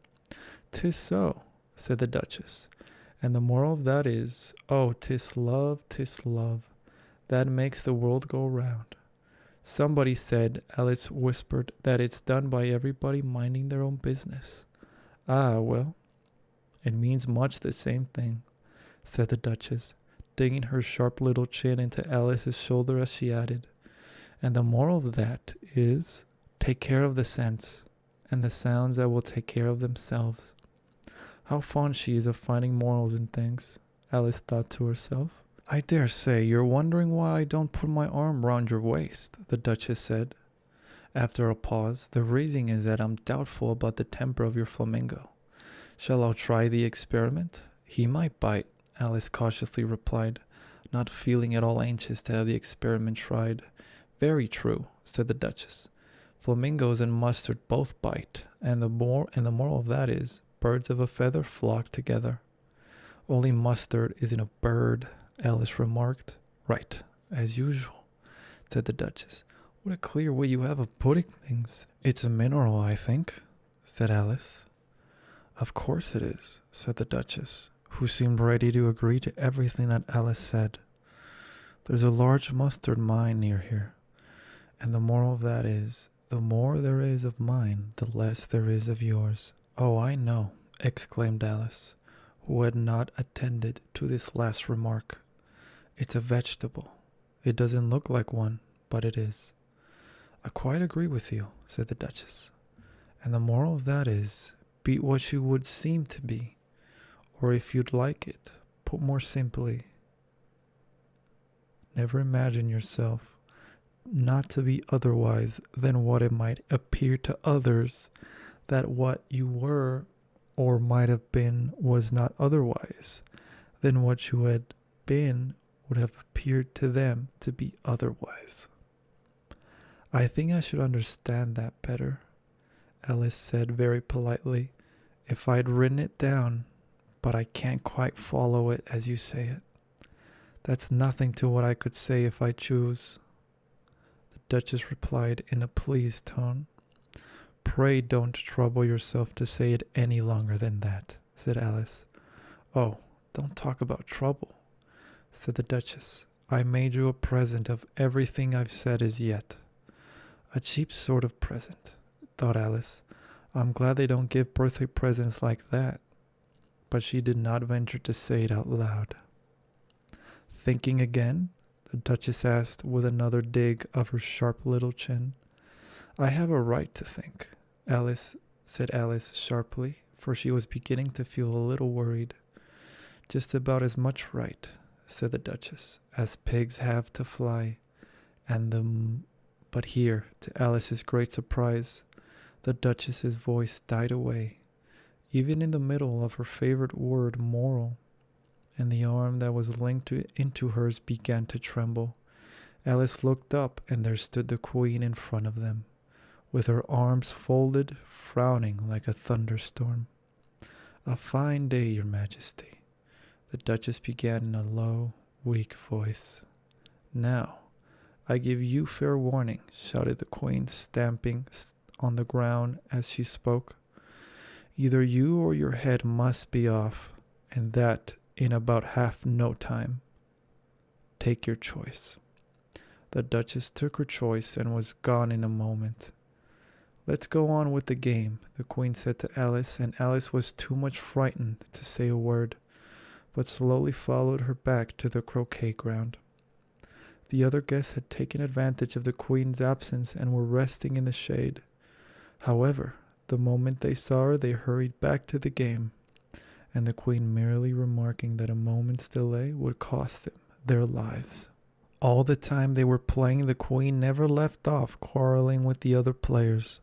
"'Tis so," said the Duchess, "and the moral of that is, oh, 'tis love, that makes the world go round." "Somebody said," Alice whispered, "that it's done by everybody minding their own business." "Ah, well, it means much the same thing," said the Duchess, digging her sharp little chin into Alice's shoulder as she added, "and the moral of that is, take care of the scents, and the sounds that will take care of themselves." How fond she is of finding morals in things, Alice thought to herself. "I dare say you're wondering why I don't put my arm round your waist," the Duchess said. After a pause, "The reason is that I'm doubtful about the temper of your flamingo. Shall I try the experiment?" "He might bite," Alice cautiously replied, not feeling at all anxious to have the experiment tried. "Very true," said the Duchess. "Flamingos and mustard both bite, and the moral of that is, birds of a feather flock together." "Only mustard isn't a bird," Alice remarked. "Right, as usual," said the Duchess. "What a clear way you have of putting things." "It's a mineral, I think," said Alice. "Of course it is," said the Duchess, who seemed ready to agree to everything that Alice said. "There's a large mustard mine near here, and the moral of that is, the more there is of mine, the less there is of yours." "Oh, I know," exclaimed Alice. who had not attended to this last remark. It's a vegetable. It doesn't look like one, but it is. I quite agree with you, said the Duchess. And the moral of that is, be what you would seem to be, or if you'd like it, put more simply, never imagine yourself not to be otherwise than what it might appear to others that what you were or might have been was not otherwise than what you had been would have appeared to them to be otherwise. I think I should understand that better, Alice said very politely, if I'd written it down, but I can't quite follow it as you say it. That's nothing to what I could say if I choose. The Duchess replied in a pleased tone. Pray don't trouble yourself to say it any longer than that, said Alice. Oh, don't talk about trouble, said the Duchess. I made you a present of everything I've said as yet. A cheap sort of present, thought Alice. I'm glad they don't give birthday presents like that. But she did not venture to say it out loud. Thinking again, the Duchess asked with another dig of her sharp little chin. I have a right to think, said Alice sharply, for she was beginning to feel a little worried. Just about as much right, said the Duchess, as pigs have to fly, But here, to Alice's great surprise, the Duchess's voice died away, even in the middle of her favorite word, moral, and the arm that was linked into hers began to tremble. Alice looked up, and there stood the Queen in front of them, with her arms folded, frowning like a thunderstorm. A fine day, Your Majesty, the Duchess began in a low, weak voice. Now, I give you fair warning, shouted the Queen, stamping on the ground as she spoke. Either you or your head must be off, and that in about half no time. Take your choice. The Duchess took her choice and was gone in a moment. Let's go on with the game, the Queen said to Alice, and Alice was too much frightened to say a word, but slowly followed her back to the croquet ground. The other guests had taken advantage of the Queen's absence and were resting in the shade. However, the moment they saw her, they hurried back to the game, and the Queen merely remarking that a moment's delay would cost them their lives. All the time they were playing, the Queen never left off quarreling with the other players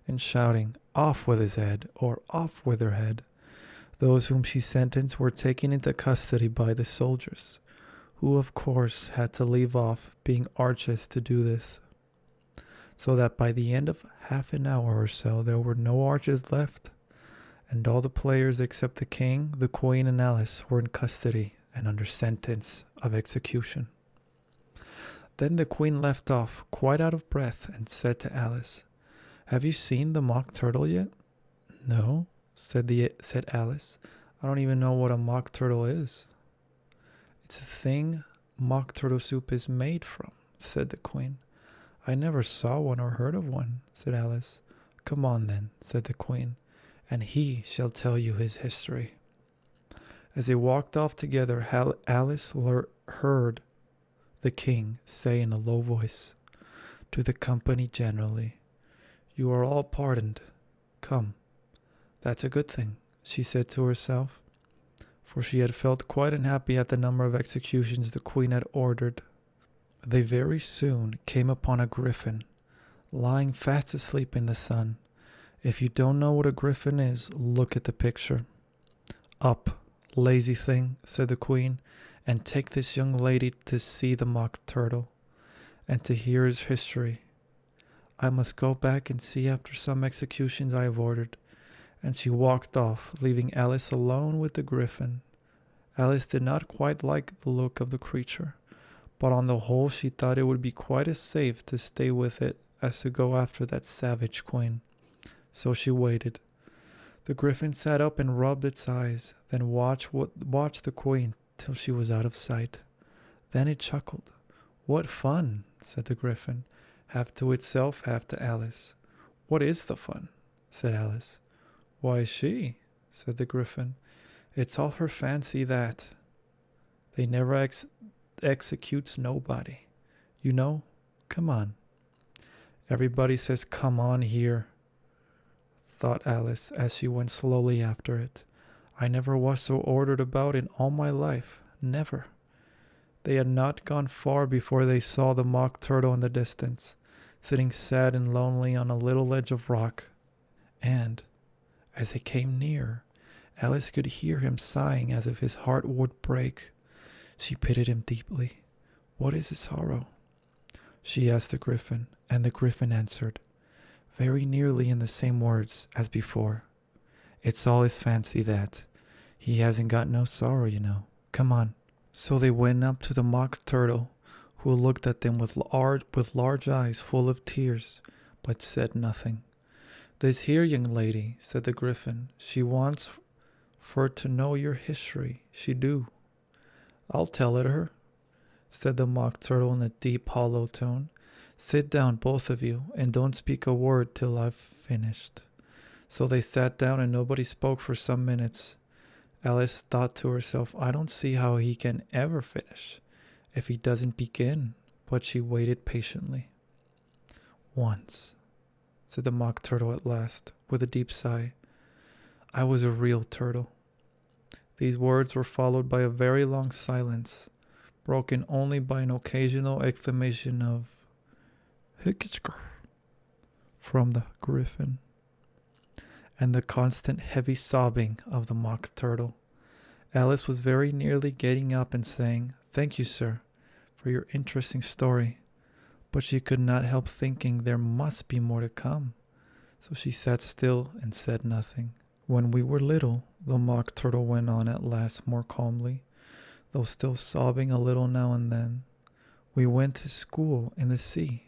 and shouting, "Off with his head," or "Off with her head." Those whom she sentenced were taken into custody by the soldiers, who of course had to leave off being archers to do this, so that by the end of half an hour or so there were no archers left, and all the players except the King, the Queen, and Alice were in custody and under sentence of execution. Then the Queen left off, quite out of breath, and said to Alice, "Have you seen the mock turtle yet?" "No," said Alice. "I don't even know what a mock turtle is." "It's a thing mock turtle soup is made from," said the Queen. "I never saw one or heard of one," said Alice. "Come on then," said the Queen, "and he shall tell you his history." As they walked off together, Alice heard the King say in a low voice to the company generally, "You are all pardoned. Come." "That's a good thing," she said to herself, for she had felt quite unhappy at the number of executions the Queen had ordered. They very soon came upon a griffin, lying fast asleep in the sun. If you don't know what a griffin is, look at the picture. "Up, lazy thing," said the Queen, "and take this young lady to see the mock turtle, and to hear his history. I must go back and see after some executions I have ordered." And she walked off, leaving Alice alone with the griffin. Alice did not quite like the look of the creature, but on the whole she thought it would be quite as safe to stay with it as to go after that savage Queen. So she waited. The griffin sat up and rubbed its eyes, then watched the Queen till she was out of sight. Then it chuckled. "What fun," said the griffin, half to itself, half to Alice. "What is the fun?" said Alice. "Why, she," said the griffin. It's all her fancy that they never executes nobody. You know? Come on. Everybody says come on here, thought Alice as she went slowly after it. I never was so ordered about in all my life. Never. They had not gone far before they saw the mock turtle in the distance, sitting sad and lonely on a little ledge of rock. And, as they came near, Alice could hear him sighing as if his heart would break. She pitied him deeply. What is his sorrow? She asked the griffin, and the griffin answered, very nearly in the same words as before. It's all his fancy that. He hasn't got no sorrow, you know. Come on. So they went up to the mock turtle, who looked at them with large eyes full of tears, but said nothing. This here young lady, said the griffin, she wants for to know your history. She do. I'll tell it her, said the mock turtle in a deep, hollow tone. Sit down, both of you, and don't speak a word till I've finished. So they sat down and nobody spoke for some minutes. Alice thought to herself, I don't see how he can ever finish if he doesn't begin, but she waited patiently. Once, said the mock turtle at last, with a deep sigh, I was a real turtle. These words were followed by a very long silence, broken only by an occasional exclamation of "Hickitsker" from the griffin, and the constant heavy sobbing of the mock turtle. Alice was very nearly getting up and saying, Thank you, sir, for your interesting story, but she could not help thinking there must be more to come, so she sat still and said nothing. When we were little, the mock turtle went on at last more calmly, though still sobbing a little now and then, we went to school in the sea,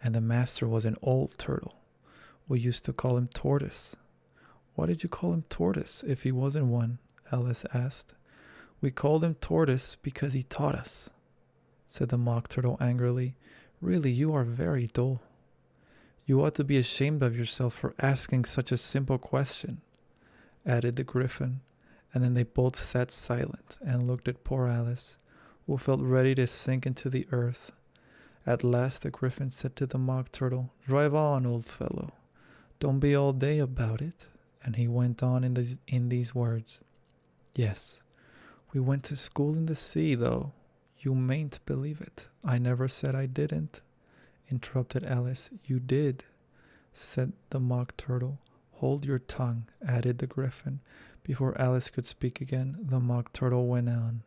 and the master was an old turtle. We used to call him Tortoise. Why did you call him Tortoise if he wasn't one? Alice asked. We called him Tortoise because he taught us, said the mock turtle angrily. Really, you are very dull. You ought to be ashamed of yourself for asking such a simple question, added the griffin, and then they both sat silent and looked at poor Alice, who felt ready to sink into the earth. At last the griffin said to the mock turtle, Drive on, old fellow. Don't be all day about it. And he went on in these words. Yes, we went to school in the sea, though. You mayn't believe it. I never said I didn't, interrupted Alice. You did, said the mock turtle. Hold your tongue, added the griffin. Before Alice could speak again, the mock turtle went on.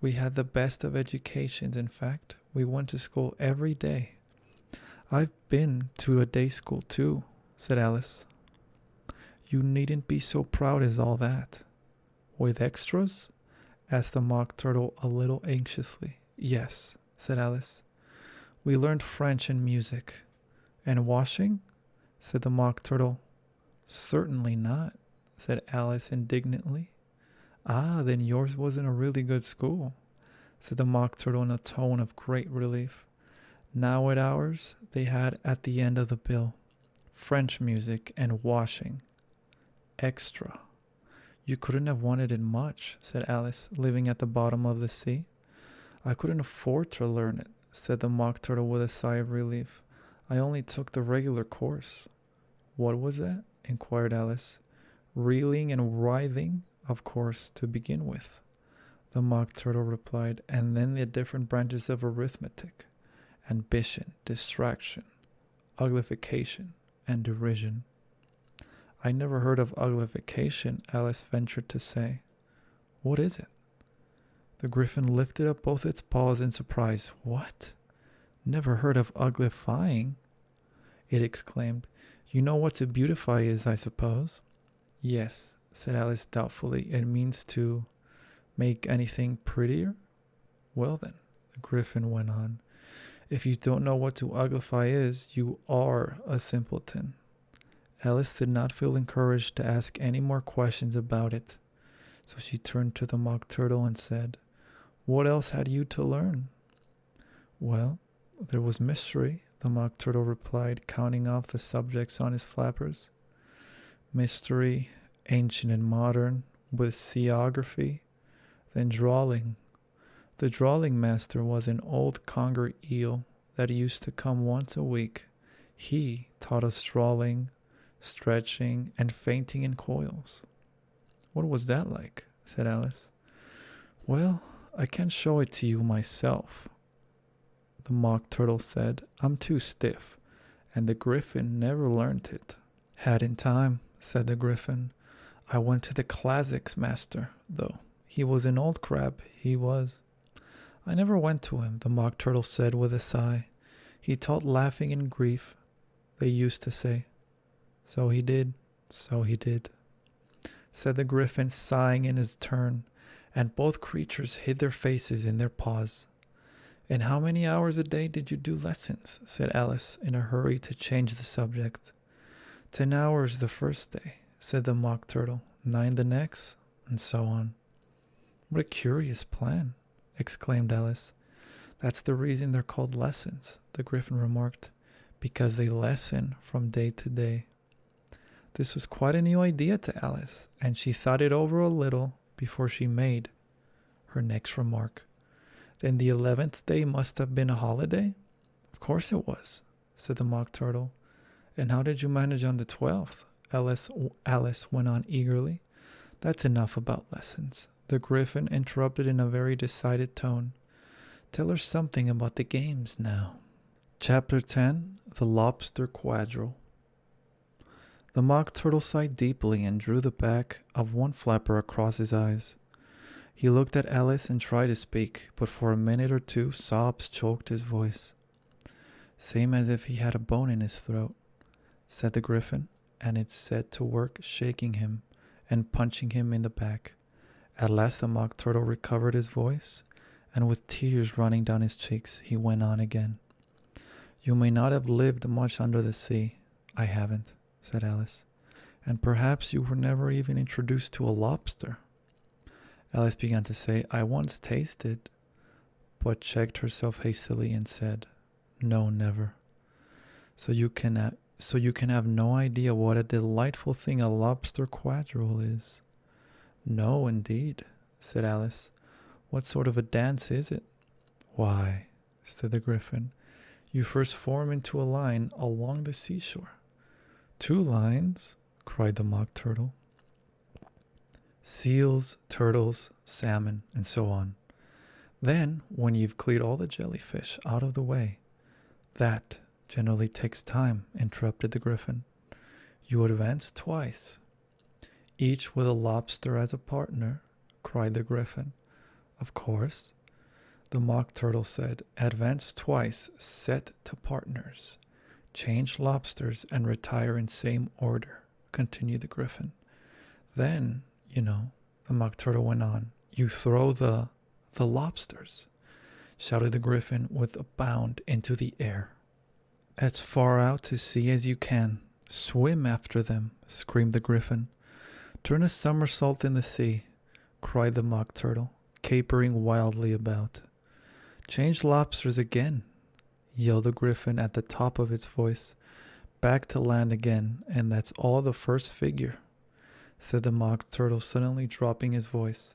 We had the best of educations, in fact. We went to school every day. I've been to a day school, too, said Alice. You needn't be so proud as all that. With extras? Asked the mock turtle a little anxiously. Yes, said Alice. We learned French and music. And washing? Said the mock turtle. Certainly not, said Alice indignantly. Ah, then yours wasn't a really good school, said the mock turtle in a tone of great relief. Now at ours, they had at the end of the bill, French music and washing. Extra. You couldn't have wanted it much, said Alice, living at the bottom of the sea. I couldn't afford to learn it, said the mock turtle with a sigh of relief. I only took the regular course. What was that? Inquired Alice. Reeling and writhing, of course, to begin with, the mock turtle replied, and then the different branches of arithmetic, ambition, distraction, uglification, and derision. I never heard of uglification, Alice ventured to say. What is it? The griffin lifted up both its paws in surprise. What? Never heard of uglifying? It exclaimed. You know what to beautify is, I suppose? Yes, said Alice doubtfully. It means to make anything prettier? Well then, the griffin went on, if you don't know what to uglify is, you are a simpleton. Alice did not feel encouraged to ask any more questions about it, so she turned to the mock turtle and said, What else had you to learn? Well, there was mystery, the mock turtle replied, counting off the subjects on his flappers. Mystery, ancient and modern, with seaography, then drawling. The drawling master was an old conger eel that used to come once a week. He taught us drawling, stretching, and fainting in coils. What was that like? Said Alice. Well, I can't show it to you myself, the Mock Turtle said. I'm too stiff, and the Griffin never learned it. Had in time, said the Griffin. I went to the classics master, though. He was an old crab, he was. I never went to him, the Mock Turtle said with a sigh. He taught laughing in grief, they used to say. So he did, said the Griffin, sighing in his turn, and both creatures hid their faces in their paws. And how many hours a day did you do lessons? Said Alice, in a hurry to change the subject. 10 hours the first day, said the Mock Turtle, 9 the next, and so on. What a curious plan, exclaimed Alice. That's the reason they're called lessons, the Griffin remarked, because they lessen from day to day. This was quite a new idea to Alice, and she thought it over a little before she made her next remark. Then the 11th day must have been a holiday? Of course it was, said the Mock Turtle. And how did you manage on the 12th? Alice went on eagerly. That's enough about lessons, the Griffin interrupted in a very decided tone. Tell her something about the games now. Chapter 10, The Lobster Quadrille. The Mock Turtle sighed deeply and drew the back of one flapper across his eyes. He looked at Alice and tried to speak, but for a minute or two sobs choked his voice. Same as if he had a bone in his throat, said the Griffin, and it set to work shaking him and punching him in the back. At last the Mock Turtle recovered his voice, and with tears running down his cheeks, he went on again. You may not have lived much under the sea. I haven't, said Alice. And perhaps you were never even introduced to a lobster. Alice began to say, I once tasted, but checked herself hastily and said, no, never. So you can have no idea what a delightful thing a lobster quadrille is. No, indeed, said Alice. What sort of a dance is it? Why, said the Griffin, you first form into a line along the seashore. 2 lines, cried the Mock Turtle. Seals, turtles, salmon, and so on. Then, when you've cleared all the jellyfish out of the way, that generally takes time, interrupted the Griffin. You advance twice, each with a lobster as a partner, cried the Griffin. Of course, the Mock Turtle said, advance twice, set to partners. Change lobsters and retire in same order, continued the Griffin. Then, the Mock Turtle went on, you throw the lobsters, shouted the Griffin with a bound into the air. As far out to sea as you can. Swim after them, screamed the Griffin. Turn a somersault in the sea, cried the Mock Turtle, capering wildly about. Change lobsters again, yelled the Griffin at the top of its voice. Back to land again, and that's all the first figure, said the Mock Turtle, suddenly dropping his voice,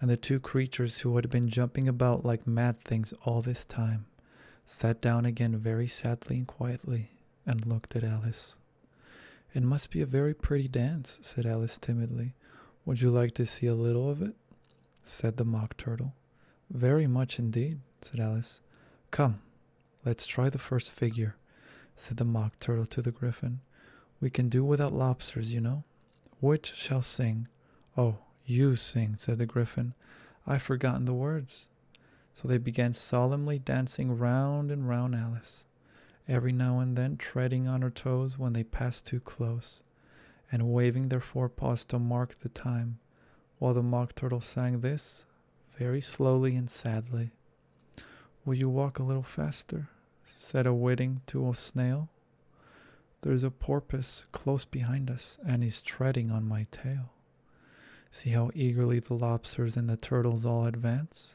and the 2 creatures who had been jumping about like mad things all this time sat down again very sadly and quietly and looked at Alice. It must be a very pretty dance, said Alice timidly. Would you like to see a little of it? Said the Mock Turtle. Very much indeed, said Alice. Come, let's try the first figure, said the Mock Turtle to the Griffin. We can do without lobsters, Which shall sing? Oh, you sing, said the Griffin. I've forgotten the words. So they began solemnly dancing round and round Alice, every now and then treading on her toes when they passed too close, and waving their forepaws to mark the time, while the Mock Turtle sang this very slowly and sadly. Will you walk a little faster? Said a whiting to a snail. There's a porpoise close behind us, and he's treading on my tail. See how eagerly the lobsters and the turtles all advance?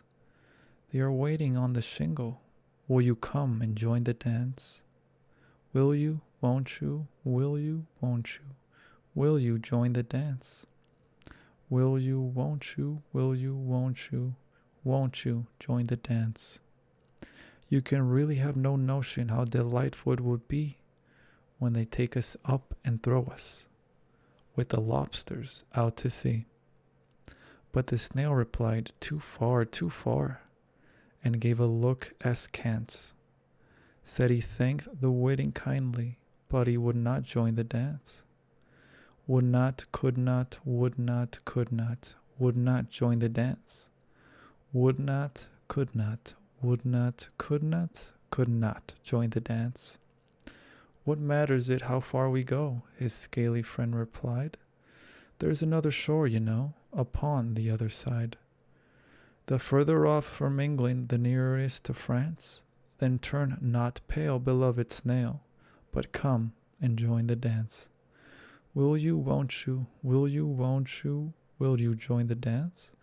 They are waiting on the shingle. Will you come and join the dance? Will you, won't you, will you, won't you? Will you join the dance? Will you, won't you, will you, won't you join the dance? You can really have no notion how delightful it would be when they take us up and throw us, with the lobsters, out to sea. But the snail replied, too far, and gave a look askance. Said he thanked the waiting kindly, but he would not join the dance. Would not, could not, would not, could not, would not join the dance. Would not, could not, would not, could not join the dance. What matters it how far we go? His scaly friend replied. There's another shore, you know, upon the other side. The further off from England, the nearer is to France. Then turn not pale, beloved snail, but come and join the dance. Will you, won't you, will you, won't you, will you join the dance?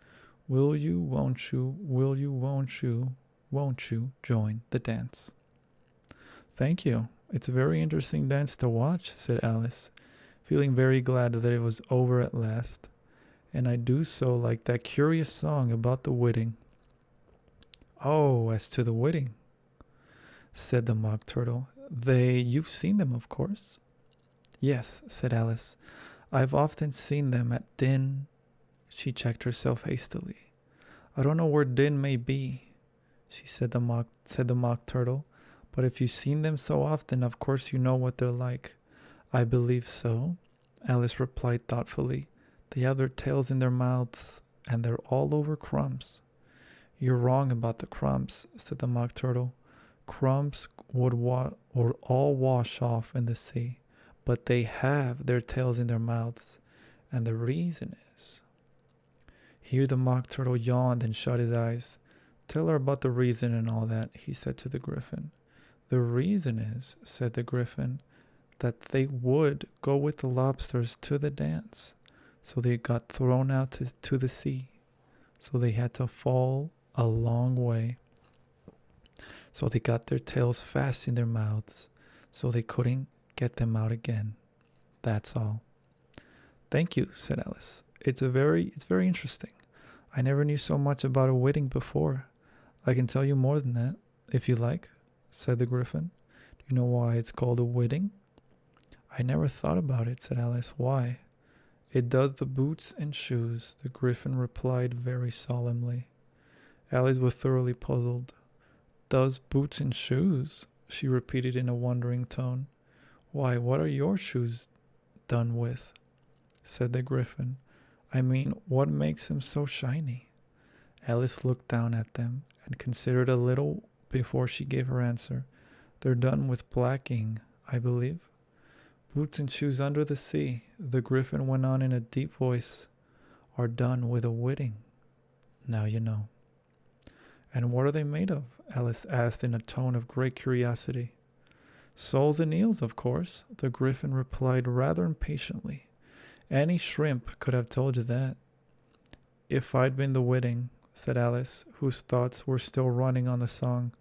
Will you, won't you, will you, won't you join the dance? Thank you. It's a very interesting dance to watch, said Alice, feeling very glad that it was over at last. And I do so like that curious song about the wedding. Oh, as to the wedding, said the Mock Turtle. You've seen them, of course. Yes, said Alice. I've often seen them at Din. She checked herself hastily. I don't know where Din may be, said the Mock Turtle. But if you've seen them so often, of course you know what they're like. I believe so, Alice replied thoughtfully. They have their tails in their mouths, and they're all over crumbs. You're wrong about the crumbs, said the Mock Turtle. Crumbs would all wash off in the sea, but they have their tails in their mouths, and the reason is... Here the Mock Turtle yawned and shut his eyes. Tell her about the reason and all that, he said to the Griffin. The reason is, said the Griffin, that they would go with the lobsters to the dance. So they got thrown out to the sea. So they had to fall a long way. So they got their tails fast in their mouths. So they couldn't get them out again. That's all. Thank you, said Alice. It's very interesting. I never knew so much about a wedding before. I can tell you more than that, if you like, said the Griffin. Do you know why it's called a wedding? I never thought about it, said Alice. Why? It does the boots and shoes, the Griffin replied very solemnly. Alice was thoroughly puzzled. Does boots and shoes? She repeated in a wondering tone. Why, what are your shoes done with? Said the Griffin. I mean, what makes them so shiny? Alice looked down at them and considered a little before she gave her answer. They're done with blacking, I believe. Boots and shoes under the sea, the Griffin went on in a deep voice, are done with a wedding. Now you know. And what are they made of? Alice asked in a tone of great curiosity. Soles and eels, of course, the Griffin replied rather impatiently. Any shrimp could have told you that. If I'd been the wedding, said Alice, whose thoughts were still running on the song,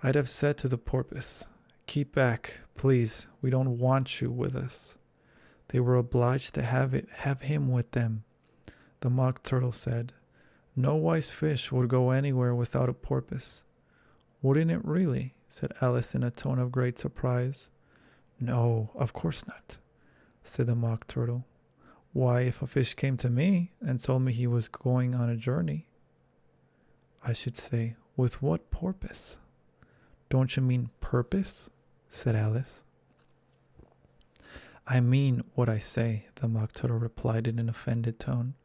I'd have said to the porpoise, keep back, please, we don't want you with us. They were obliged to have him with them. The Mock Turtle said, no wise fish would go anywhere without a porpoise. Wouldn't it really? Said Alice in a tone of great surprise. No, of course not, said the Mock Turtle. Why, if a fish came to me and told me he was going on a journey, I should say, with what purpose? Don't you mean purpose? Said Alice. I mean what I say, the Mock Turtle replied in an offended tone,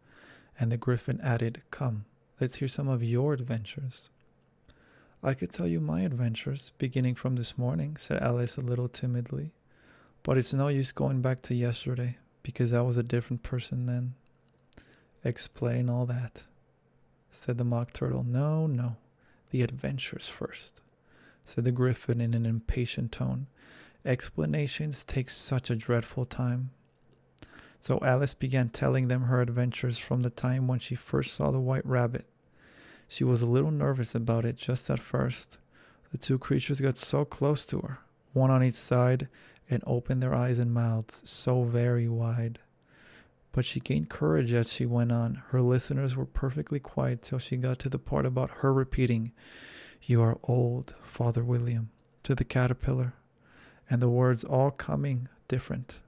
and the Griffin added, come, let's hear some of your adventures. I could tell you my adventures, beginning from this morning, said Alice a little timidly, but it's no use going back to yesterday, because I was a different person then. Explain all that, said the Mock Turtle. No, the adventures first, said the Griffin in an impatient tone. Explanations take such a dreadful time. So Alice began telling them her adventures from the time when she first saw the white rabbit. She was a little nervous about it just at first. The two creatures got so close to her, one on each side, and opened their eyes and mouths so very wide. But she gained courage as she went on. Her listeners were perfectly quiet till she got to the part about her repeating, "You are old, Father William," to the caterpillar, and the words all coming different.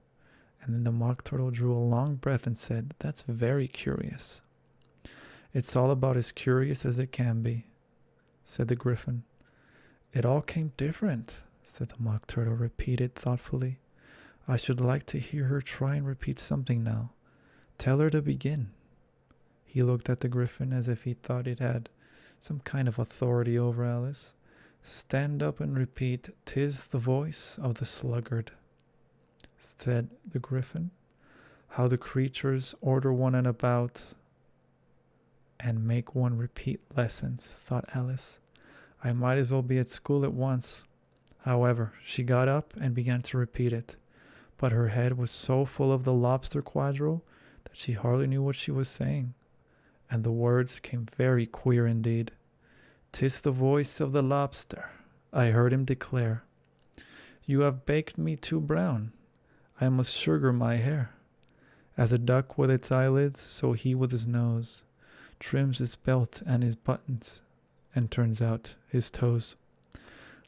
And then the Mock Turtle drew a long breath and said, "That's very curious." "It's all about as curious as it can be," said the Griffin. "It all came different," said the Mock Turtle, repeated thoughtfully. "I should like to hear her try and repeat something now. Tell her to begin." He looked at the Griffin as if he thought it had some kind of authority over Alice. "Stand up and repeat, 'Tis the voice of the sluggard,'" said the Griffin. "How the creatures order one and about and make one repeat lessons," thought Alice. "I might as well be at school at once." However, she got up and began to repeat it, but her head was so full of the lobster quadrille that she hardly knew what she was saying, and the words came very queer indeed. "'Tis the voice of the lobster," I heard him declare. "You have baked me too brown. I must sugar my hair." As a duck with its eyelids, so he with his nose trims his belt and his buttons, and turns out his toes.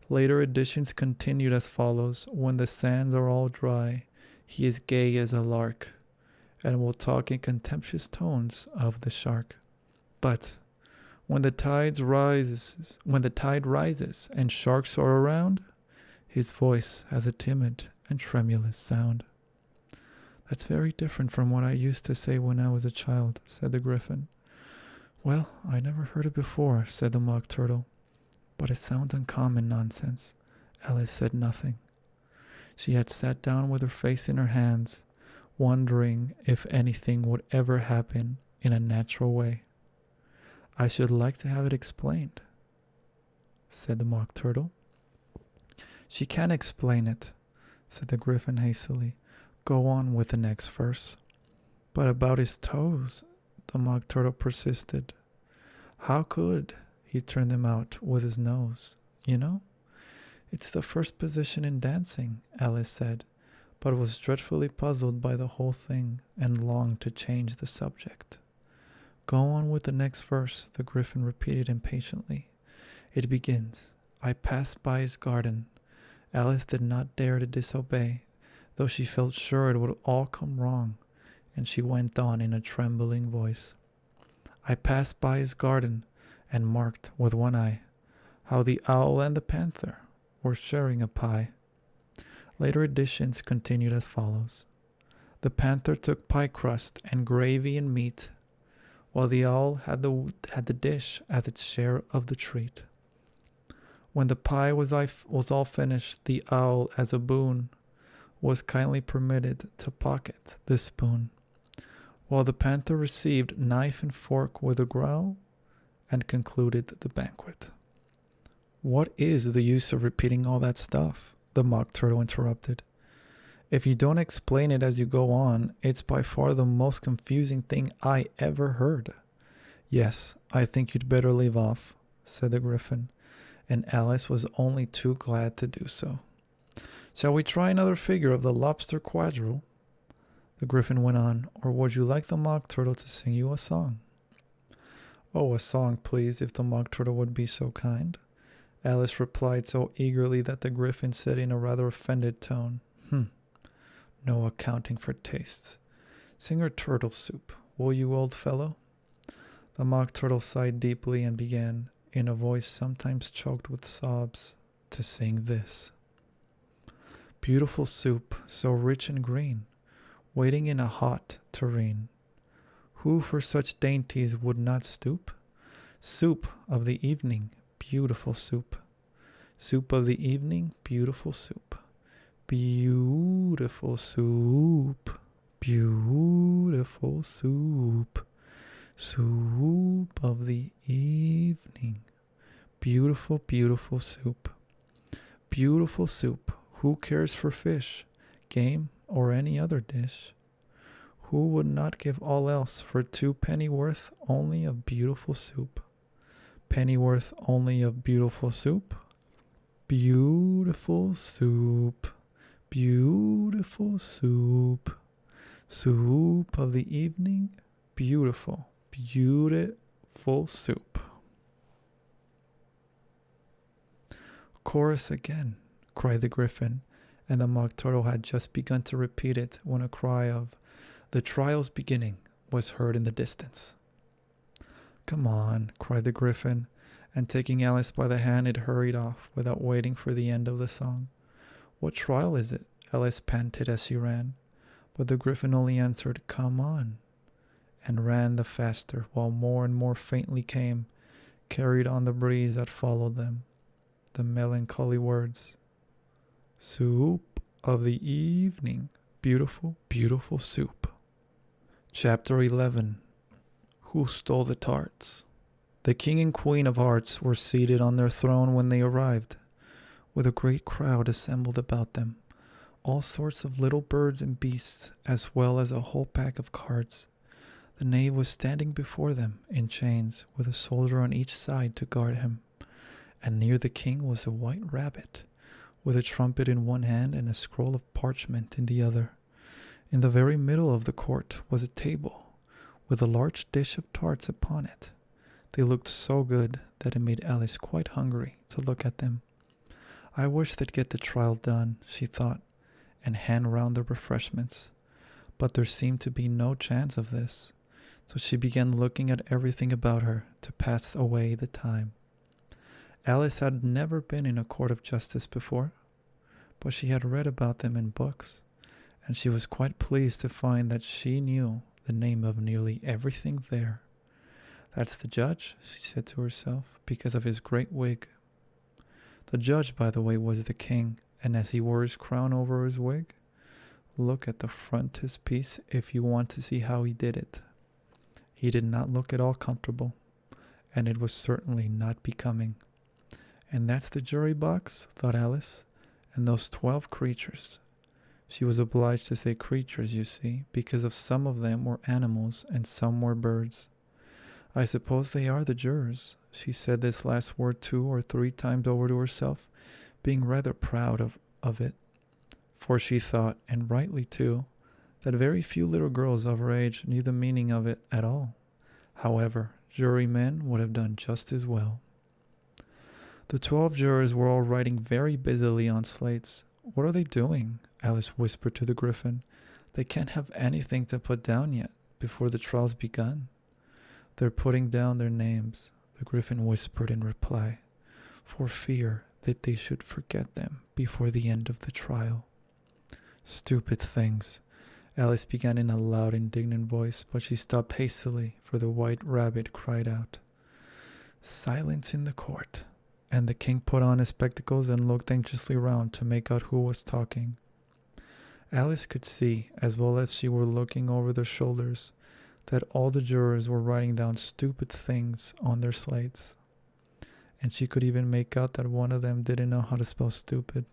Later editions continued as follows: "When the sands are all dry, he is gay as a lark, and will talk in contemptuous tones of the shark. But when the tide rises and sharks are around, his voice has a timid and tremulous sound." "That's very different from what I used to say when I was a child," said the Griffin. "Well, I never heard it before," said the Mock Turtle. "But it sounds uncommon nonsense." Alice said nothing. She had sat down with her face in her hands, wondering if anything would ever happen in a natural way. "I should like to have it explained," said the Mock Turtle. "She can't explain it," said the Griffin hastily. "Go on with the next verse." "But about his toes," the Mock Turtle persisted. "How could he turn them out with his nose, you know?" "It's the first position in dancing," Alice said, but was dreadfully puzzled by the whole thing and longed to change the subject. "Go on with the next verse," the Griffin repeated impatiently. "It begins, 'I passed by his garden.'" Alice did not dare to disobey, though she felt sure it would all come wrong, and she went on in a trembling voice. "I passed by his garden and marked with one eye how the owl and the panther were sharing a pie." Later editions continued as follows: "The panther took pie crust and gravy and meat, while the owl had the dish as its share of the treat. When the pie was all finished, the owl, as a boon, was kindly permitted to pocket the spoon, while the panther received knife and fork with a growl and concluded the banquet." "What is the use of repeating all that stuff?" the Mock Turtle interrupted. "If you don't explain it as you go on, it's by far the most confusing thing I ever heard." "Yes, I think you'd better leave off," said the Griffin, and Alice was only too glad to do so. "Shall we try another figure of the lobster quadrille?" the Griffin went on, "or would you like the Mock Turtle to sing you a song?" "Oh, a song, please, if the Mock Turtle would be so kind," Alice replied so eagerly that the Griffin said in a rather offended tone, "No accounting for tastes. Sing her turtle soup, will you, old fellow?" The Mock Turtle sighed deeply and began, in a voice sometimes choked with sobs, to sing this: "Beautiful soup, so rich and green, waiting in a hot tureen. Who for such dainties would not stoop? Soup of the evening, beautiful soup. Soup of the evening, beautiful soup. Beautiful soup, beautiful soup. Soup of the evening, beautiful, beautiful soup. Beautiful soup, who cares for fish, game, or any other dish? Who would not give all else for 2 pennyworth only of beautiful soup? Pennyworth only of beautiful soup? Beautiful soup, beautiful soup. Soup of the evening, beautiful, beautiful soup. Chorus again, cried the Gryphon, and the Mock Turtle had just begun to repeat it when a cry of, "The trial's beginning," was heard in the distance. "Come on," cried the Gryphon, and taking Alice by the hand, it hurried off without waiting for the end of the song. "What trial is it?" Alice panted as she ran, but the Gryphon only answered, "Come on," and ran the faster, while more and more faintly came, carried on the breeze that followed them, the melancholy words, "Soup of the evening, beautiful, beautiful soup." Chapter 11. Who Stole the Tarts? The King and Queen of Hearts were seated on their throne when they arrived, with a great crowd assembled about them, all sorts of little birds and beasts, as well as a whole pack of cards. The knave was standing before them in chains, with a soldier on each side to guard him, and near the king was a white rabbit, with a trumpet in one hand and a scroll of parchment in the other. In the very middle of the court was a table, with a large dish of tarts upon it. They looked so good that it made Alice quite hungry to look at them. "I wish they'd get the trial done," she thought, and hand round the refreshments. But there seemed to be no chance of this, so she began looking at everything about her to pass away the time. Alice had never been in a court of justice before, but she had read about them in books, and she was quite pleased to find that she knew the name of nearly everything there. "That's the judge," she said to herself, because of his great wig. The judge, by the way, was the king, and as he wore his crown over his wig, look at the frontispiece if you want to see how he did it. He did not look at all comfortable, and it was certainly not becoming. "And that's the jury box," thought Alice, "and those 12 creatures." She was obliged to say creatures, you see, because of some of them were animals and some were birds. "I suppose they are the jurors." She said this last word 2 or 3 times over to herself, being rather proud of it, for she thought, and rightly too, that very few little girls of her age knew the meaning of it at all. However, jurymen would have done just as well. The 12 jurors were all writing very busily on slates. "What are they doing?" Alice whispered to the Gryphon. "They can't have anything to put down yet, before the trial's begun." "They're putting down their names," the Gryphon whispered in reply, "for fear that they should forget them before the end of the trial." "Stupid things," Alice began in a loud, indignant voice, but she stopped hastily, for the white rabbit cried out, "Silence in the court," and the king put on his spectacles and looked anxiously round to make out who was talking. Alice could see, as well as she were looking over their shoulders, that all the jurors were writing down stupid things on their slates, and she could even make out that one of them didn't know how to spell stupid,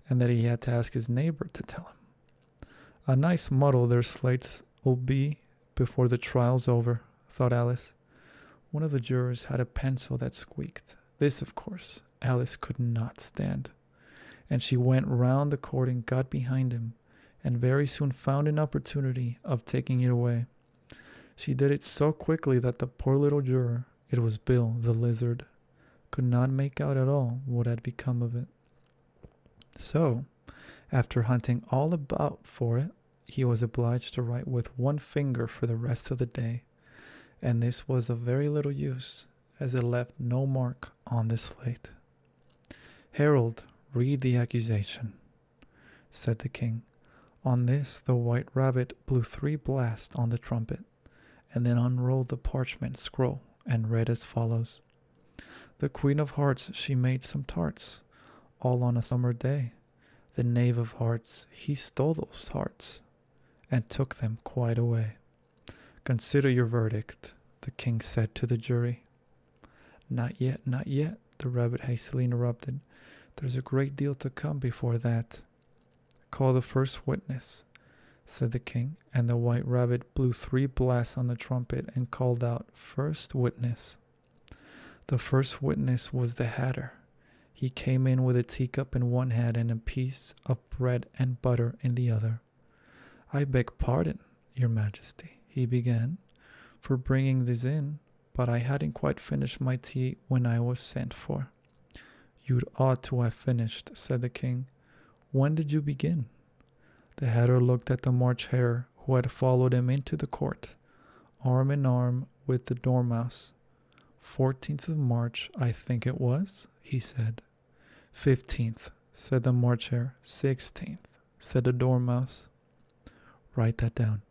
and that he had to ask his neighbor to tell him. "A nice muddle their slates will be before the trial's over," thought Alice. One of the jurors had a pencil that squeaked. This, of course, Alice could not stand, and she went round the court and got behind him, and very soon found an opportunity of taking it away. She did it so quickly that the poor little juror, it was Bill the lizard, could not make out at all what had become of it. So, after hunting all about for it, he was obliged to write with one finger for the rest of the day, and this was of very little use, as it left no mark on the slate. "Herald, read the accusation," said the king. On this, the white rabbit blew 3 blasts on the trumpet, and then unrolled the parchment scroll and read as follows. "The Queen of Hearts, she made some tarts, all on a summer day. The Knave of Hearts, he stole those hearts, and took them quite away. Consider your verdict," the king said to the jury. Not yet," the rabbit hastily interrupted. "There's a great deal to come before that." "Call the first witness," said the king, and the white rabbit blew 3 blasts on the trumpet and called out, "First witness." The first witness was the Hatter. He came in with a teacup in one hand and a piece of bread and butter in the other. I beg pardon, your majesty, he began, for bringing this in, but I hadn't quite finished my tea when I was sent for. You'd ought to have finished, said the king. When did you begin? The hatter looked at the March Hare, who had followed him into the court, arm in arm with the Dormouse. 14th of March, I think it was, he said. 15th, said the March Hare. 16th, said the Dormouse. Write that down,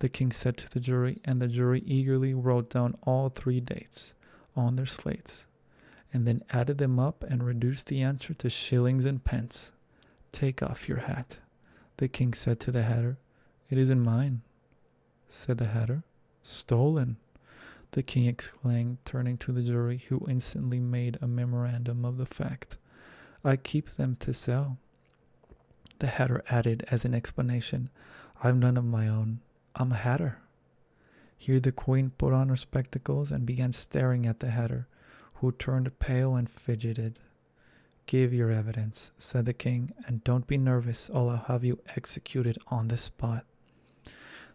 the king said to the jury, and the jury eagerly wrote down all 3 dates on their slates, and then added them up and reduced the answer to shillings and pence. Take off your hat, the king said to the hatter. It isn't mine, said the hatter. Stolen, the king exclaimed, turning to the jury, who instantly made a memorandum of the fact. I keep them to sell. The hatter added as an explanation, I've none of my own. I'm a hatter. Here the queen put on her spectacles and began staring at the hatter, who turned pale and fidgeted. Give your evidence, said the king, and don't be nervous, or I'll have you executed on the spot.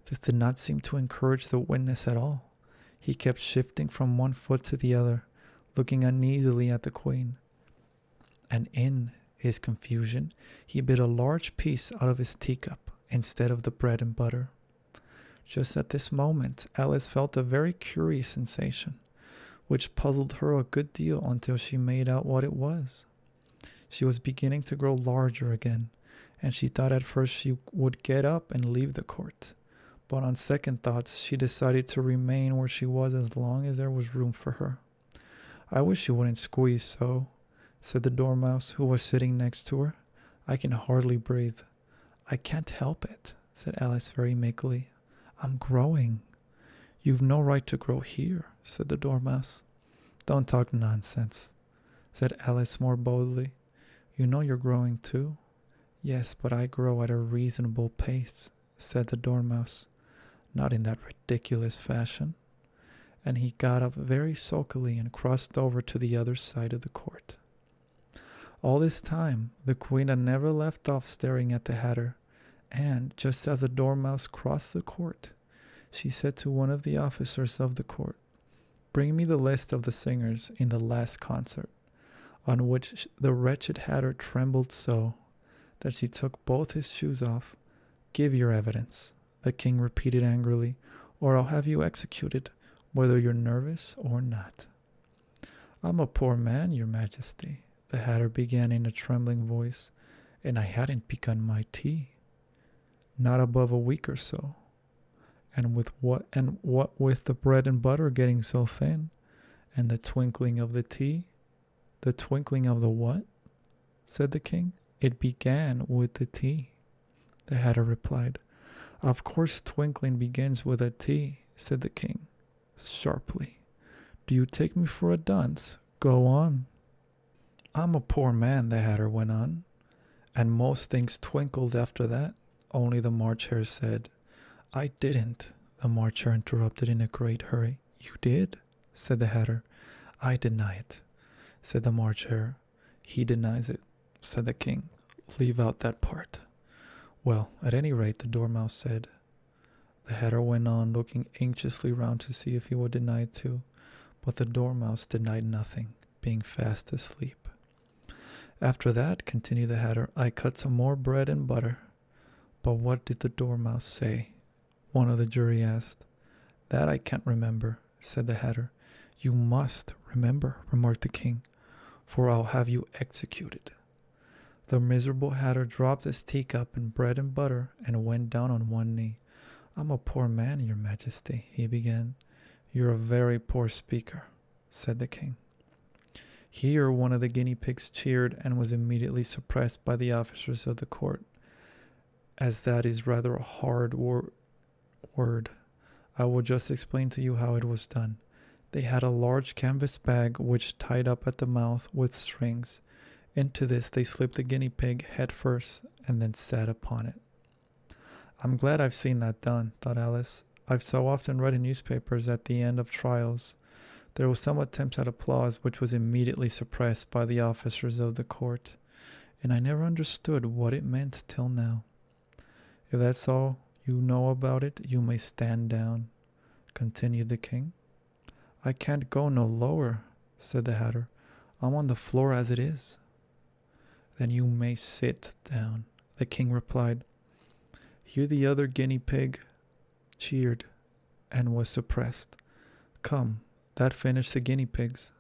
This did not seem to encourage the witness at all. He kept shifting from one foot to the other, looking uneasily at the queen. And in his confusion, he bit a large piece out of his teacup instead of the bread and butter. Just at this moment, Alice felt a very curious sensation, which puzzled her a good deal until she made out what it was. She was beginning to grow larger again, and she thought at first she would get up and leave the court. But on second thoughts, she decided to remain where she was as long as there was room for her. I wish you wouldn't squeeze so, said the Dormouse, who was sitting next to her. I can hardly breathe. I can't help it, said Alice very meekly. I'm growing. You've no right to grow here, said the Dormouse. Don't talk nonsense, said Alice more boldly. You know you're growing too. Yes, but I grow at a reasonable pace, said the Dormouse. Not in that ridiculous fashion. And he got up very sulkily and crossed over to the other side of the court. All this time, the queen had never left off staring at the hatter, and just as the Dormouse crossed the court, she said to one of the officers of the court, Bring me the list of the singers in the last concert, on which the wretched hatter trembled so that she took both his shoes off. Give your evidence, the king repeated angrily, or I'll have you executed, whether you're nervous or not. I'm a poor man, your majesty, the hatter began in a trembling voice, and I hadn't begun my tea. Not above a week or so. And what with the bread and butter getting so thin, and the twinkling of the tea? The twinkling of the what? Said the king. It began with the tea, the hatter replied. Of course twinkling begins with a T, said the king, sharply. Do you take me for a dunce? Go on. I'm a poor man, the hatter went on, and most things twinkled after that, only the March Hare said. I didn't, the March Hare interrupted in a great hurry. You did, said the hatter. I deny it, said the March Hare. He denies it, said the king. Leave out that part. Well, at any rate, the Dormouse said. The hatter went on, looking anxiously round to see if he would deny it too, but the Dormouse denied nothing, being fast asleep. After that, continued the hatter, I cut some more bread and butter. But what did the Dormouse say? One of the jury asked. That I can't remember, said the hatter. You must remember, remarked the king, for I'll have you executed. The miserable hatter dropped his teacup and bread and butter and went down on one knee. I'm a poor man, your majesty, he began. You're a very poor speaker, said the king. Here one of the guinea pigs cheered and was immediately suppressed by the officers of the court, as that is rather a hard word. I will just explain to you how it was done. They had a large canvas bag which tied up at the mouth with strings. Into this they slipped the guinea pig head first and then sat upon it. I'm glad I've seen that done, thought Alice. I've so often read in newspapers at the end of trials. There was some attempt at applause which was immediately suppressed by the officers of the court, and I never understood what it meant till now. If that's all, you know about it, you may stand down," continued the king. "I can't go no lower," said the Hatter. "I'm on the floor as it is." "Then you may sit down," the king replied. Here the other guinea pig cheered and was suppressed. "Come, that finished the guinea pigs,"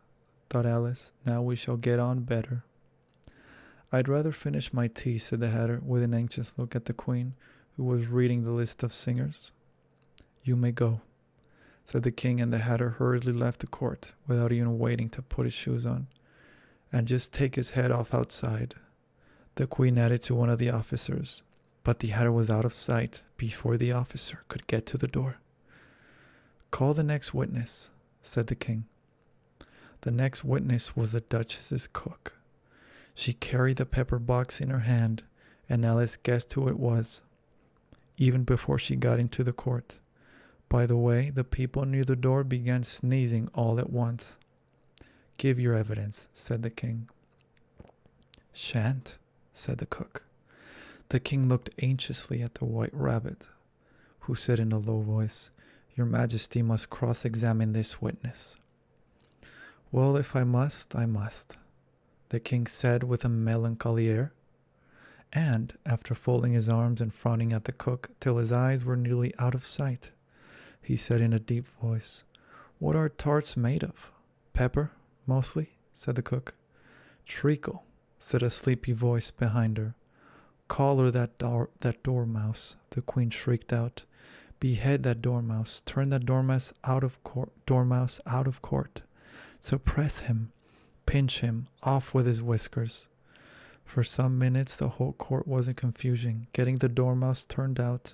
thought Alice. "Now we shall get on better." "I'd rather finish my tea," said the Hatter, with an anxious look at the Queen, who was reading the list of singers. "You may go," said the king, and the Hatter hurriedly left the court without even waiting to put his shoes on. "And just take his head off outside," the Queen added to one of the officers. But the Hatter was out of sight before the officer could get to the door. "Call the next witness," said the king. The next witness was the Duchess's cook. She carried the pepper box in her hand, and Alice guessed who it was, even before she got into the court. By the way, the people near the door began sneezing all at once. "Give your evidence," said the king. "Shan't," said the cook. The king looked anxiously at the white rabbit, who said in a low voice, "Your Majesty must cross-examine this witness." "Well, if I must, I must," the king said with a melancholy air. And, after folding his arms and frowning at the cook till his eyes were nearly out of sight, he said in a deep voice, "What are tarts made of?" "Pepper, mostly," said the cook. "Treacle," said a sleepy voice behind her. "Collar that dormouse," the Queen shrieked out. "Behead that dormouse. Turn that dormouse out of court. Suppress him. Pinch him. Off with his whiskers." For some minutes the whole court was in confusion, getting the dormouse turned out,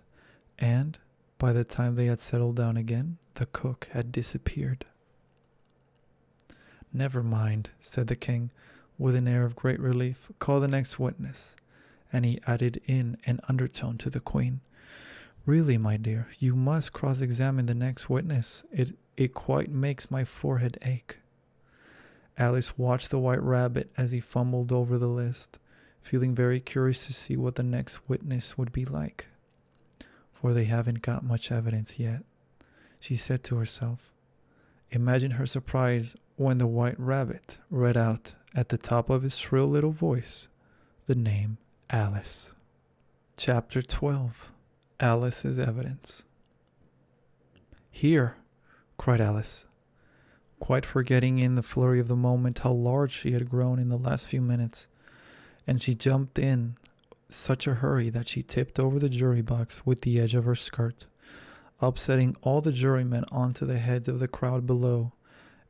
and, by the time they had settled down again, the cook had disappeared. "Never mind," said the king, with an air of great relief. "Call the next witness." And he added in an undertone to the Queen, "Really, my dear, you must cross-examine the next witness. It quite makes my forehead ache." Alice watched the white rabbit as he fumbled over the list, feeling very curious to see what the next witness would be like. "For they haven't got much evidence yet," she said to herself. Imagine her surprise when the white rabbit read out at the top of his shrill little voice the name Alice. Chapter 12. Alice's Evidence. "Here!" cried Alice, quite forgetting in the flurry of the moment how large she had grown in the last few minutes, and she jumped in such a hurry that she tipped over the jury box with the edge of her skirt, upsetting all the jurymen onto the heads of the crowd below,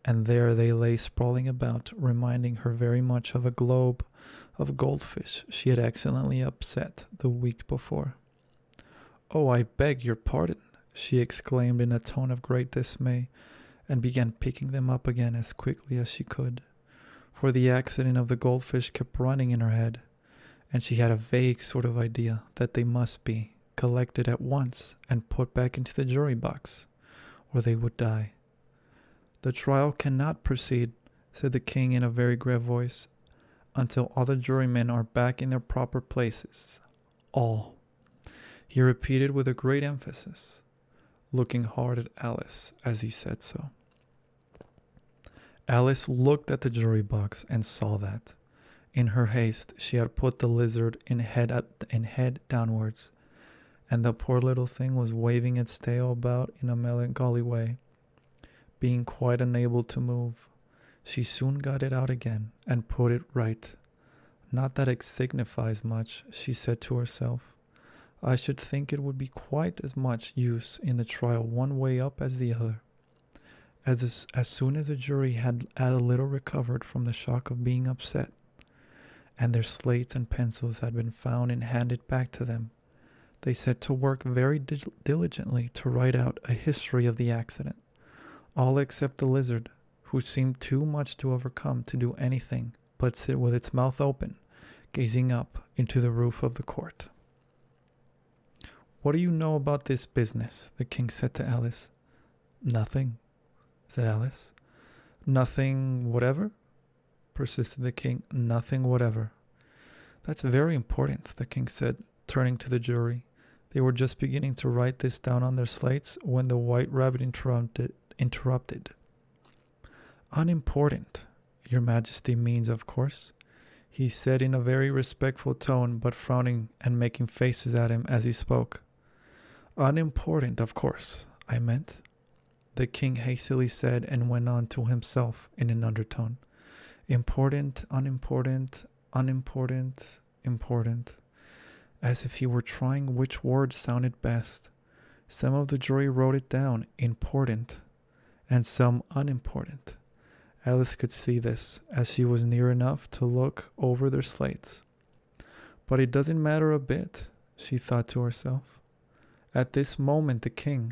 and there they lay sprawling about, reminding her very much of a globe of goldfish she had accidentally upset the week before. "Oh, I beg your pardon," she exclaimed in a tone of great dismay, and began picking them up again as quickly as she could, for the accident of the goldfish kept running in her head, and she had a vague sort of idea that they must be collected at once and put back into the jury box, or they would die. "The trial cannot proceed," said the king in a very grave voice, "until all the jurymen are back in their proper places. All," he repeated with a great emphasis, looking hard at Alice as he said so. Alice looked at the jury box and saw that, in her haste, she had put the lizard in head downwards, and the poor little thing was waving its tail about in a melancholy way, being quite unable to move. She soon got it out again and put it right. "Not that it signifies much," she said to herself. "I should think it would be quite as much use in the trial one way up as the other." As soon as the jury had a little recovered from the shock of being upset, and their slates and pencils had been found and handed back to them, they set to work very diligently to write out a history of the accident, all except the lizard, who seemed too much to overcome to do anything but sit with its mouth open, gazing up into the roof of the court. "What do you know about this business?" the king said to Alice. "Nothing," said Alice. "Nothing whatever?" persisted the king. "Nothing whatever." "That's very important," the king said, turning to the jury. They were just beginning to write this down on their slates when the White Rabbit interrupted. Unimportant, Your Majesty means, of course, he said in a very respectful tone, but frowning and making faces at him as he spoke. Unimportant, of course, I meant, the king hastily said, and went on to himself in an undertone. Important, unimportant, unimportant, important, as if he were trying which word sounded best. Some of the jury wrote it down, important, and some unimportant. Alice could see this, as she was near enough to look over their slates. But it doesn't matter a bit, she thought to herself. At this moment the king,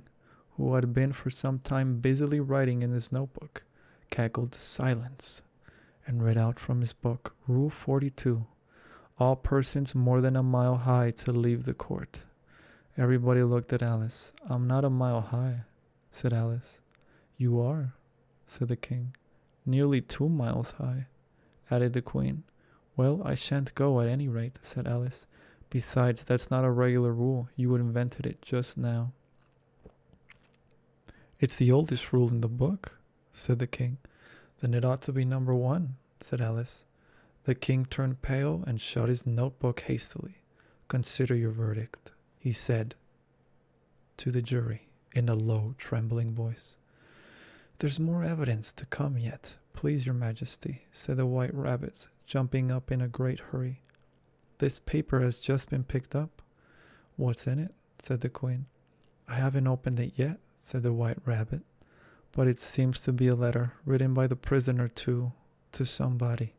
who had been for some time busily writing in his notebook, cackled silence, and read out from his book, Rule 42, all persons more than a mile high to leave the court. Everybody looked at Alice. I'm not a mile high, said Alice. You are, said the king. Nearly 2 miles high, added the queen. Well, I shan't go at any rate, said Alice. Besides, that's not a regular rule. You invented it just now. It's the oldest rule in the book, said the king. Then it ought to be number 1, said Alice. The king turned pale and shut his notebook hastily. Consider your verdict, he said to the jury in a low, trembling voice. There's more evidence to come yet, please, Your Majesty, said the White Rabbit, jumping up in a great hurry. This paper has just been picked up. What's in it? Said the queen. I haven't opened it yet, said the White Rabbit, but it seems to be a letter written by the prisoner to somebody.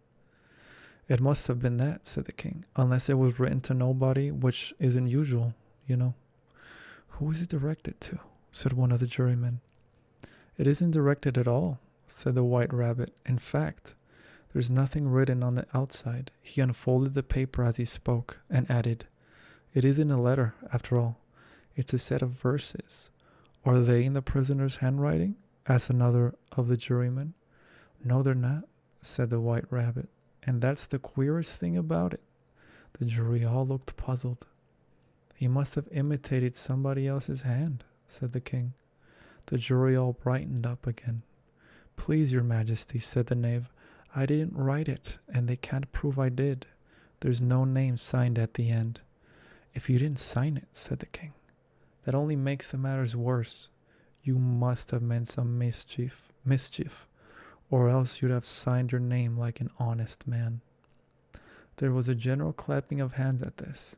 It must have been that, said the king, unless it was written to nobody, which isn't usual, you know. Who is it directed to? Said one of the jurymen. It isn't directed at all, said the White Rabbit. In fact, there's nothing written on the outside. He unfolded the paper as he spoke and added, It isn't a letter, after all. It's a set of verses. Are they in the prisoner's handwriting? Asked another of the jurymen. No, they're not, said the White Rabbit. And that's the queerest thing about it. The jury all looked puzzled. He must have imitated somebody else's hand, said the king. The jury all brightened up again. Please, Your Majesty, said the knave, I didn't write it, and they can't prove I did. There's no name signed at the end. If you didn't sign it, said the king, that only makes the matters worse. You must have meant some mischief, or else you'd have signed your name like an honest man. There was a general clapping of hands at this.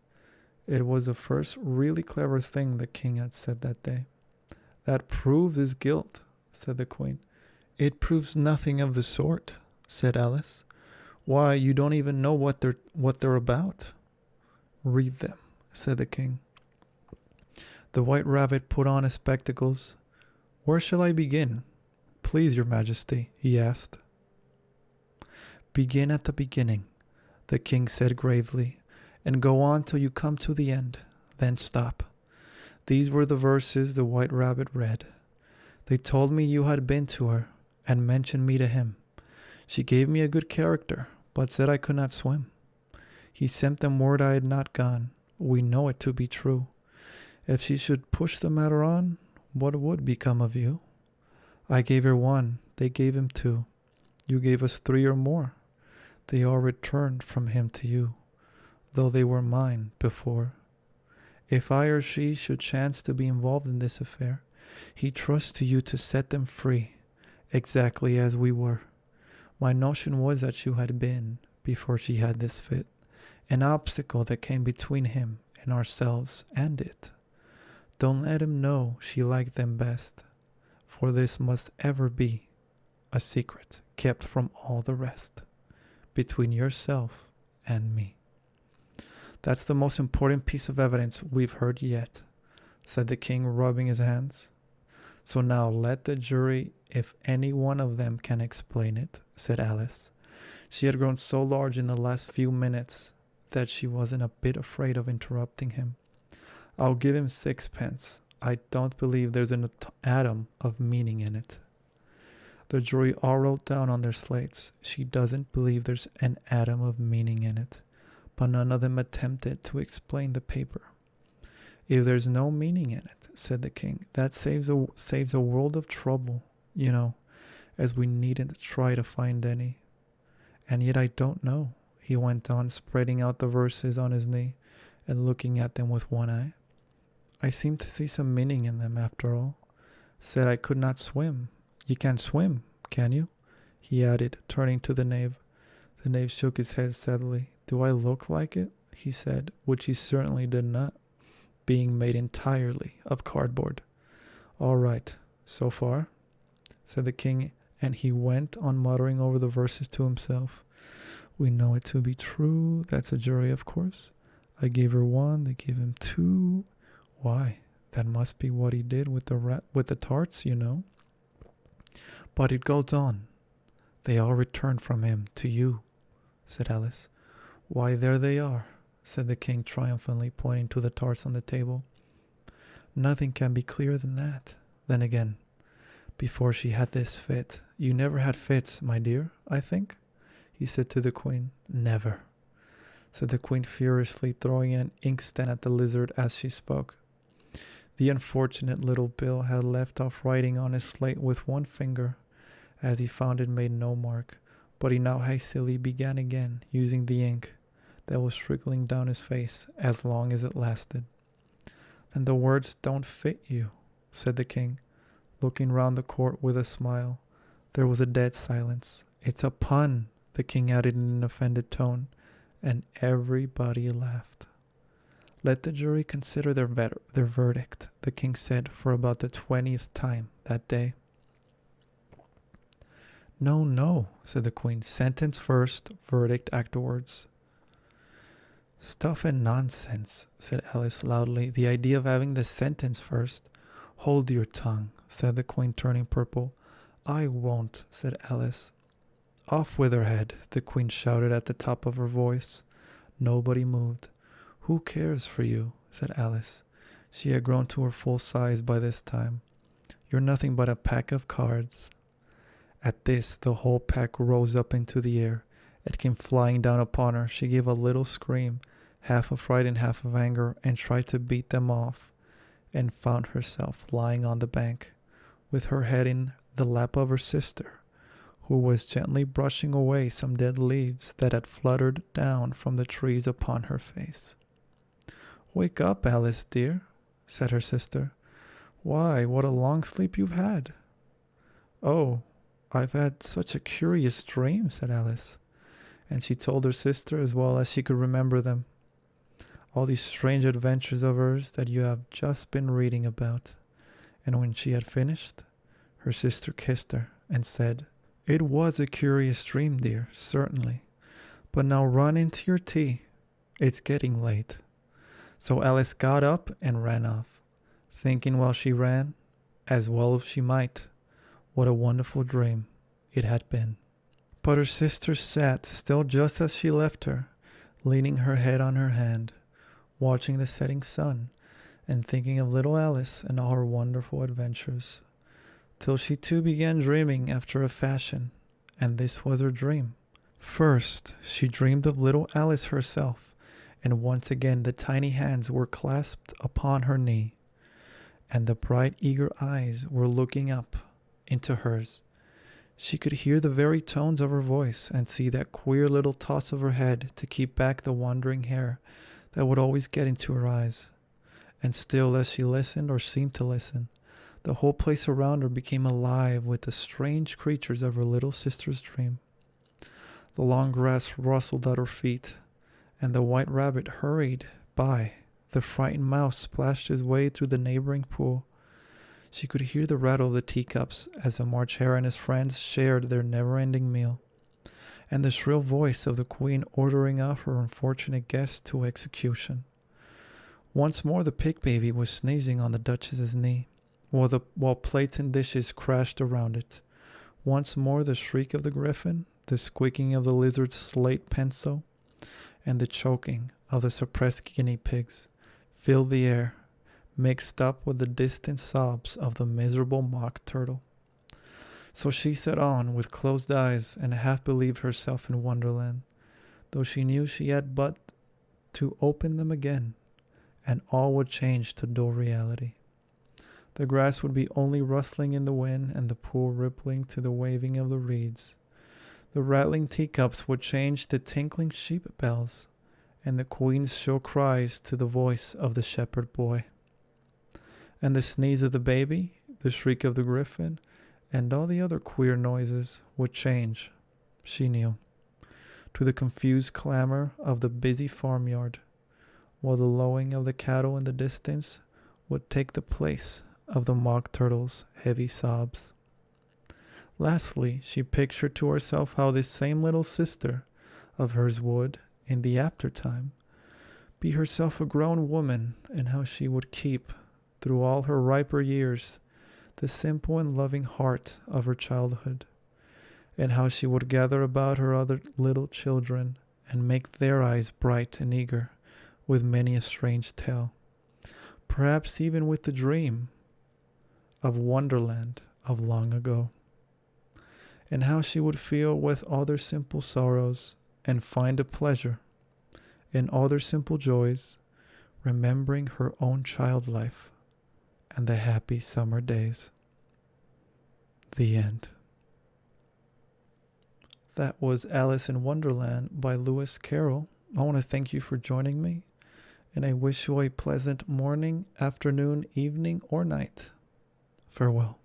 It was the first really clever thing the king had said that day. That proves his guilt, said the queen. It proves nothing of the sort, said Alice. Why, you don't even know what they're about. Read them, said the king. The White Rabbit put on his spectacles. Where shall I begin? Please, Your Majesty, he asked. Begin at the beginning, the king said gravely, and go on till you come to the end, then stop. These were the verses the White Rabbit read. They told me you had been to her and mentioned me to him. She gave me a good character, but said I could not swim. He sent them word I had not gone. We know it to be true. If she should push the matter on, what would become of you? I gave her 1, they gave him 2. You gave us 3 or more. They all returned from him to you, though they were mine before. If I or she should chance to be involved in this affair, he trusts to you to set them free, exactly as we were. My notion was that you had been, before she had this fit, an obstacle that came between him and ourselves and it. Don't let him know she liked them best, for this must ever be a secret kept from all the rest, between yourself and me. That's the most important piece of evidence we've heard yet, said the king, rubbing his hands. So now let the jury, if any one of them can explain it, said Alice. She had grown so large in the last few minutes that she wasn't a bit afraid of interrupting him. I'll give him 6 pence. I don't believe there's an atom of meaning in it. The jury all wrote down on their slates, she doesn't believe there's an atom of meaning in it. But none of them attempted to explain the paper. If there's no meaning in it, said the king, that saves a world of trouble, you know, as we needn't try to find any. And yet I don't know, he went on, spreading out the verses on his knee and looking at them with one eye. I seem to see some meaning in them after all. Said I could not swim. You can't swim, can you? He added, turning to the knave. The knave shook his head sadly. Do I look like it? He said, which he certainly did not, being made entirely of cardboard. All right, so far, said the king, and he went on muttering over the verses to himself. We know it to be true. That's a jury, of course. I gave her 1, they gave him 2. Why, that must be what he did with the tarts, you know. But it goes on. They all returned from him to you, said Alice. Why, there they are, said the king triumphantly, pointing to the tarts on the table. Nothing can be clearer than that. Then again, before she had this fit, you never had fits, my dear, I think, he said to the queen. Never, said the queen furiously, throwing an inkstand at the lizard as she spoke. The unfortunate little Bill had left off writing on his slate with one finger, as he found it made no mark, but he now hastily began again, using the ink that was trickling down his face as long as it lasted. Then the words don't fit you, said the king, looking round the court with a smile. There was a dead silence. It's a pun, the king added in an offended tone, and everybody laughed. Let the jury consider their verdict, the king said for about the 20th time that day. No, no, said the queen. Sentence first, verdict afterwards. Stuff and nonsense, said Alice loudly. The idea of having the sentence first. Hold your tongue, said the queen, turning purple. I won't, said Alice. Off with her head, the queen shouted at the top of her voice. Nobody moved. Who cares for you, said Alice. She had grown to her full size by this time. You're nothing but a pack of cards. At this, the whole pack rose up into the air. It came flying down upon her. She gave a little scream, half of fright and half of anger, and tried to beat them off, and found herself lying on the bank, with her head in the lap of her sister, who was gently brushing away some dead leaves that had fluttered down from the trees upon her face. Wake up, Alice, dear, said her sister. Why, what a long sleep you've had. Oh, I've had such a curious dream, said Alice, and she told her sister as well as she could remember them. All these strange adventures of hers that you have just been reading about. And when she had finished, her sister kissed her and said, It was a curious dream, dear, certainly. But now run into your tea. It's getting late. So Alice got up and ran off, thinking while she ran, as well as she might, what a wonderful dream it had been. But her sister sat still just as she left her, leaning her head on her hand, watching the setting sun, and thinking of little Alice and all her wonderful adventures, till she too began dreaming after a fashion, and this was her dream. First, she dreamed of little Alice herself, and once again the tiny hands were clasped upon her knee, and the bright, eager eyes were looking up into hers. She could hear the very tones of her voice and see that queer little toss of her head to keep back the wandering hair that would always get into her eyes. And still, as she listened or seemed to listen, the whole place around her became alive with the strange creatures of her little sister's dream. The long grass rustled at her feet, and the white rabbit hurried by. The frightened mouse splashed his way through the neighboring pool. She could hear the rattle of the teacups as the March Hare and his friends shared their never-ending meal, and the shrill voice of the queen ordering off her unfortunate guest to execution. Once more the pig baby was sneezing on the Duchess's knee, while plates and dishes crashed around it. Once more the shriek of the griffin, the squeaking of the lizard's slate pencil, and the choking of the suppressed guinea pigs filled the air, mixed up with the distant sobs of the miserable mock turtle. So she sat on with closed eyes and half believed herself in Wonderland, though she knew she had but to open them again, and all would change to dull reality. The grass would be only rustling in the wind and the pool rippling to the waving of the reeds. The rattling teacups would change to tinkling sheep bells, and the queen's shrill cries to the voice of the shepherd boy. And the sneeze of the baby, the shriek of the griffin, and all the other queer noises would change, she knew, to the confused clamor of the busy farmyard, while the lowing of the cattle in the distance would take the place of the mock turtle's heavy sobs. Lastly, she pictured to herself how this same little sister of hers would, in the aftertime, be herself a grown woman, and how she would keep, through all her riper years, the simple and loving heart of her childhood, and how she would gather about her other little children and make their eyes bright and eager with many a strange tale, perhaps even with the dream of Wonderland of long ago, and how she would feel with all their simple sorrows and find a pleasure in all their simple joys, remembering her own child life and the happy summer days. The end. That was Alice in Wonderland by Lewis Carroll. I want to thank you for joining me, and I wish you a pleasant morning, afternoon, evening, or night. Farewell.